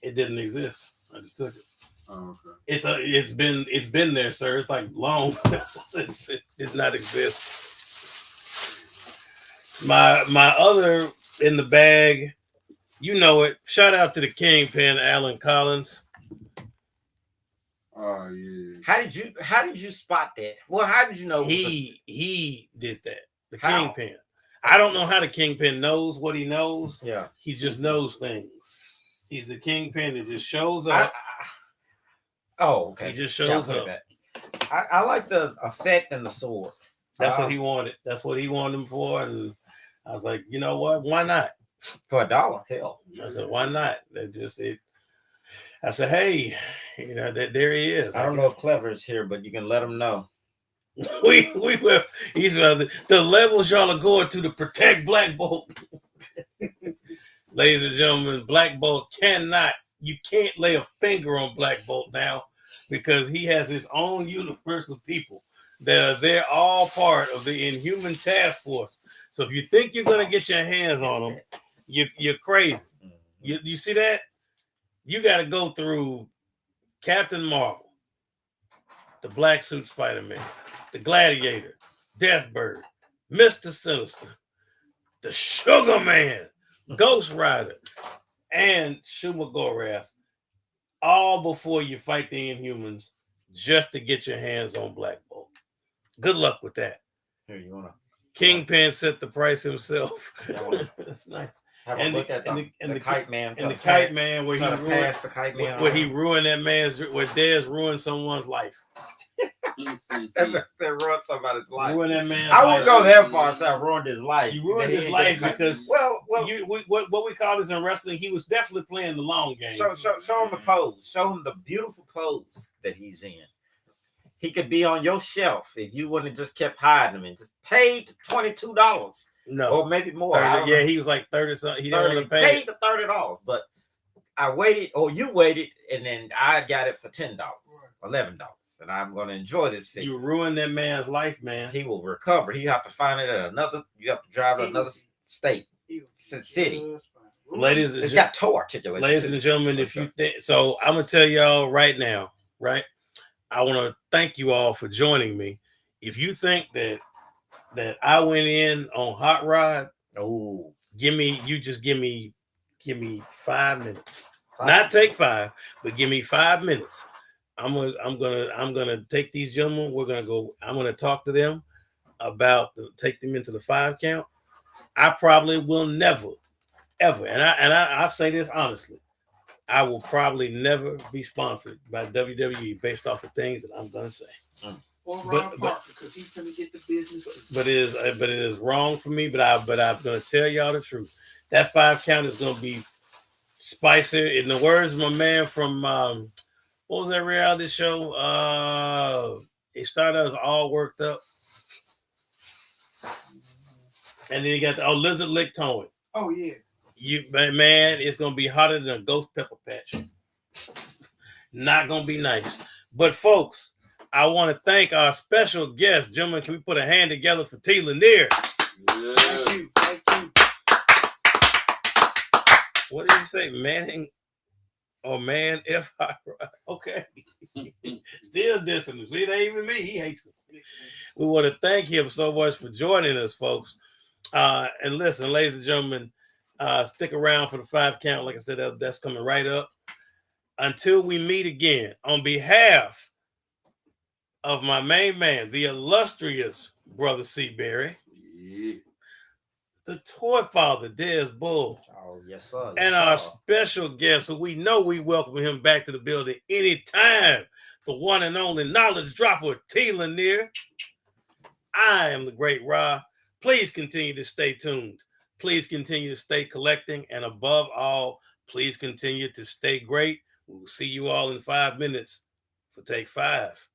A: It didn't exist. I just took it.
B: Oh, okay.
A: It's been there, sir. It's like long since it did not exist. My other in the bag, you know it. Shout out to the Kingpin, Alan Collins.
B: Oh yeah.
C: How did you spot that? Well, how did you know
A: he did that? The Kingpin. I don't know how the Kingpin knows what he knows.
C: Yeah.
A: He just knows things. He's the Kingpin that just shows up.
C: Okay.
A: He just shows up.
C: I like the effect and the sword.
A: That's what he wanted. That's what he wanted him for. And I was like, you know what? Why not?
C: For $1, hell.
A: I said, why not? I said, hey, you know, there he is.
C: I don't know if Clever is here, but you can let him know.
A: we will. He's the levels y'all are going to protect Black Bolt. Ladies and gentlemen, Black Bolt you can't lay a finger on Black Bolt now because he has his own universe of people that are there, all part of the Inhuman Task Force. So if you think you're going to get your hands on him, you're crazy. You see that? You got to go through Captain Marvel, the Black Suit Spider-Man, the Gladiator, Deathbird, Mr. Sinister, the Sugar Man, Ghost Rider, and Shuma Gorath, all before you fight the Inhumans, just to get your hands on Black Bolt. Good luck with that.
C: Here, you wanna
A: Kingpin set the price himself. That's nice.
C: And look at the Kite Man.
A: And the Kite Man, where he ruined that man's, where Dez ruined someone's life.
C: That ruined somebody's life.
A: Ruined that man's
C: I wouldn't go that far. So I ruined his life.
A: You ruined his life because
C: what
A: we call this in wrestling, he was definitely playing the long game.
C: Show him the pose. Show him the beautiful pose that he's in. He could be on your shelf if you wouldn't have just kept hiding him and just paid $22.
A: No,
C: or maybe more.
A: 30, yeah, he was like 30 something. He
C: paid the $30, but I waited, or you waited, and then I got it for $10, $11, and I'm going to enjoy this thing.
A: You ruined that man's life, man.
C: He will recover. He have to find it at another. You have to drive to another state.
D: He was
C: City.
A: Ladies and
C: It's got toe articulation.
A: ladies and gentlemen, if you think so, I'm gonna tell y'all right now, right? I want to thank you all for joining me. If you think that I went in on Hot Rod, give me 5 minutes. Not take 5, but give me 5 minutes. I'm gonna take these gentlemen. I'm gonna talk to them about take them into the 5 count. I probably will never, ever, and I say this honestly, I will probably never be sponsored by WWE based off the things that I'm gonna say.
D: Or Rob Parker, because he's gonna get the business.
A: But it is wrong for me. But I'm gonna tell y'all the truth. That 5 count is gonna be spicier. In the words of my man from what was that reality show? It started as All Worked Up, and then you got the Lizard Lick Towing.
D: Oh yeah.
A: Man, it's gonna be hotter than a ghost pepper patch. Not gonna be nice. But folks, I want to thank our special guest. Gentlemen, can we put a hand together for T. Lanier?
B: Yeah.
D: Thank you.
A: What did you say? Manning or man F? Okay. Still dissing him. See, it ain't even me. He hates him. We want to thank him so much for joining us, folks. And listen, ladies and gentlemen, stick around for the 5 count. Like I said, that's coming right up. Until we meet again, on behalf of my main man, the illustrious Brother Seaberry, the Toy Father, Des Bull.
C: Oh, yes, sir.
A: And our special guest, who we know we welcome him back to the building anytime, the one and only knowledge dropper, T. Lanier. I am the great Ra. Please continue to stay tuned. Please continue to stay collecting. And above all, please continue to stay great. We'll see you all in 5 minutes for Take 5.